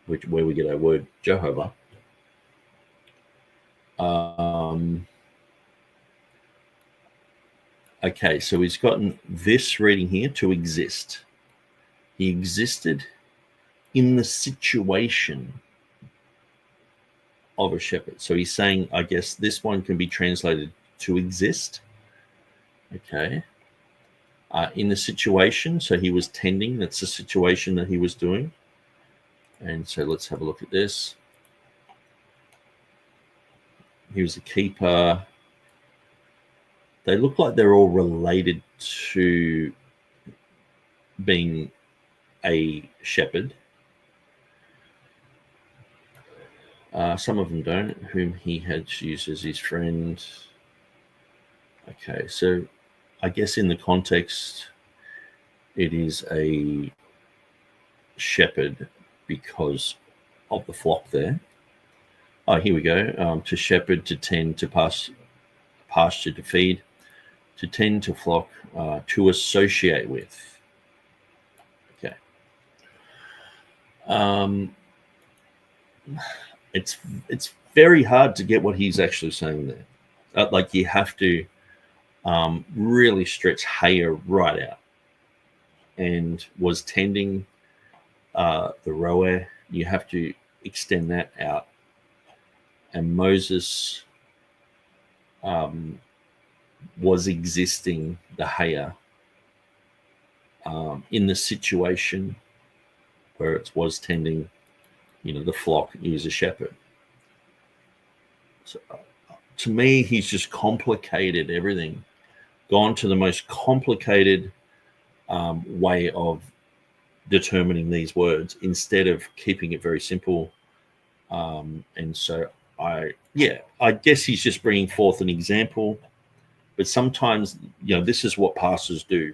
where we get our word Jehovah. Okay, so he's gotten this reading here, to exist. He existed in the situation of a shepherd. So he's saying, I guess this one can be translated to exist. Okay. In the situation, so he was tending, that's the situation that he was doing. And so let's have a look at this. He was a keeper. They look like they're all related to being a shepherd. Some of them don't, whom he had used as his friend. Okay, so I guess in the context, it is a shepherd because of the flock there. Oh, here we go. To shepherd, to tend, to pasture, to feed, to tend, to flock, to associate with. Okay. It's very hard to get what he's actually saying there. Like you have to really stretch haya right out. and was tending the roe, you have to extend that out. And Moses was existing the haya in the situation where it was tending, the flock. He was a shepherd. So, to me, he's just complicated everything, gone to the most complicated way of determining these words instead of keeping it very simple. And so I guess he's just bringing forth an example, but sometimes, this is what pastors do.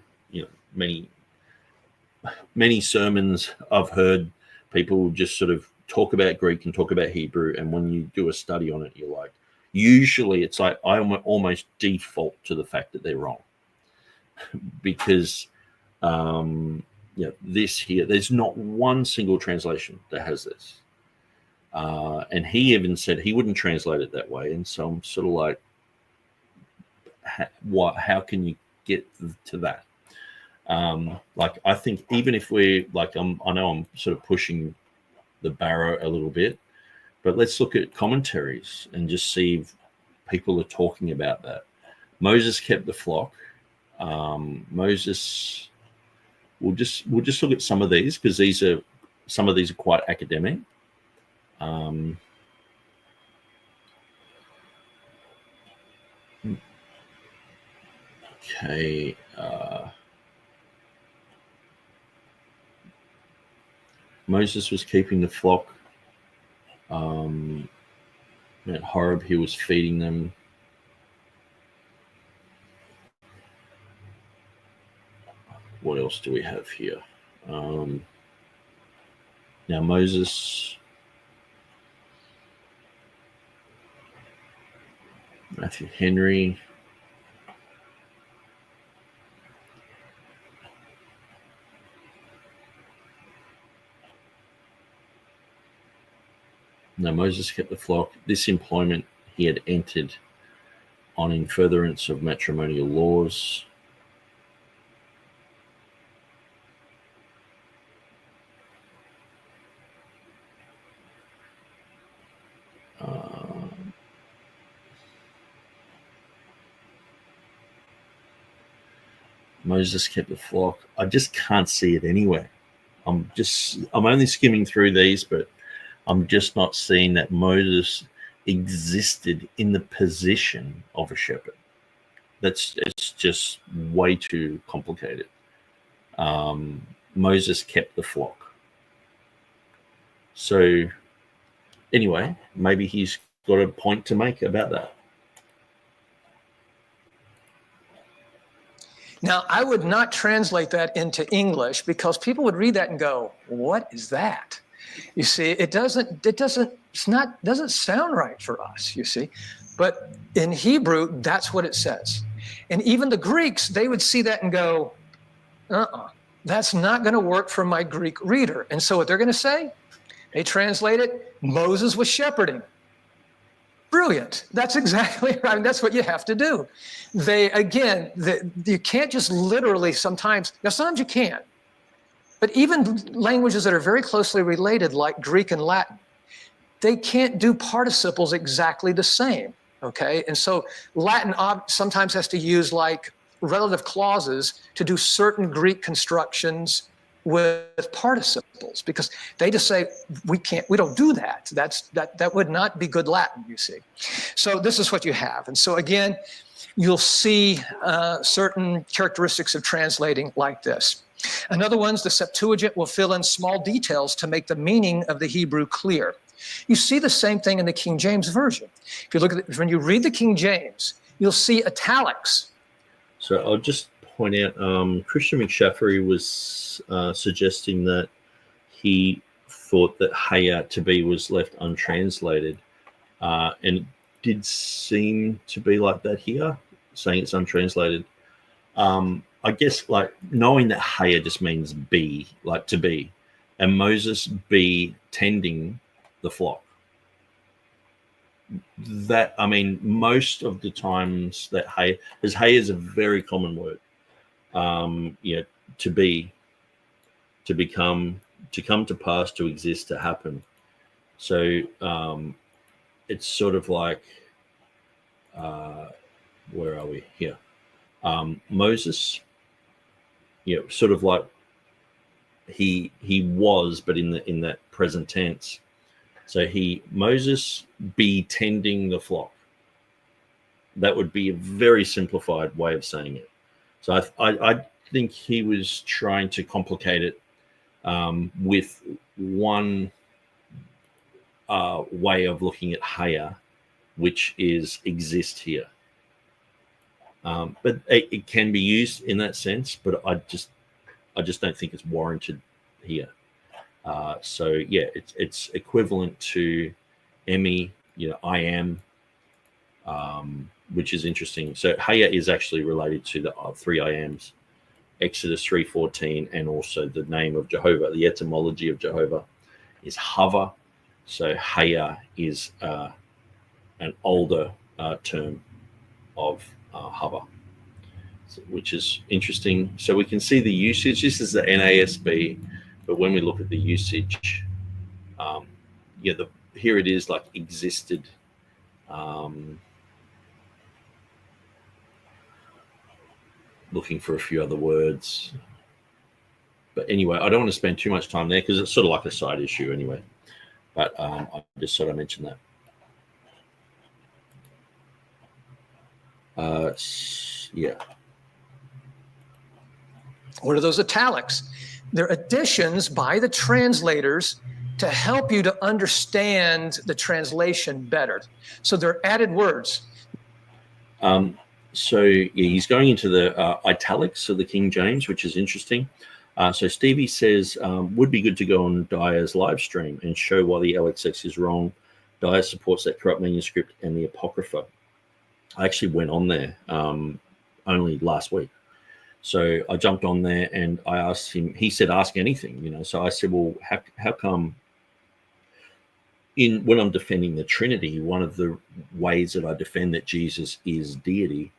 Many sermons I've heard, people just sort of talk about Greek and talk about Hebrew, and when you do a study on it, you're like, usually it's like I almost default to the fact that they're wrong, because this here, there's not one single translation that has this, and he even said he wouldn't translate it that way. And so I'm sort of like, how can you get to that? Like, I think even if we're like, I know I'm sort of pushing the barrow a little bit, but let's look at commentaries and just see if people are talking about that. Moses kept the flock. Moses, we'll just look at some of these, because some of these are quite academic. Okay. Moses was keeping the flock. At Horeb, he was feeding them. What else do we have here? Now Moses, Matthew Henry. Now Moses kept the flock. This employment he had entered on in furtherance of matrimonial laws. Moses kept the flock. I just can't see it anywhere. I'm only skimming through these, but I'm just not seeing that Moses existed in the position of a shepherd. It's just way too complicated. Moses kept the flock. So anyway, maybe he's got a point to make about that. Now, I would not translate that into English, because people would read that and go, "What is that?" You see, it doesn't sound right for us, you see. But in Hebrew, that's what it says. And even the Greeks, they would see that and go, that's not going to work for my Greek reader. And so what they're going to say, they translate it, Moses was shepherding. Brilliant. That's exactly right. That's what you have to do. You can't just literally sometimes you can. But even languages that are very closely related, like Greek and Latin, they can't do participles exactly the same, okay? And so Latin sometimes has to use like relative clauses to do certain Greek constructions with participles, because they just say, we don't do that. That would not be good Latin, you see. So this is what you have. And so again, you'll see certain characteristics of translating like this. Another one's the Septuagint will fill in small details to make the meaning of the Hebrew clear. You see the same thing in the King James Version. If you look at it, when you read the King James, you'll see italics. So I'll just point out, Christian McShaffrey was suggesting that he thought that Haya to be was left untranslated, and it did seem to be like that here, saying it's untranslated. I guess like knowing that Haya just means be, like to be, and Moses be tending the flock. That, I mean, most of the times that Haya, because Haya is a very common word, to be, to come to pass, to exist, to happen. So it's sort of like, where are we here? Moses, sort of like he was, but in that present tense. So Moses be tending the flock. That would be a very simplified way of saying it. So I think he was trying to complicate it with one way of looking at haya, which is exist here. But it can be used in that sense, but I just don't think it's warranted here. So yeah, it's equivalent to Emi, I am, which is interesting. So haya is actually related to the three I ams, Exodus 3:14, and also the name of Jehovah. The etymology of Jehovah is hava. So haya is an older term of hava, which is interesting. So we can see the usage. This is the NASB, but when we look at the usage, here it is, like existed. Looking for a few other words, but anyway, I don't want to spend too much time there because it's sort of like a side issue anyway. But I just sort of mentioned that. Yeah. What are those italics? They're additions by the translators to help you to understand the translation better. So they're added words. So yeah, he's going into the italics of the King James, which is interesting. So Stevie says, would be good to go on Dyer's live stream and show why the LXX is wrong. Dyer supports that corrupt manuscript and the Apocrypha. I actually went on there only last week. So I jumped on there and I asked him, he said, ask anything, So I said, well, how come when I'm defending the Trinity, one of the ways that I defend that Jesus is deity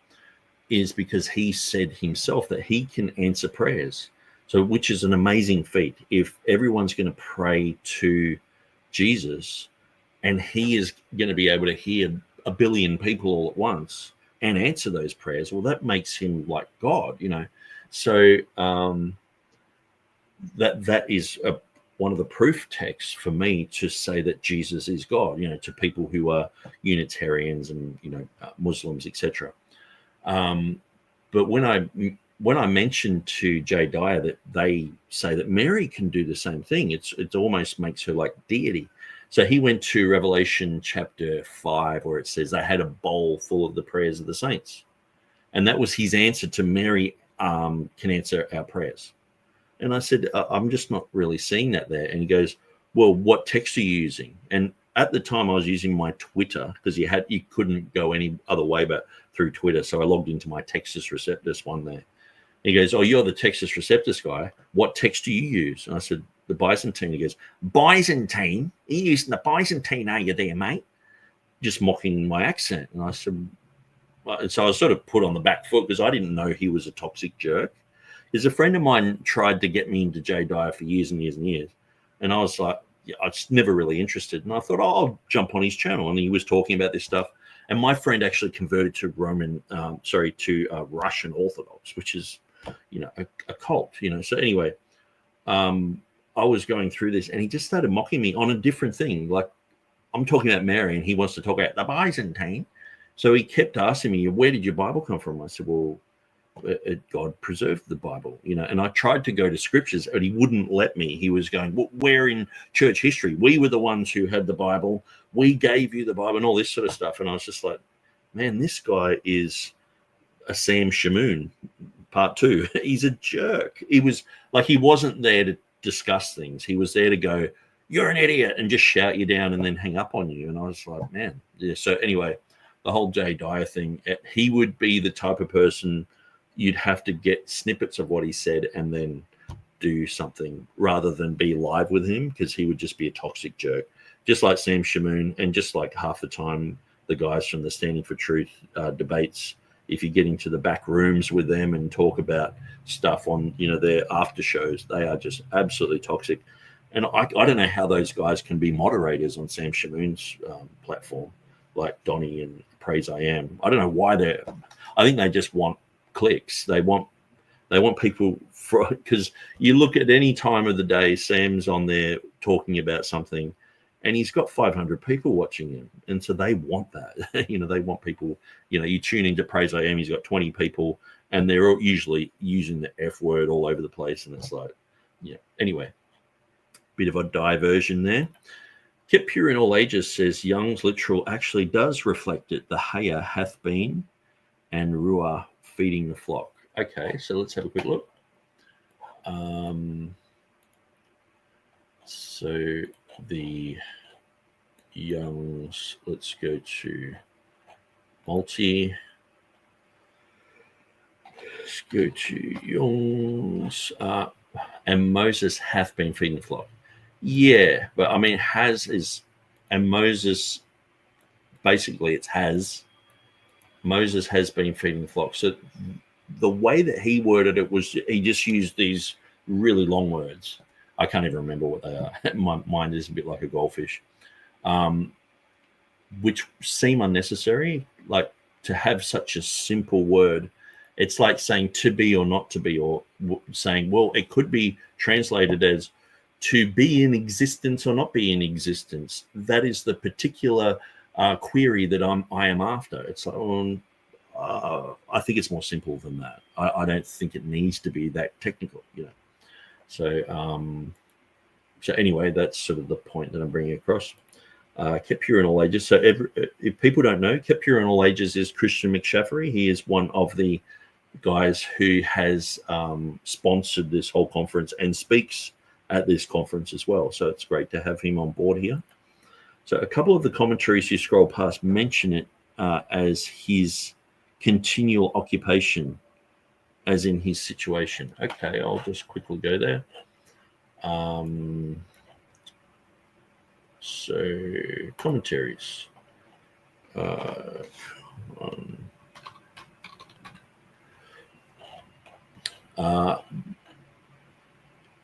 is because he said himself that he can answer prayers. So, which is an amazing feat. If everyone's going to pray to Jesus and he is going to be able to hear a billion people all at once and answer those prayers, well, that makes him like God, So that is one of the proof texts for me to say that Jesus is God, to people who are Unitarians and, Muslims, etc. But when I mentioned to Jay Dyer that they say that Mary can do the same thing, it almost makes her like deity. So he went to Revelation chapter 5, where it says they had a bowl full of the prayers of the saints. And that was his answer to Mary can answer our prayers. And I said, I'm just not really seeing that there. And he goes, well, what text are you using? And at the time I was using my Twitter because you couldn't go any other way but through Twitter. So I logged into my Textus Receptus one there. He goes, oh, you're the Textus Receptus guy. What text do you use? And I said, the Byzantine. He goes, Byzantine? Are you using the Byzantine, are you there, mate? Just mocking my accent. And I said, well, and so I was sort of put on the back foot because I didn't know he was a toxic jerk. Because a friend of mine tried to get me into Jay Dyer for years and years and years. And I was like, I was never really interested. And I thought, I'll jump on his channel. And he was talking about this stuff. And my friend actually converted to Russian Orthodox, which is, a cult, So anyway, I was going through this and he just started mocking me on a different thing. Like I'm talking about Mary and he wants to talk about the Byzantine. So he kept asking me, where did your Bible come from? I said, well, God preserved the Bible, and I tried to go to scriptures, but he wouldn't let me. He was going, well, we're in church history. We were the ones who had the Bible. We gave you the Bible and all this sort of stuff. And I was just like, man, this guy is a Sam Shamoon part 2. He's a jerk. He was like, he wasn't there to discuss things. He was there to go, you're an idiot, and just shout you down and then hang up on you. And I was like, man. Yeah. So anyway, the whole Jay Dyer thing, he would be the type of person you'd have to get snippets of what he said and then do something rather than be live with him, because he would just be a toxic jerk, just like Sam Shamoon, and just like half the time the guys from the Standing for Truth debates if you get into the back rooms with them and talk about stuff on, their after shows, they are just absolutely toxic. And I don't know how those guys can be moderators on Sam Shamoon's platform, like Donny and Praise I Am. I don't know why I think they just want clicks. They want people, because you look at any time of the day, Sam's on there talking about something, and he's got 500 people watching him, and so they want that. They want people. You tune into Praise I Am, he's got 20 people, and they're all usually using the F word all over the place, and it's like, Anyway, bit of a diversion there. Kept pure in all ages says Young's literal actually does reflect it. The Haya hath been, and Ruah feeding the flock. Okay, so let's have a quick look. So the Young's, let's go to multi. Let's go to Young's. And Moses hath been feeding the flock. Yeah, but I mean, has is, and Moses, basically it's has. Moses has been feeding the flock. So the way that he worded it was he just used these really long words. I can't even remember what they are. My mind is a bit like a goldfish, which seem unnecessary. Like, to have such a simple word, it's like saying to be or not to be, or saying, well, it could be translated as to be in existence or not be in existence. That is the particular query that I am after. It's like, I think it's more simple than that. I don't think it needs to be that technical, So, so anyway, that's sort of the point that I'm bringing across. Kept pure in all ages. So if people don't know, kept pure in all ages is Christian McShaffery. He is one of the guys who has sponsored this whole conference and speaks at this conference as well. So it's great to have him on board here. So a couple of the commentaries you scroll past mention it as his continual occupation, as in his situation. Okay, I'll just quickly go there. So commentaries.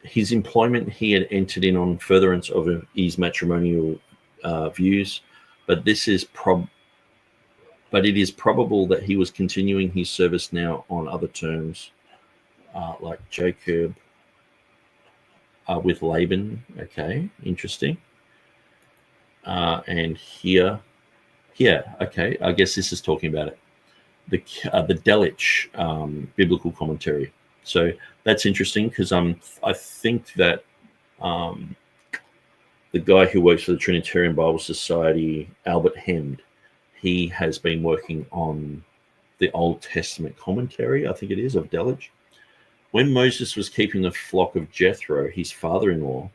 His employment he had entered in on furtherance of his matrimonial views, but this is but it is probable that he was continuing his service now on other terms, like Jacob with Laban. Okay, interesting. And here, okay, I guess this is talking about it. The Delitzsch biblical commentary. So that's interesting, because I think that the guy who works for the Trinitarian Bible Society, Albert Hemd, he has been working on the Old Testament commentary, I think it is, of Delitzsch. When Moses was keeping the flock of Jethro, his father-in-law,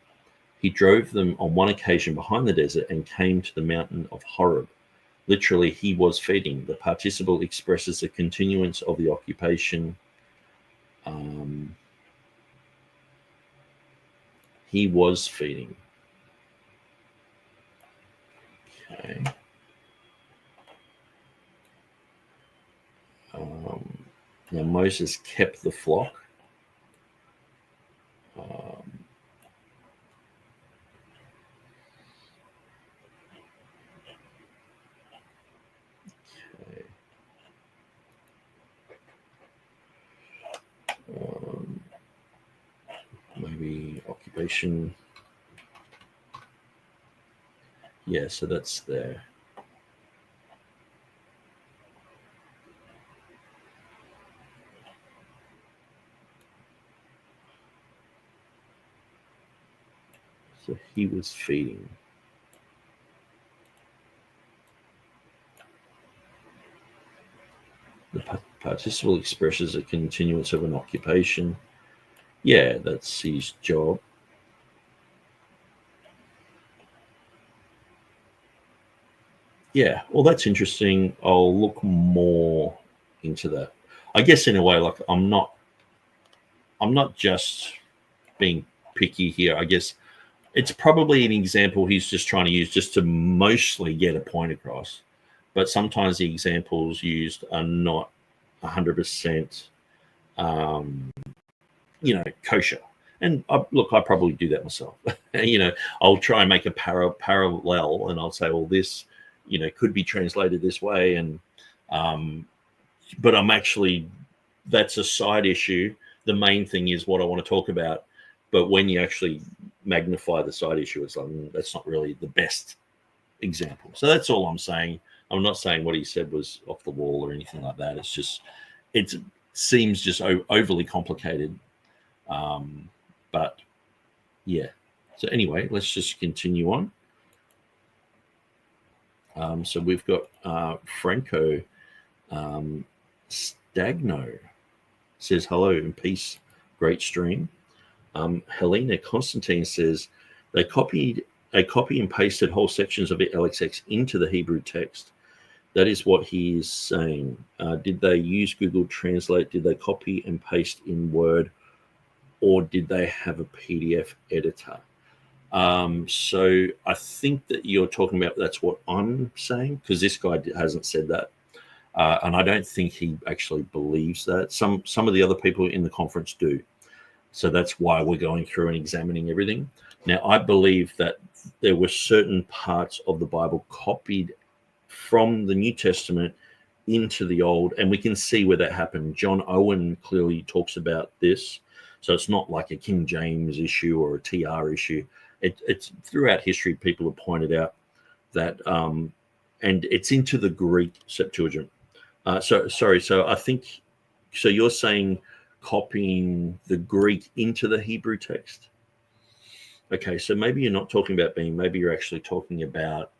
he drove them on one occasion behind the desert and came to the mountain of Horeb. Literally, he was feeding. The participle expresses the continuance of the occupation. He was feeding. Okay. Now Moses kept the flock. Maybe occupation. Yeah, so that's there. So he was feeding. The participle expresses a continuance of an occupation. Yeah, that's his job. Yeah, well, that's interesting. I'll look more into that. I guess in a way, like I'm not just being picky here. I guess it's probably an example he's just trying to use just to mostly get a point across. But sometimes the examples used are not 100%, kosher. And look, I probably do that myself. I'll try and make a parallel, and I'll say, well, this, could be translated this way, and but I'm actually, that's a side issue. The main thing is what I want to talk about. But when you actually magnify the side issue, it's like, that's not really the best example. So that's all I'm saying. I'm not saying what he said was off the wall or anything like that. It's just, it seems just overly complicated. But yeah. So anyway, let's just continue on. So we've got Franco Stagno says hello and peace, great stream. Helena Constantine says they copy and pasted whole sections of the LXX into the Hebrew text. That is what he is saying. Did they use Google Translate? Did they copy and paste in Word, or did they have a PDF editor? So I think that you're talking about, that's what I'm saying, because this guy hasn't said that. And I don't think he actually believes that. Some of the other people in the conference do. So that's why we're going through and examining everything. Now, I believe that there were certain parts of the Bible copied from the New Testament into the Old, and we can see where that happened. John Owen clearly talks about this. So it's not like a King James issue or a TR issue. It's throughout history, people have pointed out that, and it's into the Greek Septuagint. So I think, so you're saying copying the Greek into the Hebrew text? Okay, so maybe you're not talking about maybe you're actually talking about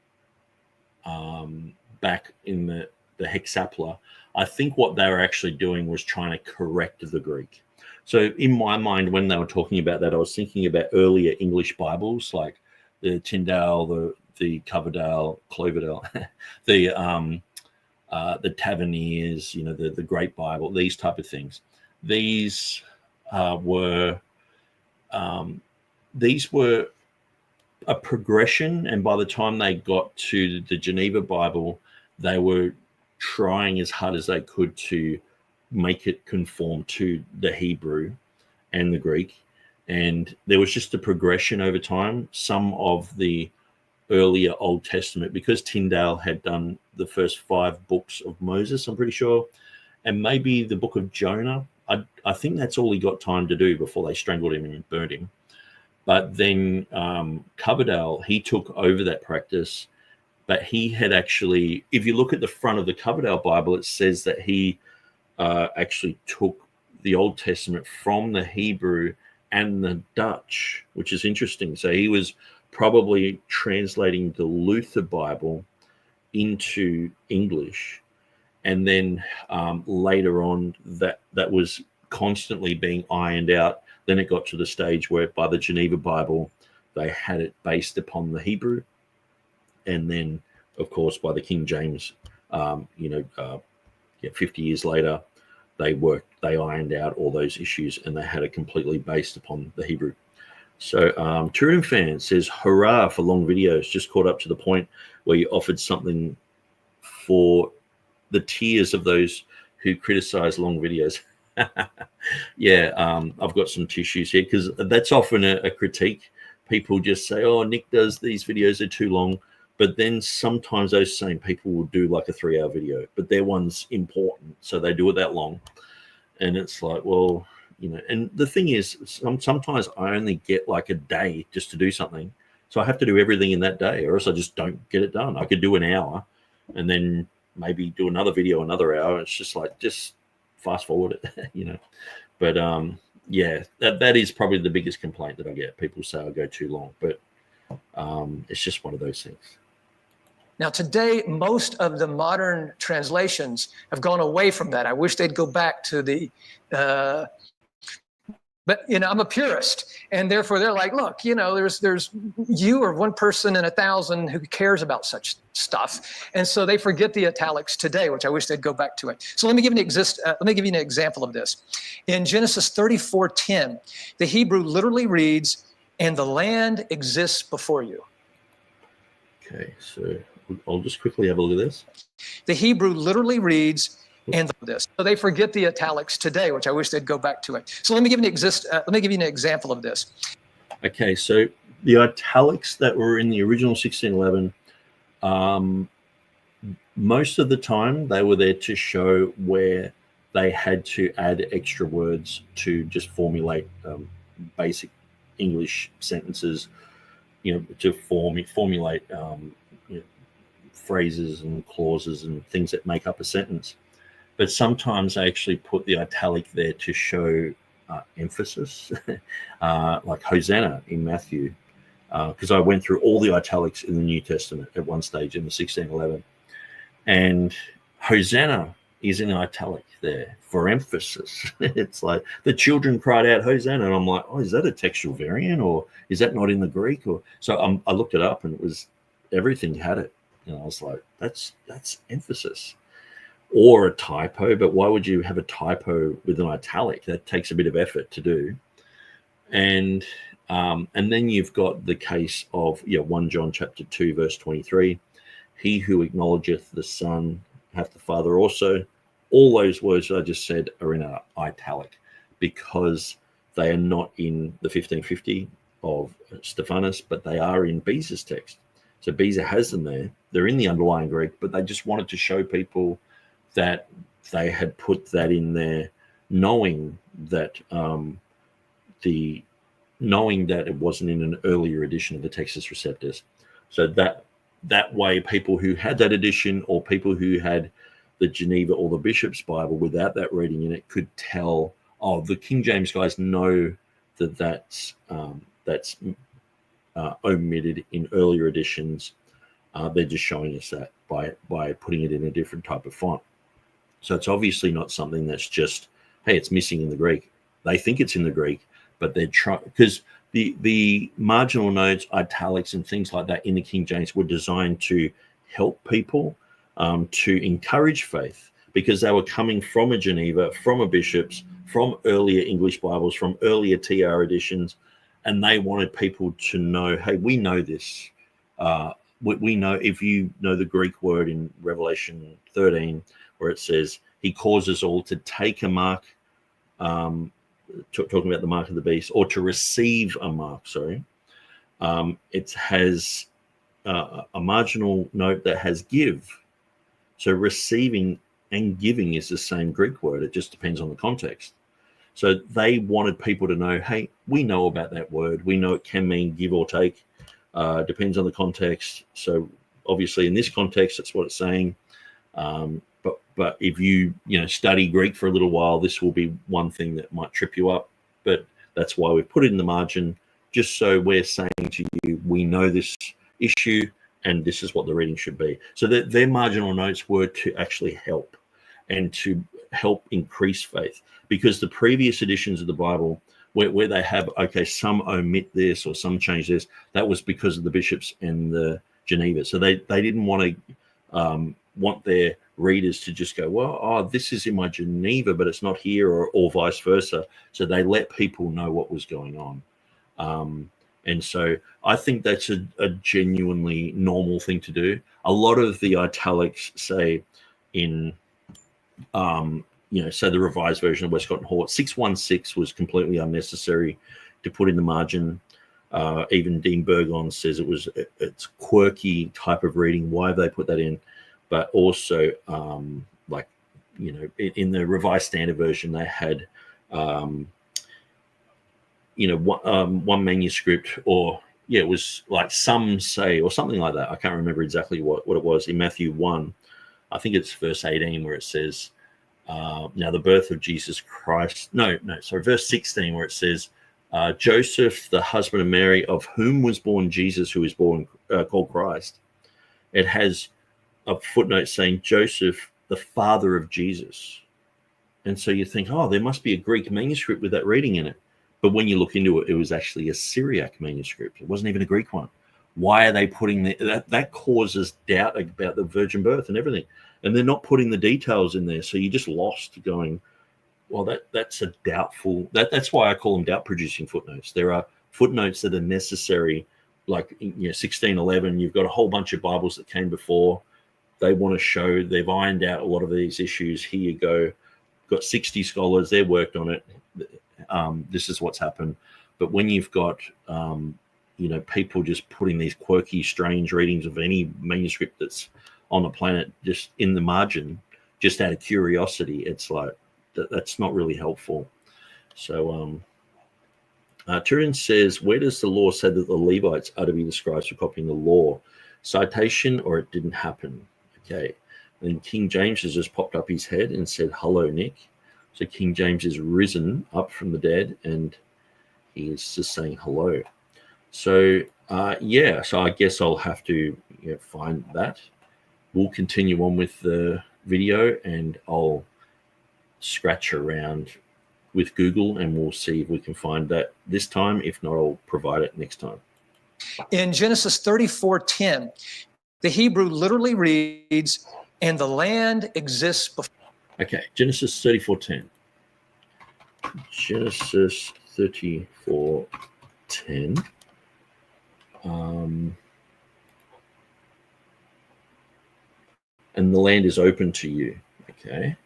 back in the hexapla. I think what they were actually doing was trying to correct the Greek. So in my mind, when they were talking about that, I was thinking about earlier English Bibles, like the Tyndale, the Coverdale, the Taverniers, the Great Bible, these type of things. These were a progression, and by the time they got to the Geneva Bible, they were trying as hard as they could to make it conform to the Hebrew and the Greek. And there was just a progression over time. Some of the earlier Old Testament, because Tyndale had done the first 5 books of Moses, I'm pretty sure, and maybe the book of Jonah, I think that's all he got time to do before they strangled him and burned him. But then Coverdale, he took over that practice, but he had actually, if you look at the front of the Coverdale Bible, it says that he actually took the Old Testament from the Hebrew and the Dutch, which is interesting. So he was probably translating the Luther Bible into English. And then later on, that was constantly being ironed out. Then it got to the stage where by the Geneva Bible, they had it based upon the Hebrew. And then, of course, by the King James, 50 years later, they ironed out all those issues, and they had it completely based upon the Hebrew. So TurretinFan says, hurrah for long videos. Just caught up to the point where you offered something for the tears of those who criticize long videos. Yeah, I've got some tissues here, because that's often a critique. People just say, oh, Nick does these videos, are too long. But then sometimes those same people will do like a 3-hour video, but their one's important, so they do it that long. And it's like, well, and the thing is, sometimes I only get like a day just to do something. So I have to do everything in that day, or else I just don't get it done. I could do an hour and then maybe do another video, another hour. It's just like, just fast forward it, But yeah, that is probably the biggest complaint that I get. People say I go too long, but it's just one of those things. Now, today, most of the modern translations have gone away from that. I wish they'd go back to the, but, I'm a purist, and therefore they're like, look, there's you or one person in 1,000 who cares about such stuff. And so they forget the italics today, which I wish they'd go back to it. So let me give you an example of this. In Genesis 34:10, the Hebrew literally reads, and the land exists before you. Okay, so I'll just quickly have a look at this. The Hebrew literally reads, and this. So they forget the italics today, which I wish they'd go back to it. So let me give you an example of this. Okay, so the italics that were in the original 1611, most of the time they were there to show where they had to add extra words to just formulate basic English sentences, to formulate phrases and clauses and things that make up a sentence. But sometimes they actually put the italic there to show emphasis, like Hosanna in Matthew, because I went through all the italics in the New Testament at one stage in the 1611, and Hosanna is in italic there for emphasis. It's like the children cried out Hosanna, and I'm like, oh, is that a textual variant, or is that not in the Greek? Or so I looked it up, and it was, everything had it, and I was like, that's emphasis. Or a typo, but why would you have a typo with an italic? That takes a bit of effort to do. And then you've got the case of 1 John chapter 2 verse 23, he who acknowledgeth the Son hath the Father also. All those words I just said are in an italic because they are not in the 1550 of Stephanus, but they are in Beza's text. So Beza has them there. They're in the underlying Greek, but they just wanted to show people that they had put that in there, knowing that it wasn't in an earlier edition of the Textus Receptus. So that way, people who had that edition, or people who had the Geneva or the Bishop's Bible without that reading in it, could tell, oh, the King James guys know that's omitted in earlier editions. They're just showing us that by putting it in a different type of font. So it's obviously not something that's just, hey, it's missing in the Greek. They think it's in the Greek, but they're trying, because the marginal notes, italics, and things like that in the King James were designed to help people, to encourage faith, because they were coming from a Geneva, from a Bishop's, from earlier English Bibles, from earlier TR editions, and they wanted people to know, hey, we know this. We know, if you know the Greek word in Revelation 13, where it says he causes all to take a mark, talking about the mark of the beast, or to receive a mark, it has a marginal note that has give. So receiving and giving is the same Greek word. It just depends on the context. So they wanted people to know, hey, we know about that word. We know it can mean give or take. Depends on the context. So obviously in this context, that's what it's saying. But if you study Greek for a little while, this will be one thing that might trip you up. But that's why we've put it in the margin, just so we're saying to you, we know this issue, and this is what the reading should be. So that their marginal notes were to actually help, and to help increase faith. Because the previous editions of the Bible, where they have, okay, some omit this or some change this, that was because of the Bishops and the Geneva. So they didn't want to want their readers to just go, well, this is in my Geneva, but it's not here, or vice versa. So they let people know what was going on. And so I think that's a genuinely normal thing to do. A lot of the italics, say in, say the Revised Version of Westcott and Hort, 616 was completely unnecessary to put in the margin. Even Dean Burgon says it's quirky type of reading. Why have they put that in? But also, in the Revised Standard Version, they had, one manuscript, or it was like some say, or something like that. I can't remember exactly what it was. In Matthew 1, I think it's verse 18, where it says, now the birth of Jesus Christ. Verse 16, where it says, Joseph, the husband of Mary, of whom was born Jesus, who is born called Christ. It has a footnote saying Joseph, the father of Jesus. And so you think, there must be a Greek manuscript with that reading in it. But when you look into it, it was actually a Syriac manuscript. It wasn't even a Greek one. Why are they putting that causes doubt about the virgin birth and everything. And they're not putting the details in there. So you're just lost going, well, that's a doubtful, that's why I call them doubt producing footnotes. There are footnotes that are necessary, like 1611, you've got a whole bunch of Bibles that came before. they want to show they've ironed out a lot of these issues. Here you go. Got 60 scholars. They've worked on it. This is what's happened. But when you've got, people just putting these quirky, strange readings of any manuscript that's on the planet just in the margin, just out of curiosity, it's like, that's not really helpful. So Turin says, where does the law say that the Levites are to be the scribes for copying the law? Citation, or it didn't happen? Okay. Then King James has just popped up his head and said, hello, Nick. So King James is risen up from the dead, and he is just saying hello. So, so I guess I'll have to find that. We'll continue on with the video, and I'll scratch around with Google, and we'll see if we can find that this time. If not, I'll provide it next time. In Genesis 34:10, the Hebrew literally reads, and the land exists before. Okay, Genesis 34:10. Genesis 34:10. And the land is open to you. Okay,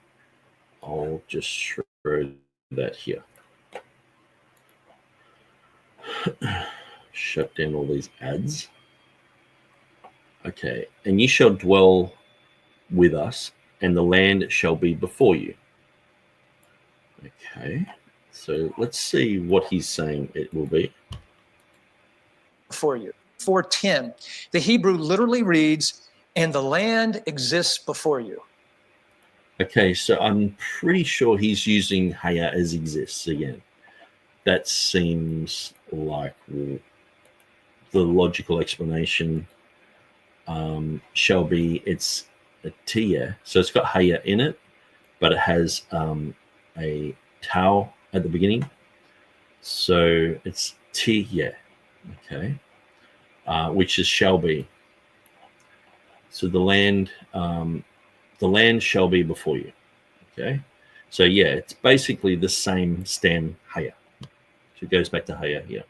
I'll just throw that here. Shut down all these ads. Okay, and ye shall dwell with us, and the land shall be before you. Okay, so let's see what he's saying it will be. Before you. 4:10. The Hebrew literally reads, and the land exists before you. Okay, so I'm pretty sure he's using Haya as exists again. That seems like the logical explanation shall be, it's a tia. So it's got Haya in it, but it has a tau at the beginning. So it's tia, okay, which is shall be. So the land shall be before you. Okay. So yeah, it's basically the same stem Haya. So it goes back to Haya here.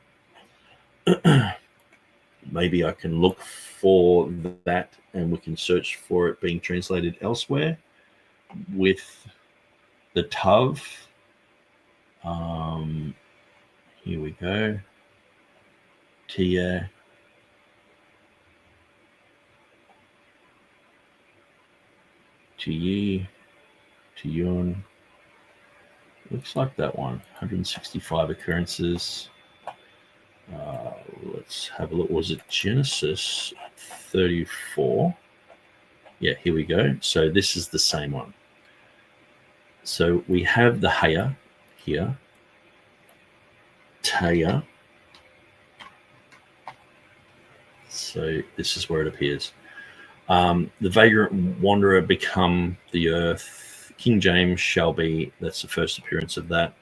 Maybe I can look for that and we can search for it being translated elsewhere with the Tav. Here we go. Tia. Ti, Tiyun. Looks like that one. 165 occurrences. Let's have a look. Was it Genesis 34? Yeah, here we go. So this is the same one. So we have the Haya here. Taya. So this is where it appears. The vagrant wanderer become the earth. King James shall be. That's the first appearance of that.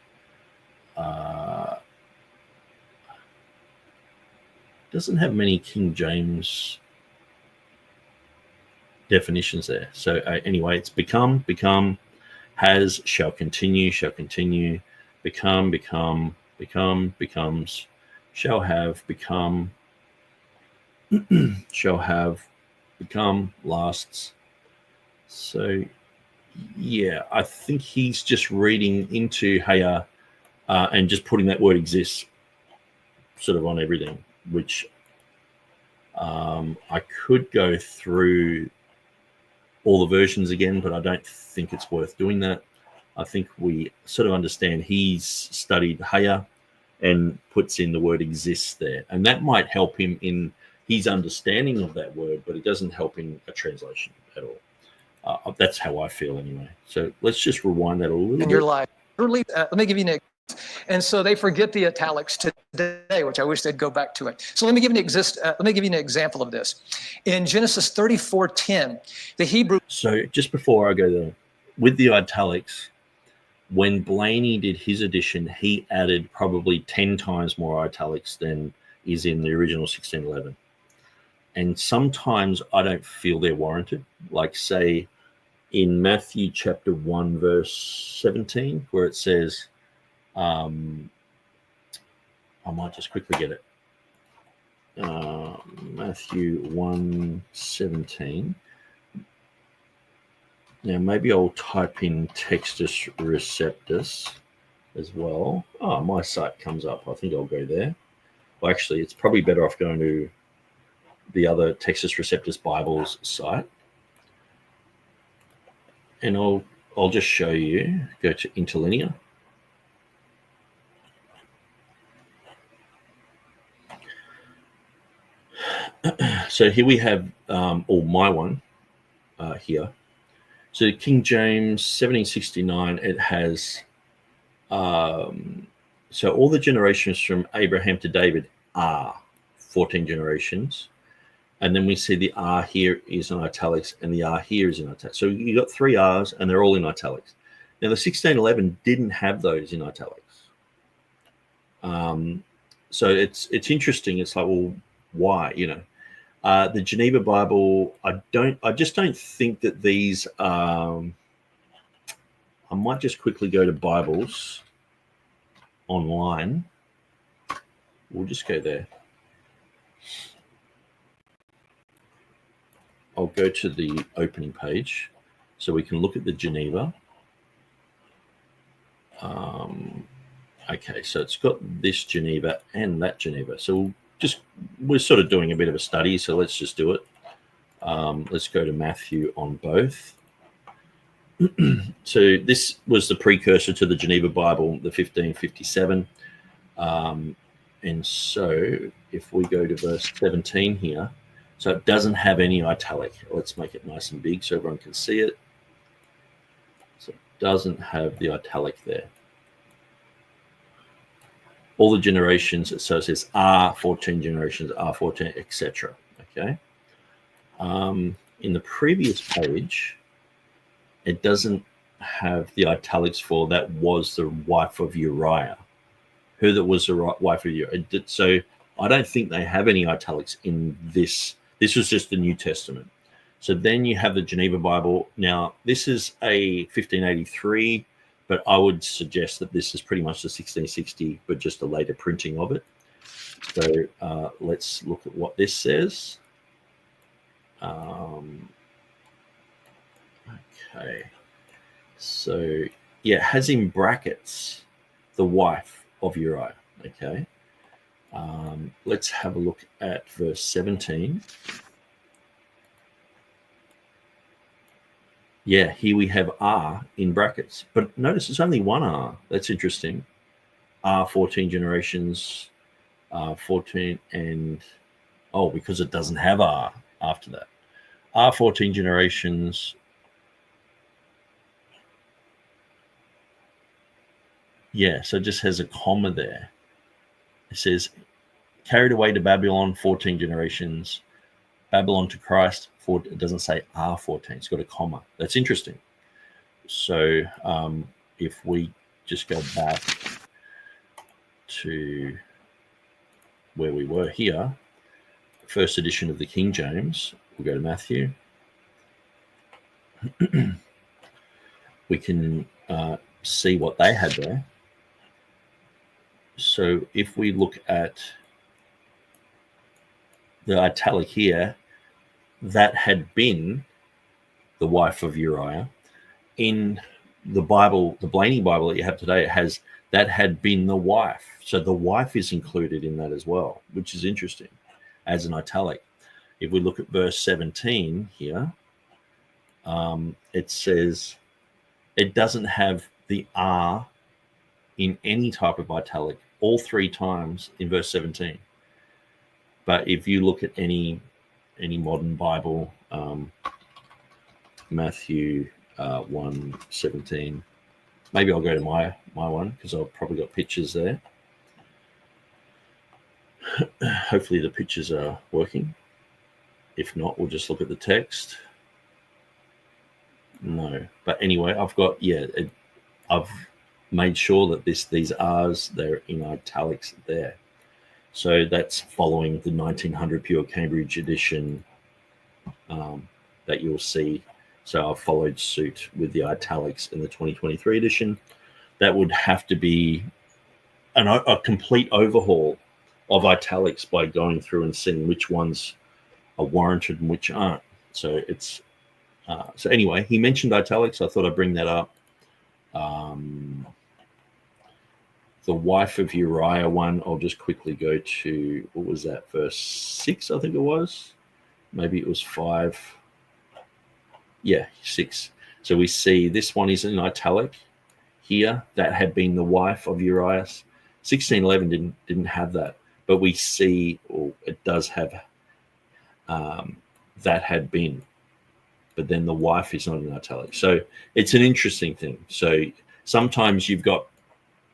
Doesn't have many King James definitions there. So anyway, it's become, has, shall continue, become, becomes, shall have, become, shall have, become, lasts. So yeah, I think he's just reading into Haya and just putting that word exists sort of on everything, which I could go through all the versions again, but I don't think it's worth doing that. I think we sort of understand he's studied Haya and puts in the word exists there, and that might help him in his understanding of that word, but it doesn't help in a translation at all. That's how I feel anyway. So let's just rewind that a little bit. In your life, let me give you an. And so they forget the italics today, which I wish they'd go back to it. So let me give you an example of this. In Genesis 34:10, the Hebrew. So just before I go there, with the italics, when Blaney did his edition, he added probably 10 times more italics than is in the original 1611. And sometimes I don't feel they're warranted. Like say in Matthew chapter 1, verse 17, where it says, I might just quickly get it. Matthew 1:17. Now, maybe I'll type in Textus Receptus as well. Oh, my site comes up. I think I'll go there. Well, actually, it's probably better off going to the other Textus Receptus Bibles site. And I'll just show you. Go to interlinear. So here we have, my one here. So King James 1769, it has, so all the generations from Abraham to David are 14 generations. And then we see the R here is in italics and the R here is in italics. So you got 3 R's and they're all in italics. Now the 1611 didn't have those in italics. So it's interesting. It's like, well, why, the Geneva Bible, I just don't think that these, I might just quickly go to Bibles online. We'll just go there. I'll go to the opening page so we can look at the Geneva. Okay, so it's got this Geneva and that Geneva. So we're sort of doing a bit of a study, so let's just do it. Let's go to Matthew on both. So this was the precursor to the Geneva Bible, the 1557. And so if we go to verse 17 here, so it doesn't have any italic. Let's make it nice and big so everyone can see it. So it doesn't have the italic there. All the generations, so it says R14 generations, R14, etc. Okay. In the previous page, it doesn't have the italics for that was the wife of Uriah. Who that was the wife of Uriah. So I don't think they have any italics in this. This was just the New Testament. So then you have the Geneva Bible. Now, this is a 1583, but I would suggest that this is pretty much the 1660, but just a later printing of it. So let's look at what this says. Okay. So, yeah, it has in brackets the wife of Uriah. Okay. Let's have a look at verse 17. Yeah, here we have R in brackets, but notice it's only one R. That's interesting. R14 generations, 14, and because it doesn't have R after that. R14 generations. Yeah, so it just has a comma there. It says, carried away to Babylon, 14 generations. Babylon to Christ, it doesn't say R14. It's got a comma. That's interesting. So if we just go back to where we were here, first edition of the King James, we'll go to Matthew. We can see what they had there. So if we look at the italic here, that had been the wife of Uriah. In the Bible, the Blaney Bible that you have today, it has that had been the wife. So the wife is included in that as well, which is interesting as an italic. If we look at verse 17 here, it says it doesn't have the R in any type of italic all 3 times in verse 17. But if you look at any modern Bible, Matthew 1:17, maybe I'll go to my one because I've probably got pictures there. Hopefully the pictures are working. If not, we'll just look at the text. No, but anyway, I've got I've made sure that these R's, they're in italics there. So that's following the 1900 Pure Cambridge edition that you'll see. So I've followed suit with the italics in the 2023 edition. That would have to be a complete overhaul of italics by going through and seeing which ones are warranted and which aren't. So it's So anyway, he mentioned italics. I thought I'd bring that up. The wife of Uriah one, I'll just quickly go to, what was that, verse 6, I think it was. Maybe it was 5. Yeah, 6. So we see this one is in italic here. That had been the wife of Uriah. 1611 didn't have that. But we see, or it does have, that had been. But then the wife is not in italic. So it's an interesting thing. So sometimes you've got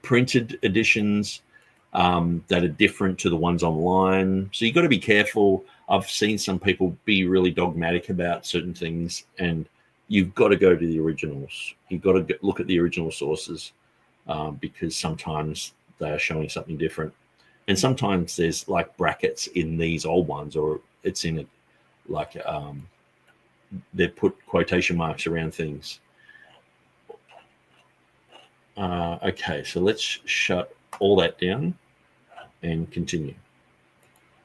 printed editions that are different to the ones online. So you've got to be careful. I've seen some people be really dogmatic about certain things, and you've got to go to the originals. You've got to look at the original sources because sometimes they are showing something different. And sometimes there's like brackets in these old ones, or it's in it like they've put quotation marks around things. Okay, so let's shut all that down and continue.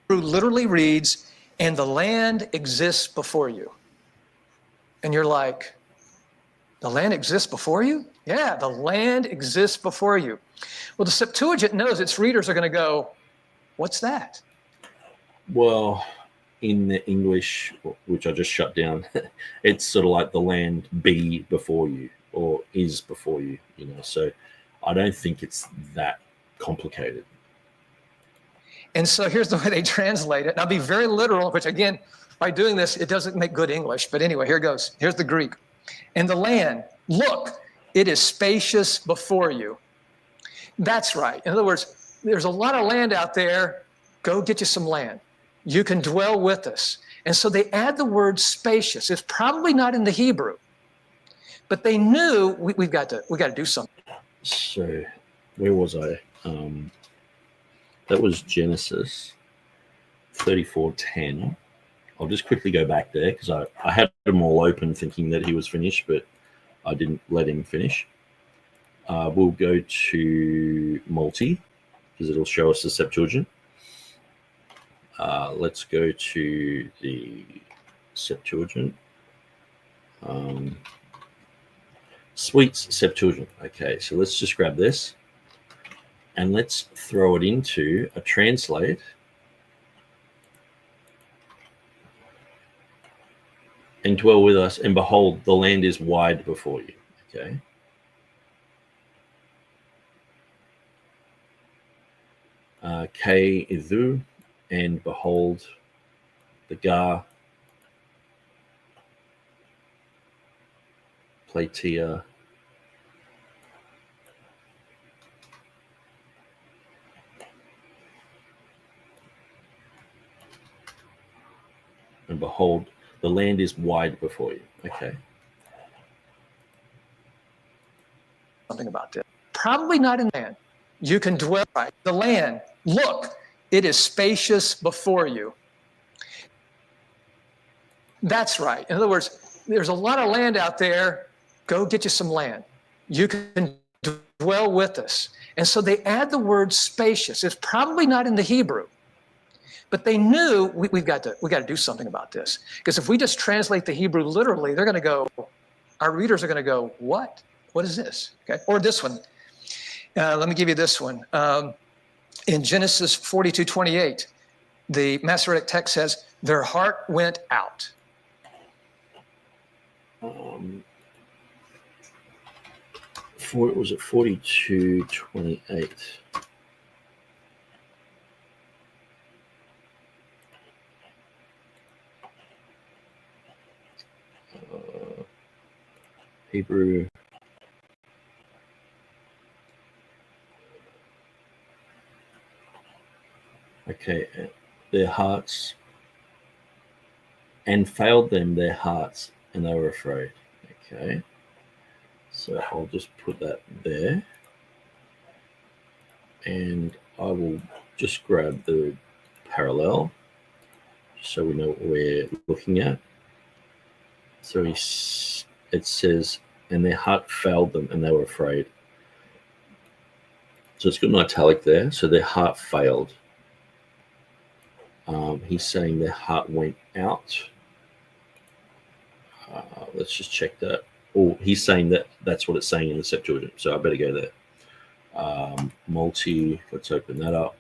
Literally reads, and the land exists before you. And you're like, the land exists before you? Yeah, the land exists before you. Well, the Septuagint knows its readers are going to go, what's that? Well, in the English, which I just shut down, it's sort of like the land be before you, or is before you, you know. So I don't think it's that complicated. And so here's the way they translate it. And I'll be very literal, which again, by doing this, it doesn't make good English. But anyway, here goes. Here's the Greek. And the land, look, it is spacious before you. That's right. In other words, there's a lot of land out there. Go get you some land. You can dwell with us. And so they add the word spacious. It's probably not in the Hebrew, but they knew we've got to do something. So where was I? That was Genesis 34:10. I'll just quickly go back there because I had them all open thinking that he was finished, but I didn't let him finish. We'll go to multi because it'll show us the Septuagint. Let's go to the Septuagint. Sweets Septuagint. Okay, so let's just grab this and let's throw it into a translate. And dwell with us, and behold, the land is wide before you. Okay. K Izu, and behold, the Gar, Platia, and behold, the land is wide before you. Okay. Something about this. Probably not in land. You can dwell right. The land, look, it is spacious before you. That's right. In other words, there's a lot of land out there. Go get you some land. You can dwell with us. And so they add the word spacious. It's probably not in the Hebrew, but they knew we got to do something about this. Because if we just translate the Hebrew literally, they're going to go, our readers are going to go, what? What is this? Okay. Or this one. Let me give you this one. In Genesis 42:28, the Masoretic text says, their heart went out. Was it 42:28? Hebrew. Okay, their hearts, and failed them their hearts, and they were afraid. Okay, so I'll just put that there, and I will just grab the parallel so we know what we're looking at. So it says, and their heart failed them, and they were afraid. So it's got an italic there. So their heart failed. He's saying their heart went out. Let's just check that. Oh, he's saying that that's what it's saying in the Septuagint, so I better go there. Multi, let's open that up.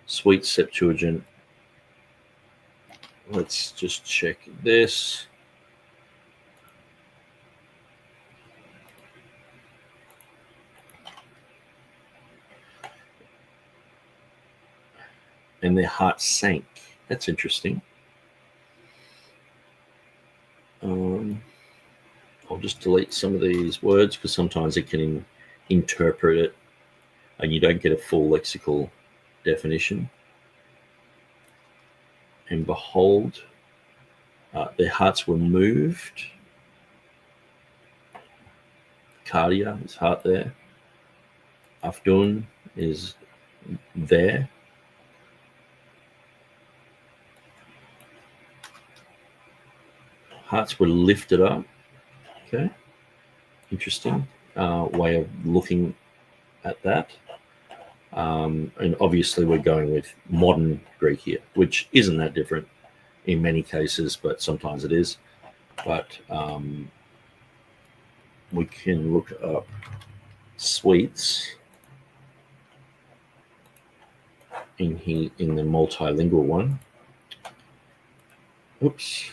Sweet Septuagint. Let's just check this. And their hearts sank. That's interesting. I'll just delete some of these words because sometimes it can interpret it and you don't get a full lexical definition. And behold, their hearts were moved. Cardia is heart there. Afdun is there. Hearts were lifted up. Okay, interesting way of looking at that. And obviously we're going with modern Greek here, which isn't that different in many cases, but sometimes it is. But we can look up sweets in the multilingual one. Oops.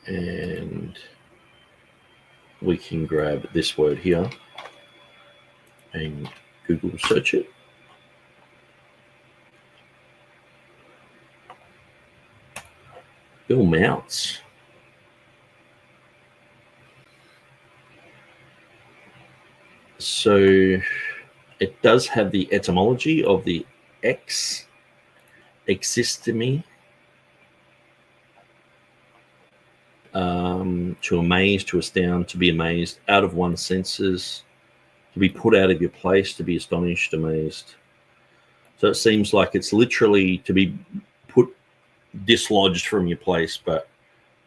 And we can grab this word here and Google search it. Bill Mounts. So it does have the etymology of the existimi, to amaze, to astound, to be amazed, out of one's senses, to be put out of your place, to be astonished, amazed. So it seems like it's literally to be dislodged from your place, but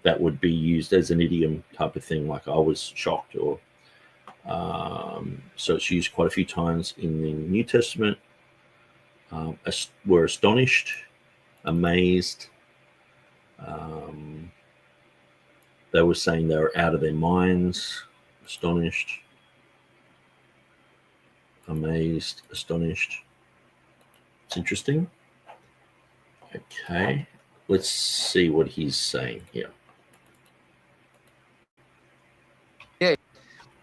that would be used as an idiom type of thing, like I was shocked, or so it's used quite a few times in the New Testament. Were astonished, amazed. They were saying they were out of their minds, astonished, amazed, astonished. It's interesting. Okay, let's see what he's saying here. Yeah,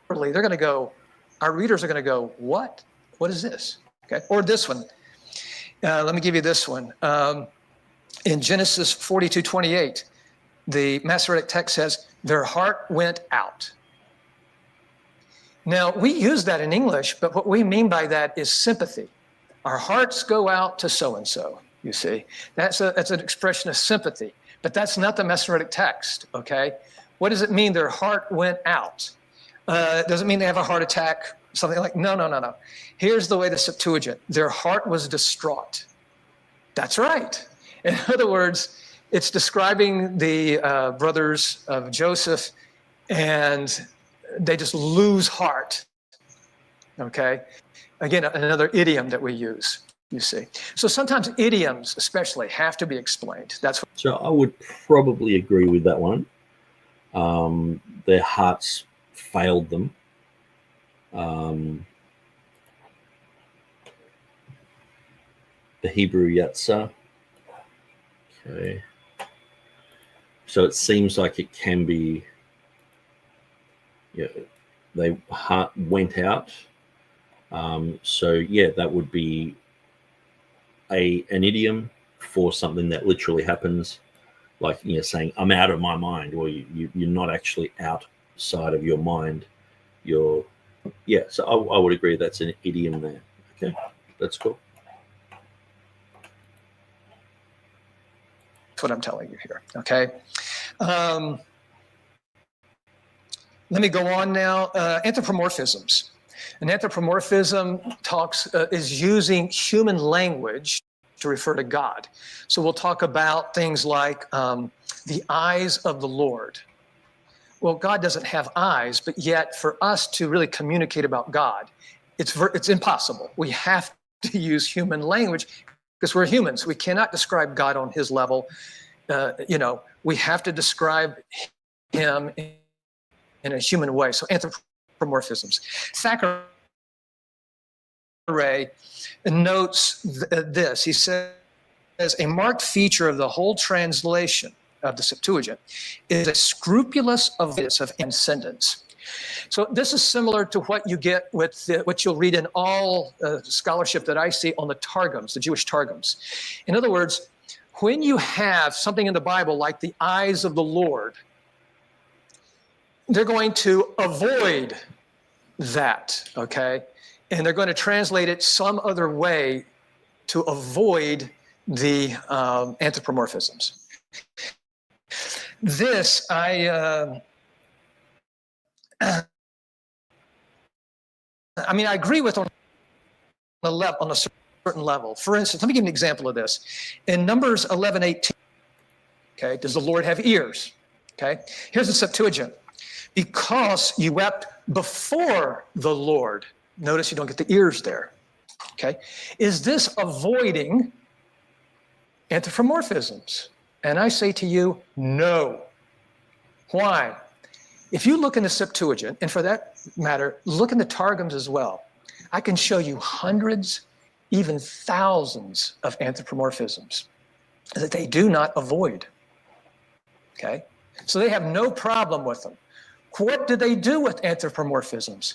they're going to go, our readers are going to go, what? What is this? Okay, or this one. Let me give you this one. In Genesis 42:28, the Masoretic text says, their heart went out. Now, we use that in English, but what we mean by that is sympathy. Our hearts go out to so-and-so, you see. That's an expression of sympathy, but that's not the Masoretic text, okay? What does it mean their heart went out? Does it mean they have a heart attack? Something like, no. Here's the way the Septuagint, their heart was distraught. That's right. In other words, it's describing the brothers of Joseph, and they just lose heart, okay? Again, another idiom that we use, you see. So sometimes idioms especially have to be explained. That's what. So I would probably agree with that one. Their hearts failed them. The Hebrew Yatsa. Okay. So it seems like it can be, they heart went out. So yeah, that would be an idiom for something that literally happens, like saying I'm out of my mind, or you're not actually outside of your mind. So I would agree that's an idiom there. Okay, that's cool. That's what I'm telling you here, okay? Let me go on now. Anthropomorphisms. An anthropomorphism is using human language to refer to God. So we'll talk about things like the eyes of the Lord. Well, God doesn't have eyes, but yet for us to really communicate about God, it's impossible. We have to use human language because we're humans. We cannot describe God on his level. we have to describe him in a human way. So anthropomorphisms. Thackeray notes this. He says, a marked feature of the whole translation of the Septuagint is a scrupulous avoidance of ascendants. So this is similar to what you get with what you'll read in all scholarship that I see on the Targums, the Jewish Targums. In other words, when you have something in the Bible like the eyes of the Lord, they're going to avoid that, okay? And they're going to translate it some other way to avoid the anthropomorphisms. This, I agree with on a certain level. For instance, let me give you an example of this. In Numbers 11:18, okay, does the Lord have ears? Okay, here's the Septuagint. Because you wept before the Lord. Notice you don't get the ears there. Okay, is this avoiding anthropomorphisms? And I say to you, no. Why? If you look in the Septuagint, and for that matter, look in the Targums as well, I can show you hundreds, even thousands of anthropomorphisms that they do not avoid. Okay? So they have no problem with them. What do they do with anthropomorphisms?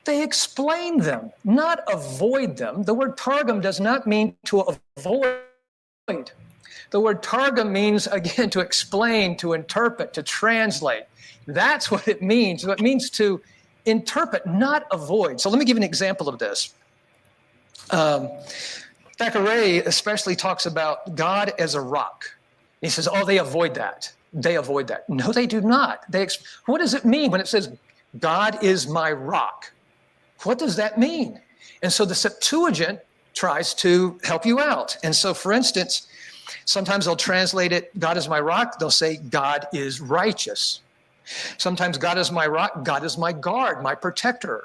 They explain them, not avoid them. The word Targum does not mean to avoid. The word Targum means, again, to explain, to interpret, to translate. That's what it means. So it means to interpret, not avoid. So let me give you an example of this. Thackeray especially talks about God as a rock. He says, oh, they avoid that. They avoid that. No, they do not. What does it mean when it says, God is my rock? What does that mean? And so the Septuagint tries to help you out. And so, for instance, sometimes they'll translate it, God is my rock. They'll say, God is righteous. Sometimes God is my rock. God is my guard, my protector.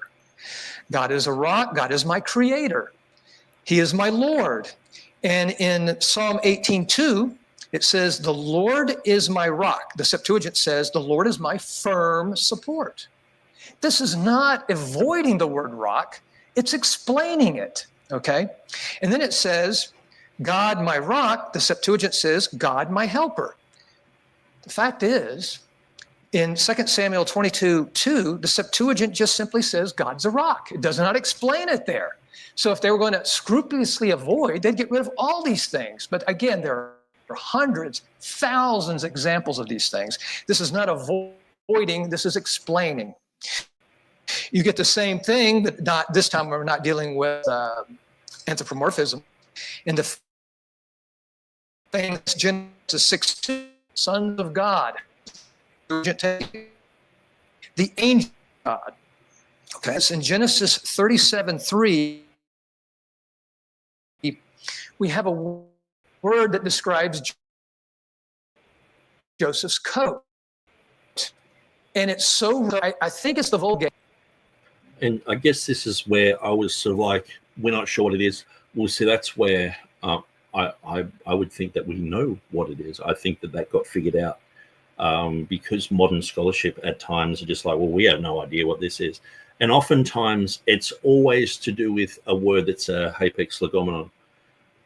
God is a rock. God is my creator. He is my Lord. And in Psalm 18:2, it says, the Lord is my rock. The Septuagint says, the Lord is my firm support. This is not avoiding the word rock. It's explaining it, okay? And then it says, God, my rock. The Septuagint says, God, my helper. The fact is, in 2 Samuel 22:2, the Septuagint just simply says, God's a rock. It does not explain it there. So if they were going to scrupulously avoid, they'd get rid of all these things. But again, there are hundreds, thousands examples of these things. This is not avoiding, this is explaining. You get the same thing, but not this time we're not dealing with anthropomorphism. In the famous Genesis 6:2, sons of God, the angel of God. Okay, it's in Genesis 37:3, we have a word that describes Joseph's coat. And it's so, I think it's the Vulgate. And I guess this is where I was sort of like, we're not sure what it is. Well, see, that's where I would think that we know what it is. I think that got figured out because modern scholarship at times are just like, well, we have no idea what this is. And oftentimes it's always to do with a word that's a hapex legomenon.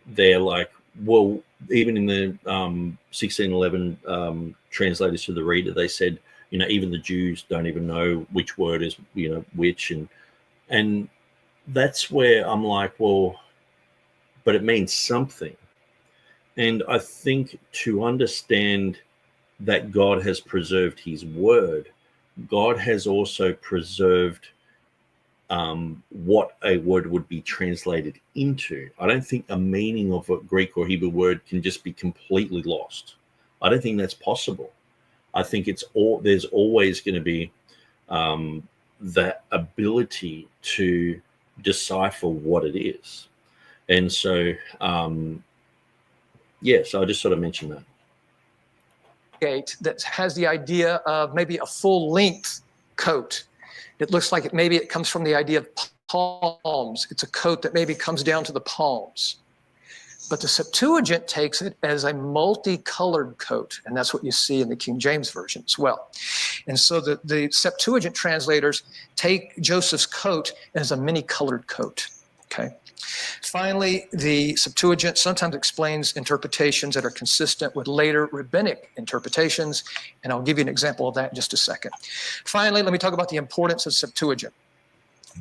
They're like, well, even in the 1611 translators to the reader, they said, even the Jews don't even know which word is, which. And that's where I'm like, well, but it means something. And I think to understand that God has preserved his word, God has also preserved what a word would be translated into. I don't think a meaning of a Greek or Hebrew word can just be completely lost. I don't think that's possible. I think there's always going to be that ability to decipher what it is. And so, so I just sort of mentioned that. That has the idea of maybe a full-length coat. It looks like maybe it comes from the idea of palms. It's a coat that maybe comes down to the palms. But the Septuagint takes it as a multicolored coat, and that's what you see in the King James Version as well. And so the Septuagint translators take Joseph's coat as a many-colored coat, okay? Finally, the Septuagint sometimes explains interpretations that are consistent with later rabbinic interpretations, and I'll give you an example of that in just a second. Finally, let me talk about the importance of Septuagint.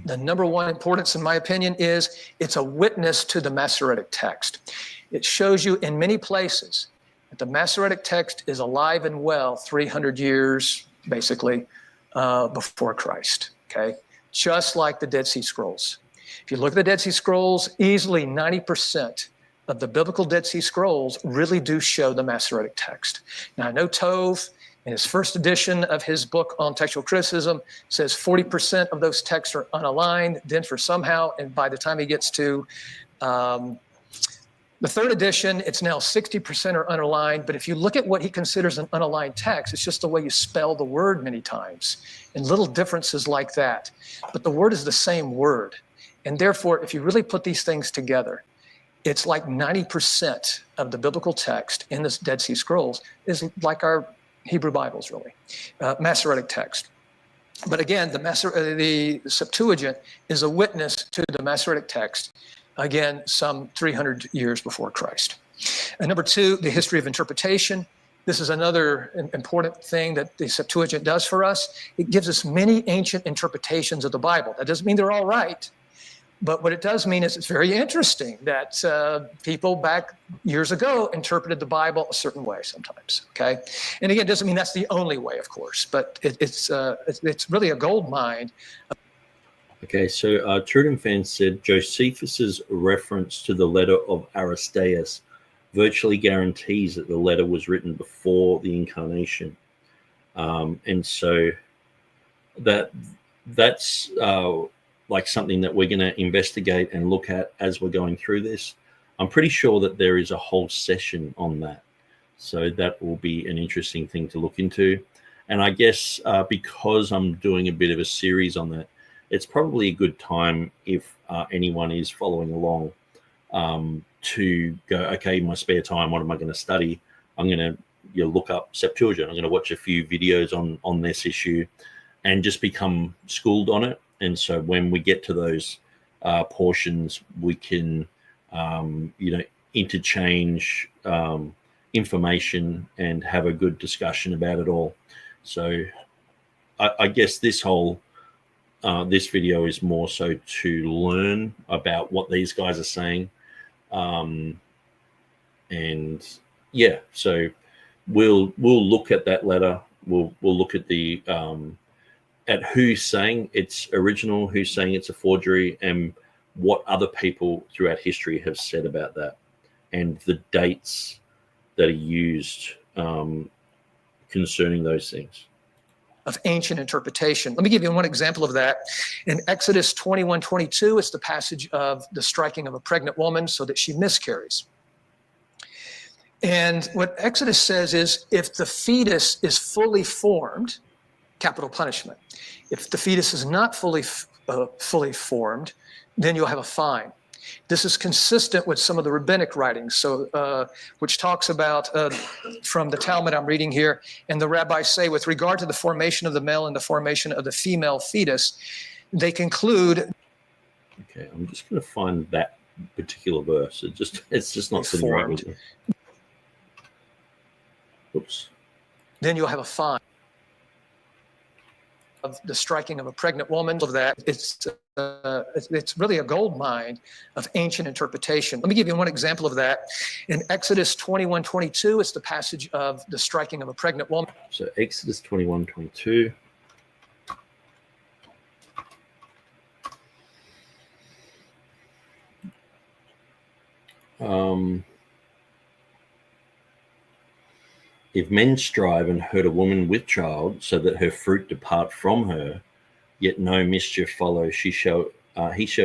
The number one importance, in my opinion, is it's a witness to the Masoretic text. It shows you in many places that the Masoretic text is alive and well 300 years, basically, before Christ, okay? Just like the Dead Sea Scrolls. If you look at the Dead Sea Scrolls, easily 90% of the biblical Dead Sea Scrolls really do show the Masoretic text. Now, I know Tove, in his first edition of his book on textual criticism, says 40% of those texts are unaligned. Then for somehow, and by the time he gets to the third edition, it's now 60% are unaligned. But if you look at what he considers an unaligned text, it's just the way you spell the word many times and little differences like that. But the word is the same word. And therefore, if you really put these things together, it's like 90% of the biblical text in this Dead Sea Scrolls is like our Hebrew Bibles, really, Masoretic text. But again, the Septuagint is a witness to the Masoretic text, again, some 300 years before Christ. And number two, the history of interpretation. This is another important thing that the Septuagint does for us. It gives us many ancient interpretations of the Bible. That doesn't mean they're all right. But what it does mean is it's very interesting that people back years ago interpreted the Bible a certain way sometimes, okay? And again, it doesn't mean that's the only way, of course, but it's really a gold mine. Okay, so TurretinFan said Josephus's reference to the letter of Aristeas virtually guarantees that the letter was written before the incarnation. And so that's like something that we're going to investigate and look at as we're going through this. I'm pretty sure that there is a whole session on that. So that will be an interesting thing to look into. And I guess because I'm doing a bit of a series on that, it's probably a good time if anyone is following along to go, okay, in my spare time, what am I going to study? I'm going to look up Septuagint. I'm going to watch a few videos on this issue and just become schooled on it. And so when we get to those portions, we can, interchange information and have a good discussion about it all. So I guess this whole this video is more so to learn about what these guys are saying. And yeah, so we'll look at that letter. We'll look at the at who's saying it's original, who's saying it's a forgery, and what other people throughout history have said about that, and the dates that are used concerning those things. Of ancient interpretation. Let me give you one example of that. In Exodus 21:22, it's the passage of the striking of a pregnant woman so that she miscarries. And what Exodus says is, if the fetus is fully formed, capital punishment. If the fetus is not fully formed, then you'll have a fine. This is consistent with some of the rabbinic writings, so which talks about, from the Talmud I'm reading here, and the rabbis say, with regard to the formation of the male and the formation of the female fetus, they conclude. Okay, I'm just going to find that particular verse. It's just not sitting right with me. Oops. Then you'll have a fine. Of the striking of a pregnant woman, of that, it's really a gold mine of ancient interpretation. Let me give you one example of that. In Exodus 21:22, it's the passage of the striking of a pregnant woman. So Exodus 21:22. If men strive and hurt a woman with child, so that her fruit depart from her, yet no mischief follow, he shall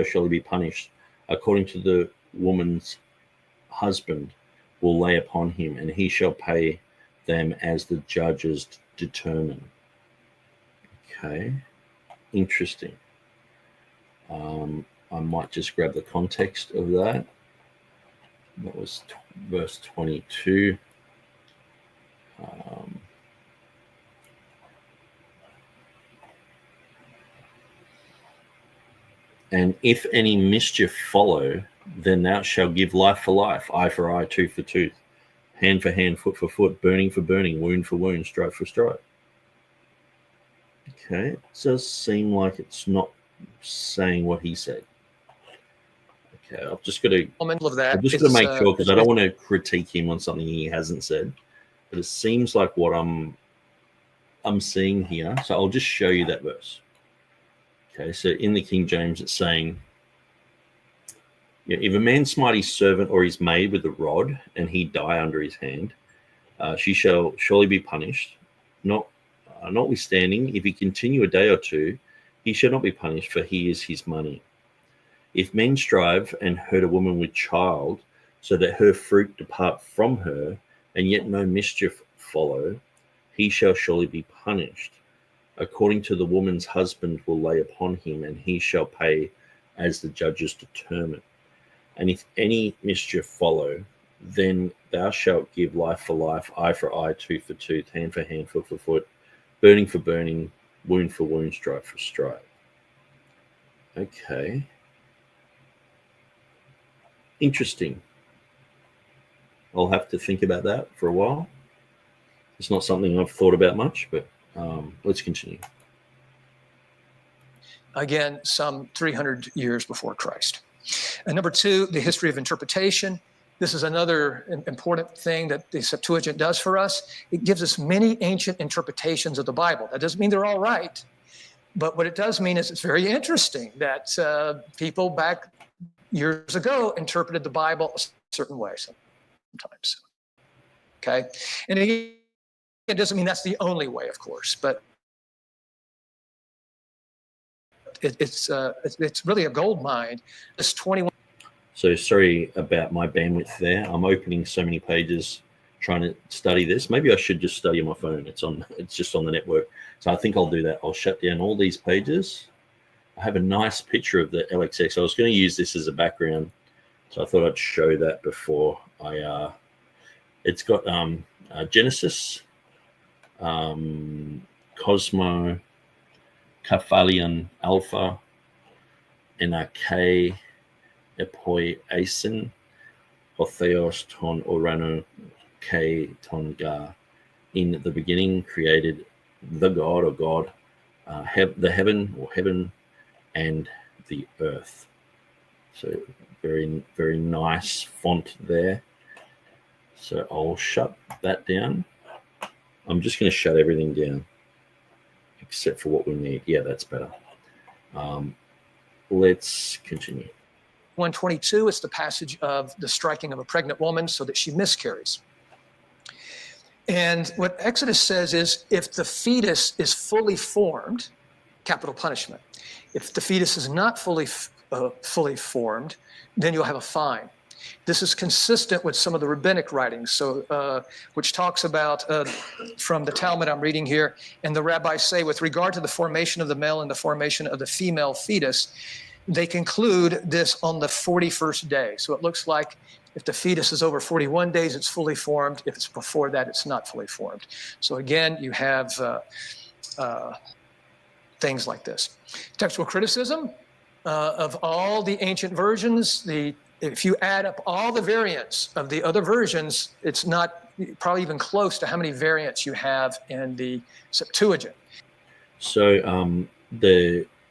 surely be punished, according to the woman's husband will lay upon him, and he shall pay them as the judges determine. Okay, interesting. I might just grab the context of that. That was verse 22. And if any mischief follow, then thou shalt give life for life, eye for eye, tooth for tooth, hand for hand, foot for foot, burning for burning, wound for wound, stripe for stripe. Okay, it does seem like it's not saying what he said. Okay, I've just got to make sure, because I don't want to critique him on something he hasn't said. But it seems like what I'm seeing here. So I'll just show you that verse. Okay, so in the King James, it's saying, if a man smite his servant or his maid with a rod, and he die under his hand, she shall surely be punished. Notwithstanding, if he continue a day or two, he shall not be punished, for he is his money. If men strive and hurt a woman with child, so that her fruit depart from her, and yet no mischief follow, he shall surely be punished. According to the woman's husband will lay upon him, and he shall pay as the judges determine. And if any mischief follow, then thou shalt give life for life, eye for eye, tooth for tooth, hand for hand, foot for foot, burning for burning, wound for wound, stripe for stripe. Okay. Interesting. I'll have to think about that for a while. It's not something I've thought about much, but let's continue. Again, some 300 years before Christ. And number two, the history of interpretation. This is another important thing that the Septuagint does for us. It gives us many ancient interpretations of the Bible. That doesn't mean they're all right, but what it does mean is it's very interesting that people back years ago interpreted the Bible a certain way sometimes. Okay? And again, it doesn't mean that's the only way, of course, but it's really a gold mine. This 21. So sorry about my bandwidth there. I'm opening so many pages trying to study this. Maybe I should just study on my phone. It's just on the network. So I think I'll do that. I'll shut down all these pages. I have a nice picture of the LXX. I was going to use this as a background, so I thought I'd show that before I. It's got Genesis, Cosmo, Kephalion Alpha, NRK, Epoi Asen, Hotheos ton Orano K ton Ga. In the beginning created the God or God, the heaven or heaven, and the earth. So very, very nice font there. So I'll shut that down. I'm just going to shut everything down except for what we need. Yeah, that's better. Let's continue. 122 is the passage of the striking of a pregnant woman so that she miscarries. And what Exodus says is, if the fetus is fully formed, capital punishment. If the fetus is not fully formed, then you'll have a fine. This is consistent with some of the rabbinic writings, so which talks about, from the Talmud I'm reading here, and the rabbis say, with regard to the formation of the male and the formation of the female fetus, they conclude this on the 41st day. So it looks like if the fetus is over 41 days, it's fully formed. If it's before that, it's not fully formed. So again, you have things like this. Textual criticism of all the ancient versions, if you add up all the variants of the other versions, it's not probably even close to how many variants you have in the Septuagint. So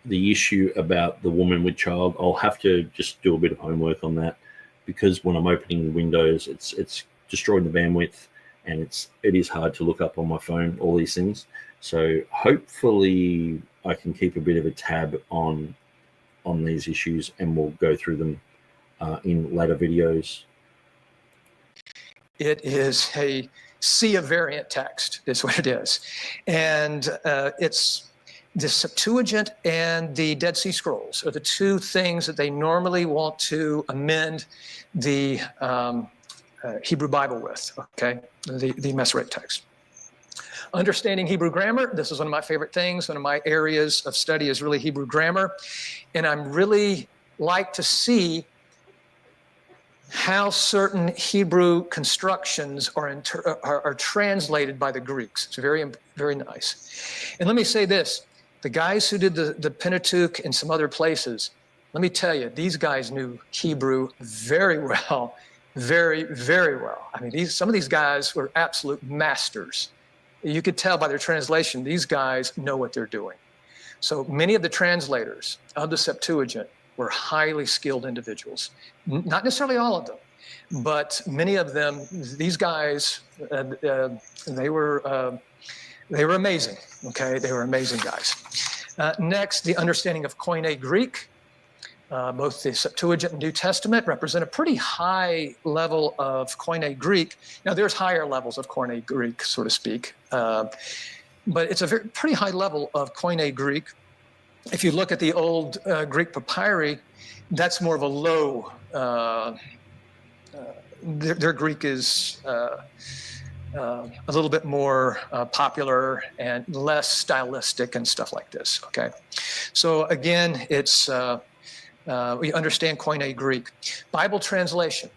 the issue about the woman with child, I'll have to just do a bit of homework on that, because when I'm opening Windows, it's destroying the bandwidth, and it is hard to look up on my phone, all these things. So hopefully I can keep a bit of a tab on these issues, and we'll go through them in later videos. It is a sea of variant text, is what it is. And it's the Septuagint and the Dead Sea Scrolls are the two things that they normally want to amend the Hebrew Bible with, okay, the Masoretic text. Understanding Hebrew grammar, this is one of my favorite things. One of my areas of study is really Hebrew grammar. And I'm really like to see how certain Hebrew constructions are translated by the Greeks. It's very, very nice. And let me say this, the guys who did the Pentateuch and some other places, let me tell you, these guys knew Hebrew very well, very, very well. I mean, some of these guys were absolute masters. You could tell by their translation, these guys know what they're doing. So many of the translators of the Septuagint were highly skilled individuals. Not necessarily all of them, but many of them, these guys, they were amazing, okay? They were amazing guys. Next, the understanding of Koine Greek. Both the Septuagint and New Testament represent a pretty high level of Koine Greek. Now, there's higher levels of Koine Greek, so to speak, but it's a pretty high level of Koine Greek. If you look at the old Greek papyri, that's more of a low, their Greek is a little bit more popular and less stylistic and stuff like this, okay? So again, it's, we understand Koine Greek. Bible translation.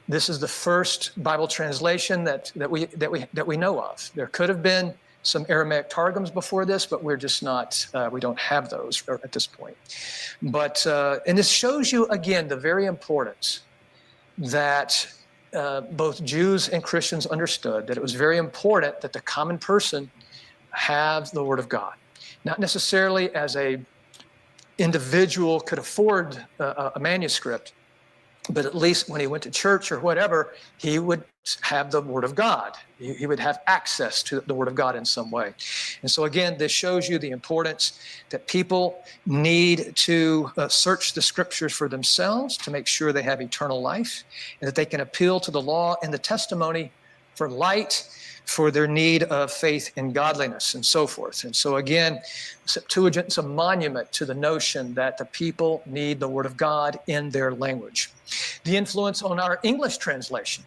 This is the first Bible translation that we know of. There could have been some Aramaic Targums before this, but we're just not, we don't have those at this point. But, and this shows you, again, the very importance that both Jews and Christians understood, that it was very important that the common person have the Word of God. Not necessarily as a individual could afford a manuscript, but at least when he went to church or whatever, he would have the Word of God. He would have access to the Word of God in some way. And so again, this shows you the importance that people need to search the Scriptures for themselves to make sure they have eternal life, and that they can appeal to the law and the testimony for light, for their need of faith and godliness, and so forth. And so again, Septuagint is a monument to the notion that the people need the Word of God in their language. The influence on our English translation.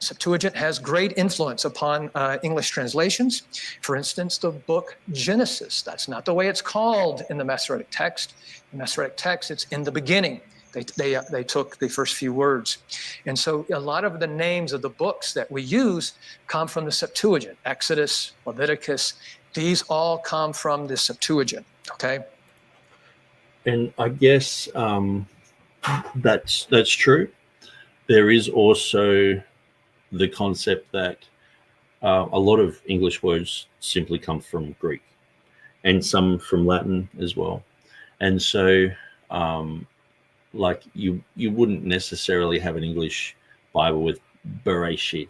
Septuagint has great influence upon English translations. For instance, the book Genesis. That's not the way it's called in the Masoretic text. In the Masoretic text, it's in the beginning. They took the first few words. And so a lot of the names of the books that we use come from the Septuagint. Exodus, Leviticus, these all come from the Septuagint, okay? And I guess that's true. There is also the concept that a lot of English words simply come from Greek, and some from Latin as well. And so like you wouldn't necessarily have an English Bible with Bereshit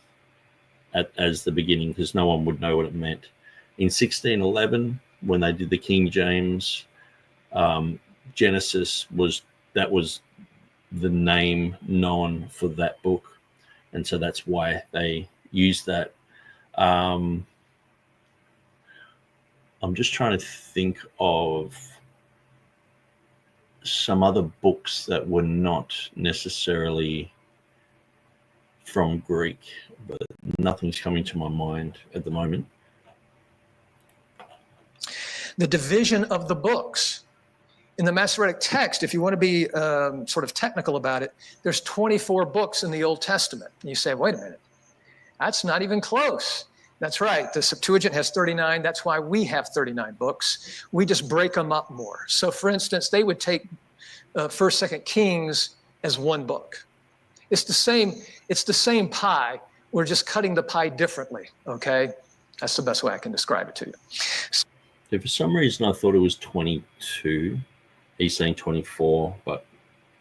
as the beginning, because no one would know what it meant. In 1611, when they did the King James, Genesis was the name known for that book, and so that's why they used that. I'm just trying to think of some other books that were not necessarily from Greek, but nothing's coming to my mind at the moment. The division of the books. In the Masoretic text, if you want to be sort of technical about it, there's 24 books in the Old Testament. And you say, wait a minute, that's not even close. That's right. The Septuagint has 39. That's why we have 39 books. We just break them up more. So, for instance, they would take 1st, 2nd Kings as one book. It's the same pie. We're just cutting the pie differently, okay? That's the best way I can describe it to you. Yeah, for some reason, I thought it was 22. He's saying 24, but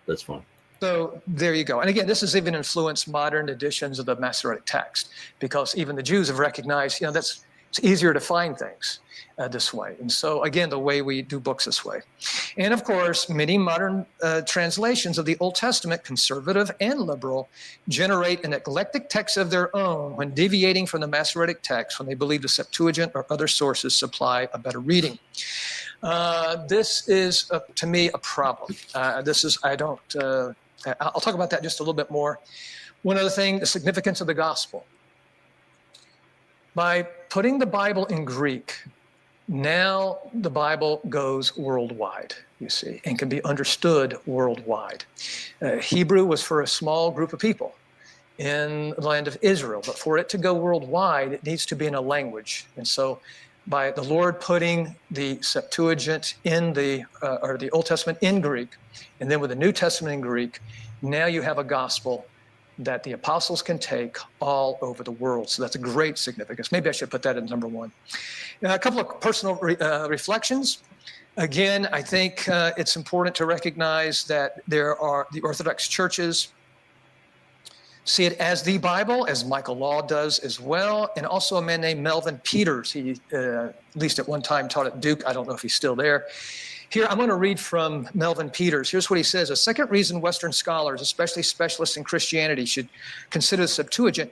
that's fine. So there you go. And again, this has even influenced modern editions of the Masoretic text, because even the Jews have recognized, it's easier to find things this way. And so again, the way we do books this way. And of course, many modern translations of the Old Testament, conservative and liberal, generate an eclectic text of their own when deviating from the Masoretic text, when they believe the Septuagint or other sources supply a better reading. This is, to me, a problem. I'll talk about that just a little bit more. One other thing, the significance of the gospel. By putting the Bible in Greek, Now the Bible goes worldwide, you see, and can be understood worldwide. Hebrew was for a small group of people in the land of Israel, but for it to go worldwide, it needs to be in a language. And so by the Lord putting the Septuagint in or the Old Testament in Greek, and then with the New Testament in Greek, now you have a gospel that the apostles can take all over the world. So that's a great significance. Maybe I should put that in number one. Now, a couple of personal reflections. Again, I think it's important to recognize that there are the Orthodox churches see it as the Bible, as Michael Law does as well, and also a man named Melvin Peters. He, at least at one time, taught at Duke. I don't know if he's still there. Here, I'm going to read from Melvin Peters. Here's what he says. A second reason Western scholars, especially specialists in Christianity, should consider the Septuagint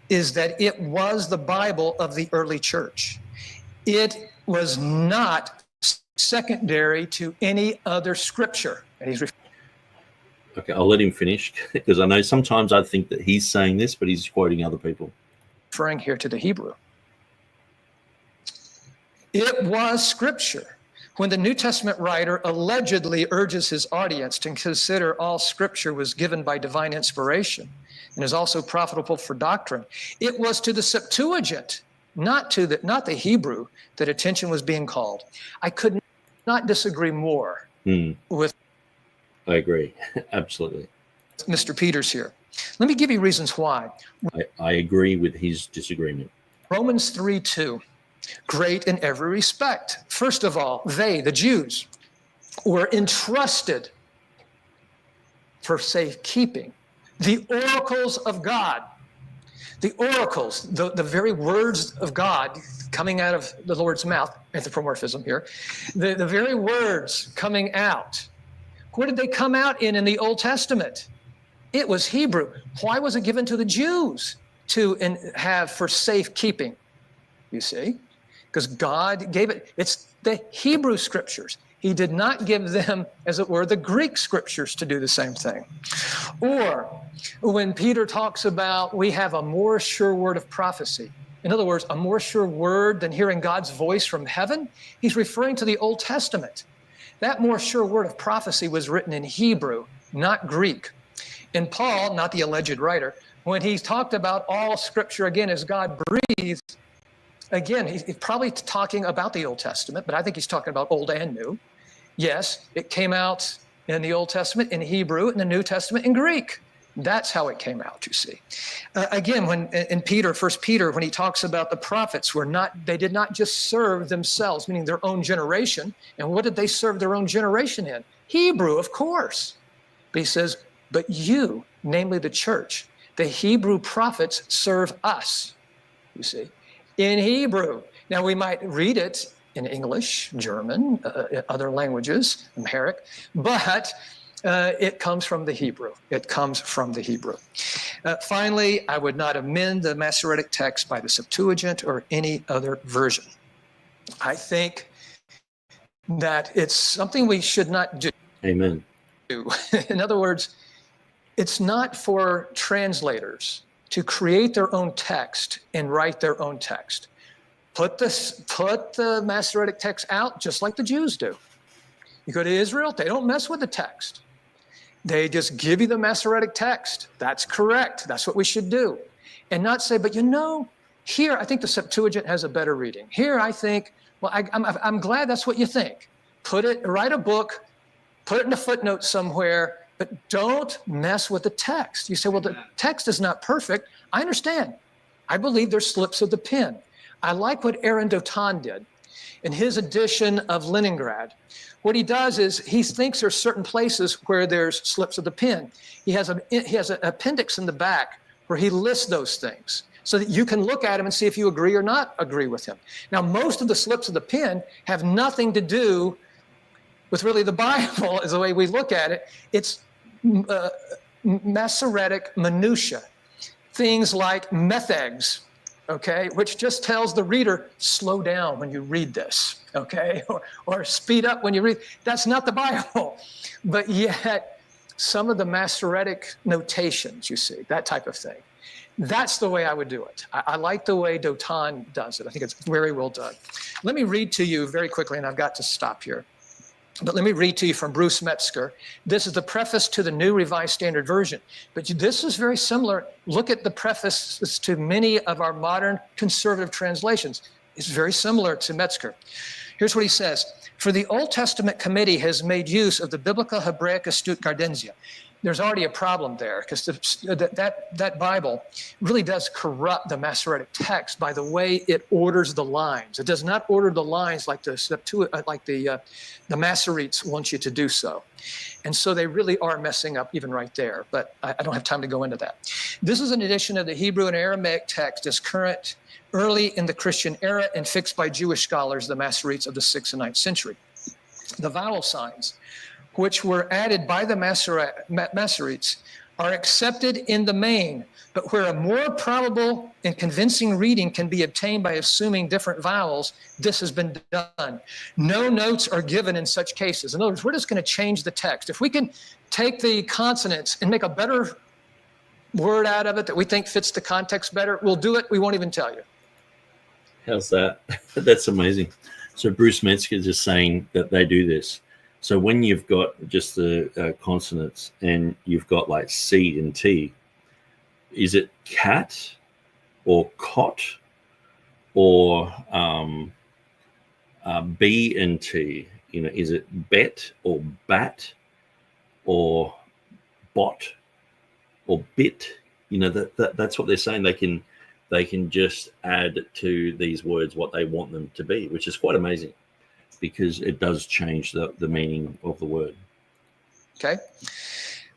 is that it was the Bible of the early church. It was not secondary to any other scripture. And he's Okay, I'll let him finish, because I know sometimes I think that he's saying this, but he's quoting other people. referring here to the Hebrew. It was scripture. When the New Testament writer allegedly urges his audience to consider all scripture was given by divine inspiration and is also profitable for doctrine, it was to the Septuagint, not the Hebrew, that attention was being called. I could not disagree more with. I agree, absolutely. Mr. Peters here. Let me give you reasons why. I agree with his disagreement. Romans 3:2. Great in every respect. First of all, they, the Jews, were entrusted for safekeeping the oracles of God. The oracles, the very words of God coming out of the Lord's mouth, anthropomorphism here, the very words coming out. Where did they come out in the Old Testament? It was Hebrew. Why was it given to the Jews to have for safekeeping? You see? Because God gave it. It's the Hebrew scriptures. He did not give them, as it were, the Greek scriptures to do the same thing. Or when Peter talks about we have a more sure word of prophecy, in other words, a more sure word than hearing God's voice from heaven, he's referring to the Old Testament. That more sure word of prophecy was written in Hebrew, not Greek. And Paul, not the alleged writer, when he talked about all scripture again as God breathed, again, he's probably talking about the Old Testament, but I think he's talking about Old and New. Yes, it came out in the Old Testament in Hebrew, in the New Testament in Greek. That's how it came out, you see. Again, when in Peter, 1 Peter, when he talks about the prophets, they did not just serve themselves, meaning their own generation. And what did they serve their own generation in? Hebrew, of course. But he says, but you, namely the church, the Hebrew prophets serve us, you see, in Hebrew. Now, we might read it in English, German, other languages, Amharic, but it comes from the Hebrew. It comes from the Hebrew. Finally, I would not amend the Masoretic text by the Septuagint or any other version. I think that it's something we should not do. Amen. In other words, it's not for translators to create their own text and write their own text. Put the Masoretic text out just like the Jews do. You go to Israel, they don't mess with the text. They just give you the Masoretic text. That's correct. That's what we should do. And not say, but here I think the Septuagint has a better reading. Here I think, well, I'm glad that's what you think. Write a book, put it in a footnote somewhere, but don't mess with the text. You say, well, the text is not perfect. I understand. I believe there's slips of the pen. I like what Aaron Dotan did in his edition of Leningrad. What he does is he thinks there's certain places where there's slips of the pen. He has an appendix in the back where he lists those things so that you can look at him and see if you agree or not agree with him. Now, most of the slips of the pen have nothing to do with really the Bible is the way we look at it. It's Masoretic minutia, things like methegs, okay, which just tells the reader, slow down when you read this, okay, or speed up when you read. That's not the Bible. But yet, some of the Masoretic notations, you see, that type of thing, That's the way I would do it. I like the way Dotan does it. I think it's very well done. Let me read to you very quickly, and I've got to stop here. But let me read to you from Bruce Metzger. This is the preface to the New Revised Standard Version. But this is very similar. Look at the prefaces to many of our modern conservative translations. It's very similar to Metzger. Here's what he says. For the Old Testament committee has made use of the Biblical Hebraica Stuttgardensia. There's already a problem there because that Bible really does corrupt the Masoretic text by the way it orders the lines. It does not order the lines like the Masoretes want you to do so. And so they really are messing up even right there, but I don't have time to go into that. This is an edition of the Hebrew and Aramaic text as current early in the Christian era and fixed by Jewish scholars, the Masoretes of the 6th and 9th century. The vowel signs, which were added by the Masoretes, are accepted in the main, but where a more probable and convincing reading can be obtained by assuming different vowels, this has been done. No notes are given in such cases. In other words, we're just going to change the text. If we can take the consonants and make a better word out of it that we think fits the context better, we'll do it. We won't even tell you. How's that? That's amazing. So Bruce Metzger is just saying that they do this. So when you've got just the consonants and you've got like C and T, is it cat or cot or B and T? You know, is it bet or bat or bot or bit? You know, that's what they're saying. They can just add to these words what they want them to be, which is quite amazing because it does change the meaning of the word. Okay.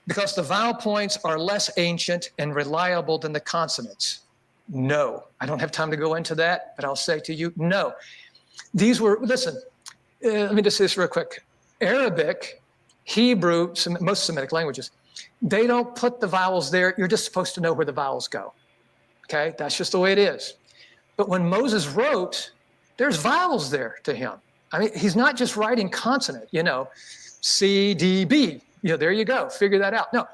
Because the vowel points are less ancient and reliable than the consonants. No, I don't have time to go into that, but I'll say to you, no. These were, listen, let me just say this real quick. Arabic, Hebrew, most Semitic languages, they don't put the vowels there. You're just supposed to know where the vowels go. Okay, that's just the way it is. But when Moses wrote, there's vowels there to him. I mean, he's not just writing consonant, you know, C, D, B. You know, there you go. Figure that out. No,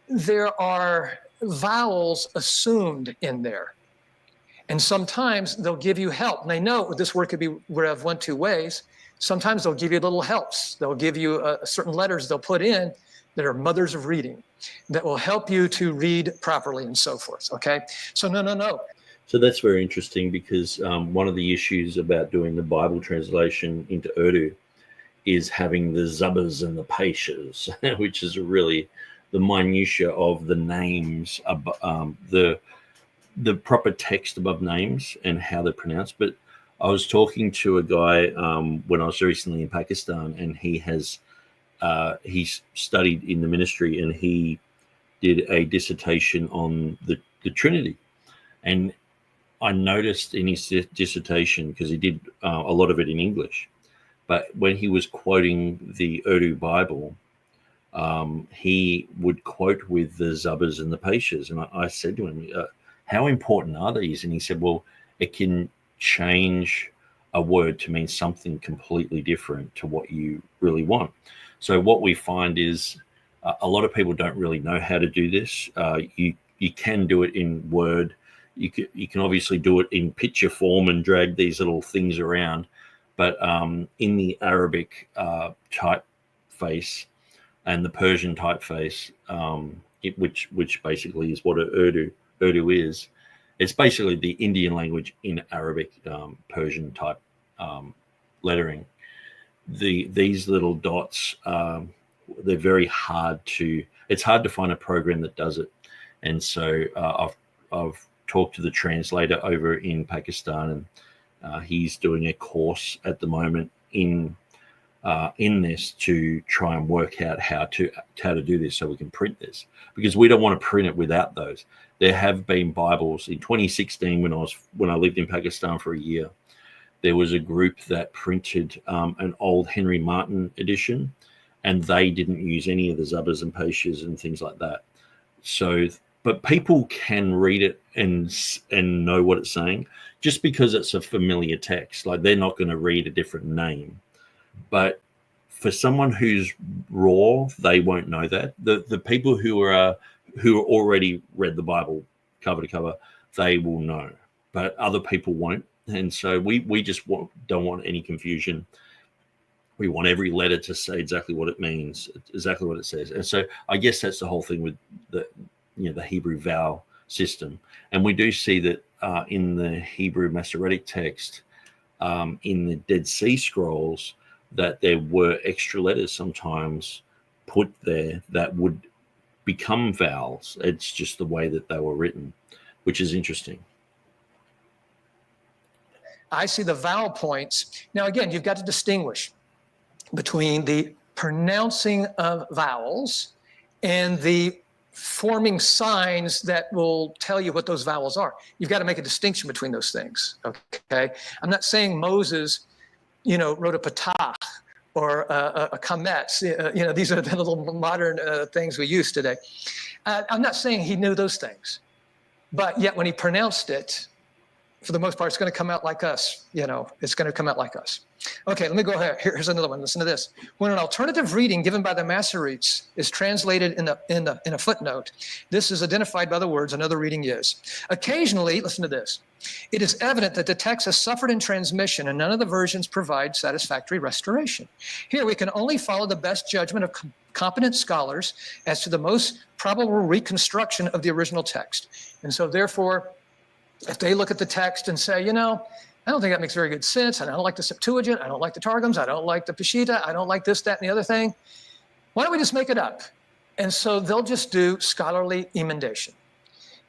there are vowels assumed in there. And sometimes they'll give you help. And they know this word would have one, two ways. Sometimes they'll give you little helps. They'll give you certain letters they'll put in that are mothers of reading that will help you to read properly and so forth. Okay. So no. So that's very interesting because one of the issues about doing the Bible translation into Urdu is having the zubbers and the paishas, which is really the minutiae of the names, the proper text above names and how they're pronounced. But I was talking to a guy when I was recently in Pakistan, and he's studied in the ministry, and he did a dissertation on the Trinity. And I noticed in his dissertation, because he did a lot of it in English, but when he was quoting the Urdu Bible, he would quote with the zubbers and the paishas. And I said to him, how important are these? And he said, well, it can change a word to mean something completely different to what you really want. So what we find is a lot of people don't really know how to do this. You can do it in Word. You can obviously do it in picture form and drag these little things around. But in the Arabic typeface and the Persian typeface, which basically is what Urdu is, it's basically the Indian language in Arabic Persian type lettering. These little dots, they're very hard to. It's hard to find a program that does it, and so I've talked to the translator over in Pakistan, and he's doing a course at the moment in this to try and work out how to do this so we can print this, because we don't want to print it without those. There have been Bibles in 2016 when I lived in Pakistan for a year. There was a group that printed an old Henry Martin edition, and they didn't use any of the zubbers and paishas and things like that. So, but people can read it and know what it's saying just because it's a familiar text. Like, they're not going to read a different name. But for someone who's raw, they won't know that. The people who who already read the Bible cover to cover, they will know, but other people won't. And so we just don't want any confusion. We want every letter to say exactly what it means, exactly what it says. And so I guess that's the whole thing with the Hebrew vowel system. And we do see that in the Hebrew Masoretic text, in the Dead Sea Scrolls, that there were extra letters sometimes put there that would become vowels. It's just the way that they were written, which is interesting. I see the vowel points. Now, again, you've got to distinguish between the pronouncing of vowels and the forming signs that will tell you what those vowels are. You've got to make a distinction between those things, okay? I'm not saying Moses, wrote a patah or a kametz. These are the little modern things we use today. I'm not saying he knew those things, but yet when he pronounced it, for the most part, it's going to come out like us. It's going to come out like us. Okay, let me go ahead. Here's another one. Listen to this. When an alternative reading given by the Masoretes is translated in a footnote, this is identified by the words another reading is. Occasionally, listen to this. It is evident that the text has suffered in transmission, and none of the versions provide satisfactory restoration. Here, we can only follow the best judgment of competent scholars as to the most probable reconstruction of the original text. And so, therefore, if they look at the text and say, I don't think that makes very good sense, and I don't like the Septuagint, I don't like the Targums, I don't like the Peshitta, I don't like this, that, and the other thing, why don't we just make it up? And so they'll just do scholarly emendation.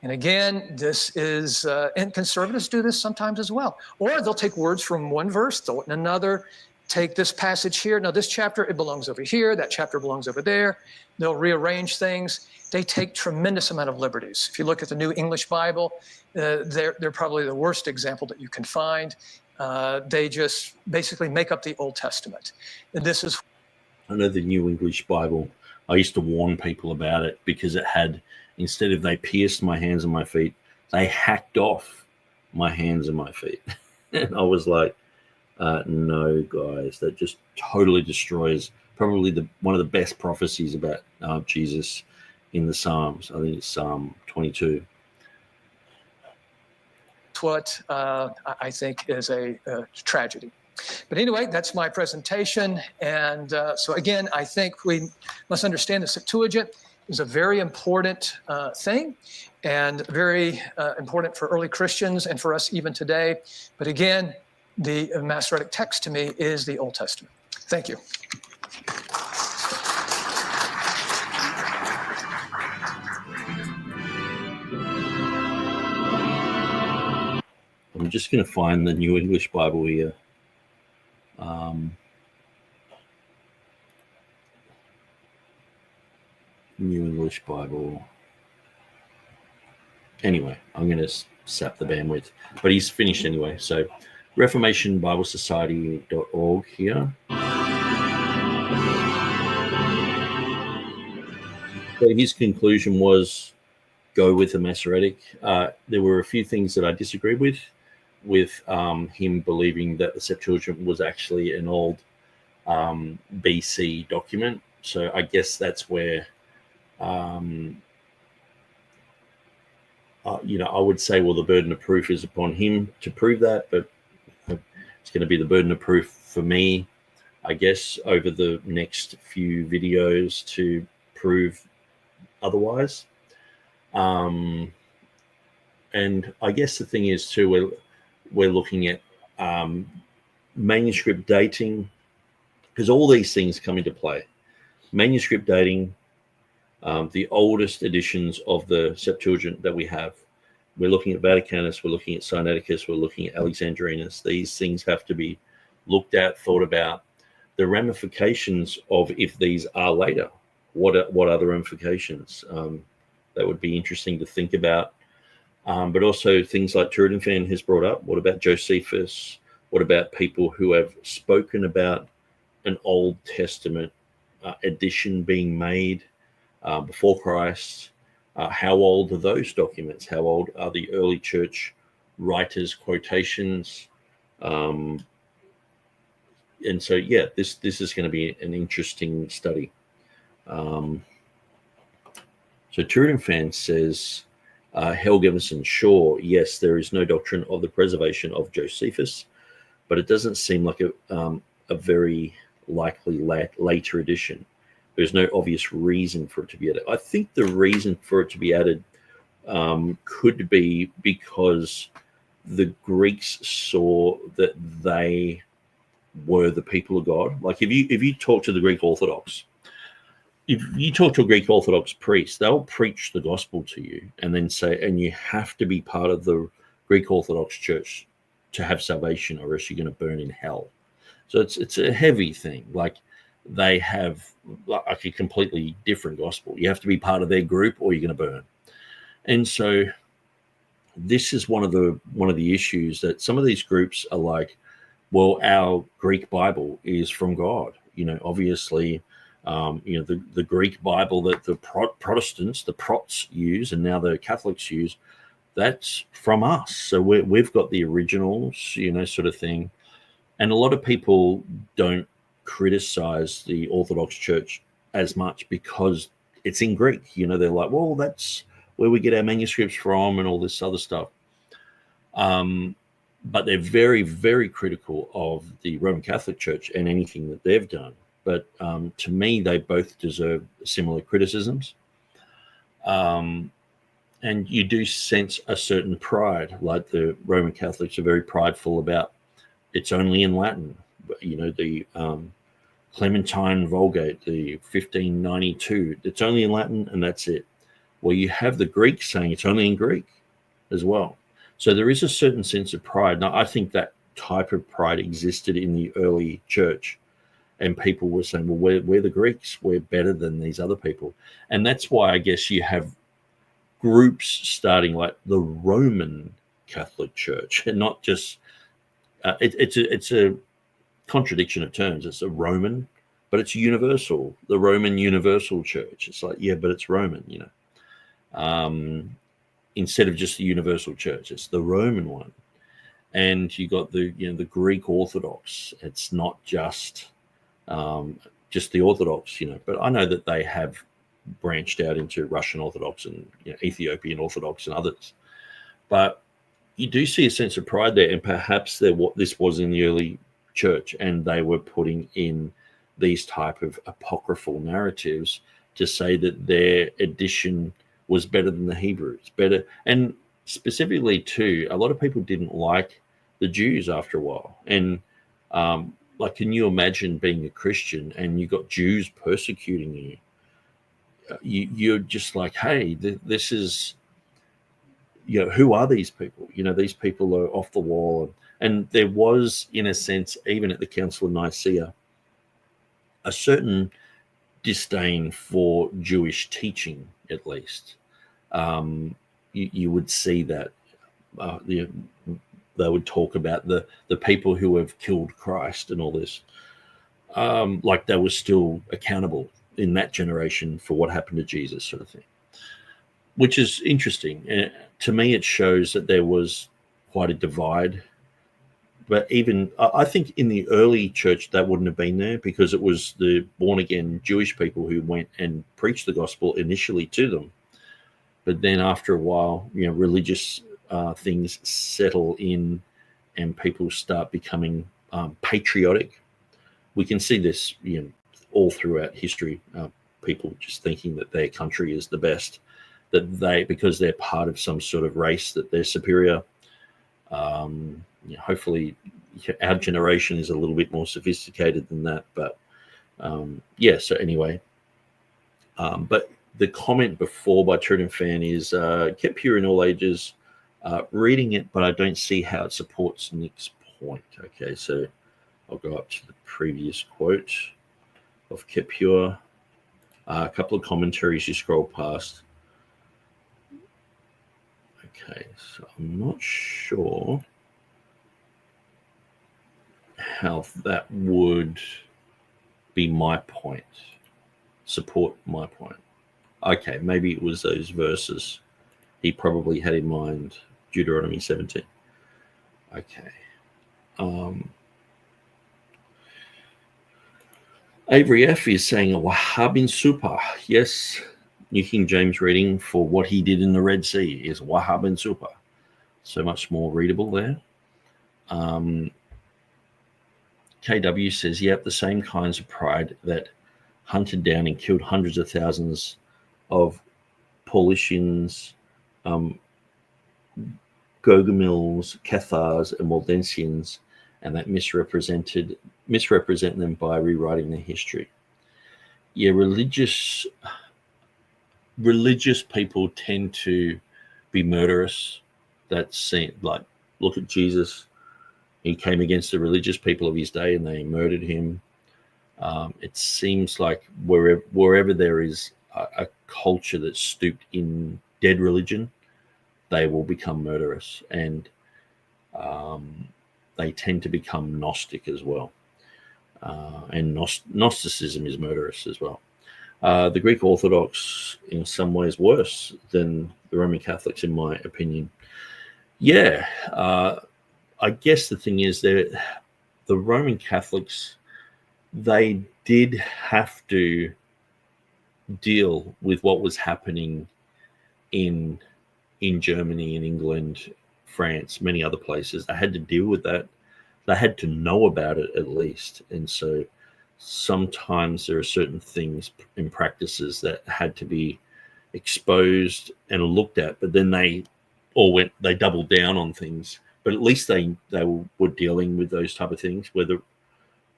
And again, this is, and conservatives do this sometimes as well. Or they'll take words from one verse, throw it in another, take this passage here, now this chapter, it belongs over here, that chapter belongs over there. They'll rearrange things. They take tremendous amount of liberties. If you look at the New English Bible, they're probably the worst example that you can find. They just basically make up the Old Testament. And this is... I know the New English Bible, I used to warn people about it because it had, instead of they pierced my hands and my feet, they hacked off my hands and my feet. And I was like, no, guys, that just totally destroys probably one of the best prophecies about Jesus in the Psalms. I think it's Psalm 22. What I think is a tragedy. But anyway, that's my presentation. And so again, I think we must understand the Septuagint is a very important thing and very important for early Christians and for us even today. But again, the Masoretic text to me is the Old Testament. Thank you. I'm just going to find the New English Bible here. New English Bible. Anyway, I'm going to sap the bandwidth, but he's finished anyway. So Reformation Bible Society.org here. So his conclusion was go with the Masoretic. There were a few things that I disagreed with him believing that the Septuagint was actually an old BC document. So I guess that's where, I would say, well, the burden of proof is upon him to prove that, but it's going to be the burden of proof for me, I guess, over the next few videos to prove otherwise. And I guess the thing is too, we're looking at manuscript dating, because all these things come into play. Manuscript dating, the oldest editions of the Septuagint that we have. We're looking at Vaticanus, we're looking at Sinaiticus, we're looking at Alexandrinus. These things have to be looked at, thought about. The ramifications of if these are later, what are the ramifications? That would be interesting to think about. But also things like TurretinFan has brought up. What about Josephus? What about people who have spoken about an Old Testament edition being made before Christ? How old are those documents? How old are the early church writers' quotations? And so, yeah, this is going to be an interesting study. So TurretinFan says, Helgevenson, sure, yes, there is no doctrine of the preservation of Josephus, but it doesn't seem like a very likely later edition. There's no obvious reason for it to be added. I think the reason for it to be added could be because the Greeks saw that they were the people of God. Like if you talk to the Greek Orthodox, if you talk to a Greek Orthodox priest, they'll preach the gospel to you and then say, and you have to be part of the Greek Orthodox Church to have salvation, or else you're going to burn in hell. So it's a heavy thing. Like they have like a completely different gospel. You have to be part of their group, or you're going to burn. And so this is one of the issues that some of these groups are like, well, our Greek Bible is from God. Obviously, the Greek Bible that the Protestants, the Prots use, and now the Catholics use, that's from us. So we've got the originals, sort of thing. And a lot of people don't criticize the Orthodox Church as much because it's in Greek. They're like, well, that's where we get our manuscripts from and all this other stuff. But they're very, very critical of the Roman Catholic Church and anything that they've done. But to me, they both deserve similar criticisms. And you do sense a certain pride, like the Roman Catholics are very prideful about it's only in Latin. The Clementine Vulgate, the 1592, it's only in Latin and that's it. Well, you have the Greeks saying it's only in Greek as well. So there is a certain sense of pride. Now, I think that type of pride existed in the early church. And people were saying, well, we're the Greeks. We're better than these other people. And that's why I guess you have groups starting like the Roman Catholic Church, and not just, it's a contradiction of terms. It's a Roman, but it's universal. The Roman Universal Church. It's like, yeah, but it's Roman, instead of just the Universal Church, it's the Roman one. And you got the Greek Orthodox. It's not just the Orthodox, but I know that they have branched out into Russian Orthodox and Ethiopian Orthodox and others. But you do see a sense of pride there, and perhaps this was in the early church, and they were putting in these type of apocryphal narratives to say that their edition was better than the Hebrew. It's better. And specifically too, a lot of people didn't like the Jews after a while. And like, can you imagine being a Christian and you got Jews persecuting you? You're just like, hey, this is, who are these people? These people are off the wall. And there was, in a sense, even at the Council of Nicaea, a certain disdain for Jewish teaching, at least. You would see that they would talk about the people who have killed Christ and all this. Like they were still accountable in that generation for what happened to Jesus, sort of thing, which is interesting. To me, it shows that there was quite a divide. But even I think in the early church that wouldn't have been there, because it was the born-again Jewish people who went and preached the gospel initially to them. But then after a while, religious things settle in and people start becoming patriotic. We can see this all throughout history, people just thinking that their country is the best, that because they're part of some sort of race, that they're superior. Hopefully our generation is a little bit more sophisticated than that, but so anyway, but the comment before by TurretinFan is kept pure in all ages, reading it, but I don't see how it supports Nick's point. Okay, so I'll go up to the previous quote of kept pure. A couple of commentaries you scroll past. Okay, so I'm not sure how that would be my point, support my point. Okay, maybe it was those verses he probably had in mind, Deuteronomy 17. Okay. Avery F is saying a Wahhabin super. Yes, New King James reading for what he did in the Red Sea is Wahab and Super. So much more readable there. KW says, yep, the same kinds of pride that hunted down and killed hundreds of thousands of Paulicians, Gogomils, Cathars, and Waldensians, and that misrepresent them by rewriting their history. Yeah, religious people tend to be murderous. That's like, look at Jesus. He came against the religious people of his day and they murdered him. It seems like wherever there is a culture that's stooped in dead religion, they will become murderous, and they tend to become Gnostic as well. And Gnosticism is murderous as well. The Greek Orthodox, in some ways, worse than the Roman Catholics, in my opinion. Yeah, I guess the thing is that the Roman Catholics, they did have to deal with what was happening in Germany, in England, France, many other places. They had to deal with that. They had to know about it at least. And so sometimes there are certain things and practices that had to be exposed and looked at, but then they doubled down on things. But at least they were dealing with those type of things. Whether,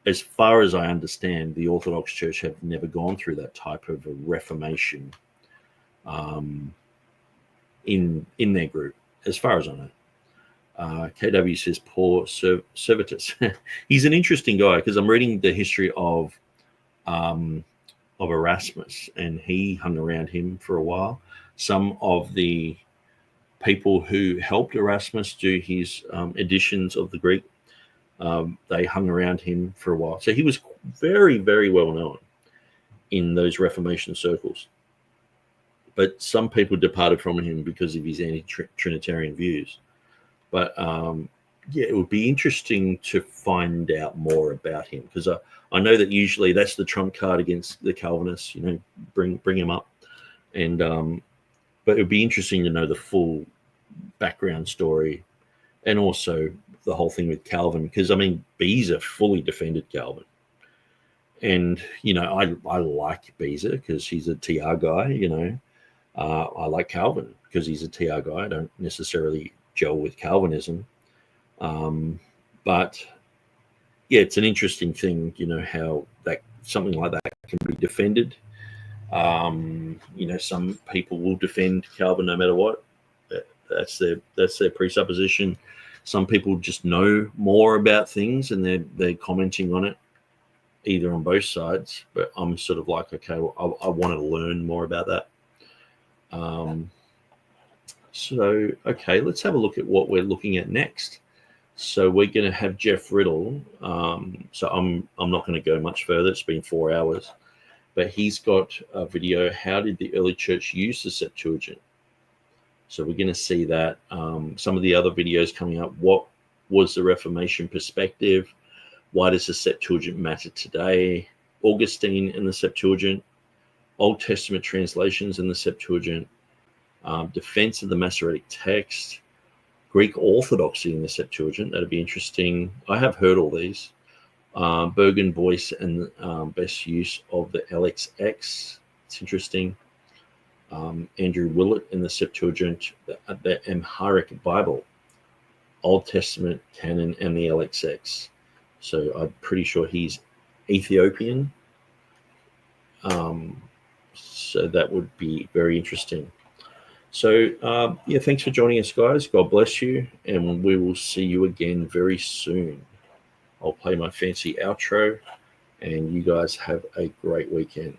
as far as I understand, the Orthodox Church have never gone through that type of a reformation in their group, as far as I know. KW says, poor Servetus. He's an interesting guy because I'm reading the history of Erasmus, and he hung around him for a while. Some of the people who helped Erasmus do his editions of the Greek, they hung around him for a while. So he was very, very well known in those Reformation circles. But some people departed from him because of his anti-Trinitarian views. But yeah, it would be interesting to find out more about him, because I know that usually that's the trump card against the Calvinists. Bring him up, and but it would be interesting to know the full background story, and also the whole thing with Calvin, because I mean, Beza fully defended Calvin, and I like Beza because he's a TR guy. I like Calvin because he's a TR guy. I don't necessarily gel with Calvinism, but yeah, it's an interesting thing, how that something like that can be defended. Some people will defend Calvin no matter what. That's their presupposition. Some people just know more about things and they're commenting on it, either on both sides. But I'm sort of like, okay, well, I want to learn more about that. So, okay, let's have a look at what we're looking at next. So we're going to have Jeff Riddle. So I'm not going to go much further. It's been 4 hours. But he's got a video, how did the early church use the Septuagint? So we're going to see that. Some of the other videos coming up, what was the Reformation perspective? Why does the Septuagint matter today? Augustine in the Septuagint, Old Testament translations in the Septuagint, defense of the Masoretic text, Greek orthodoxy in the Septuagint. That'd be interesting. I have heard all these. Berg, Boyce, and best use of the LXX. It's interesting. Andrew Willett in the Septuagint, the Amharic Bible, Old Testament canon, and the LXX. So I'm pretty sure he's Ethiopian. So that would be very interesting. So, yeah, thanks for joining us, guys. God bless you, and we will see you again very soon. I'll play my fancy outro, and you guys have a great weekend.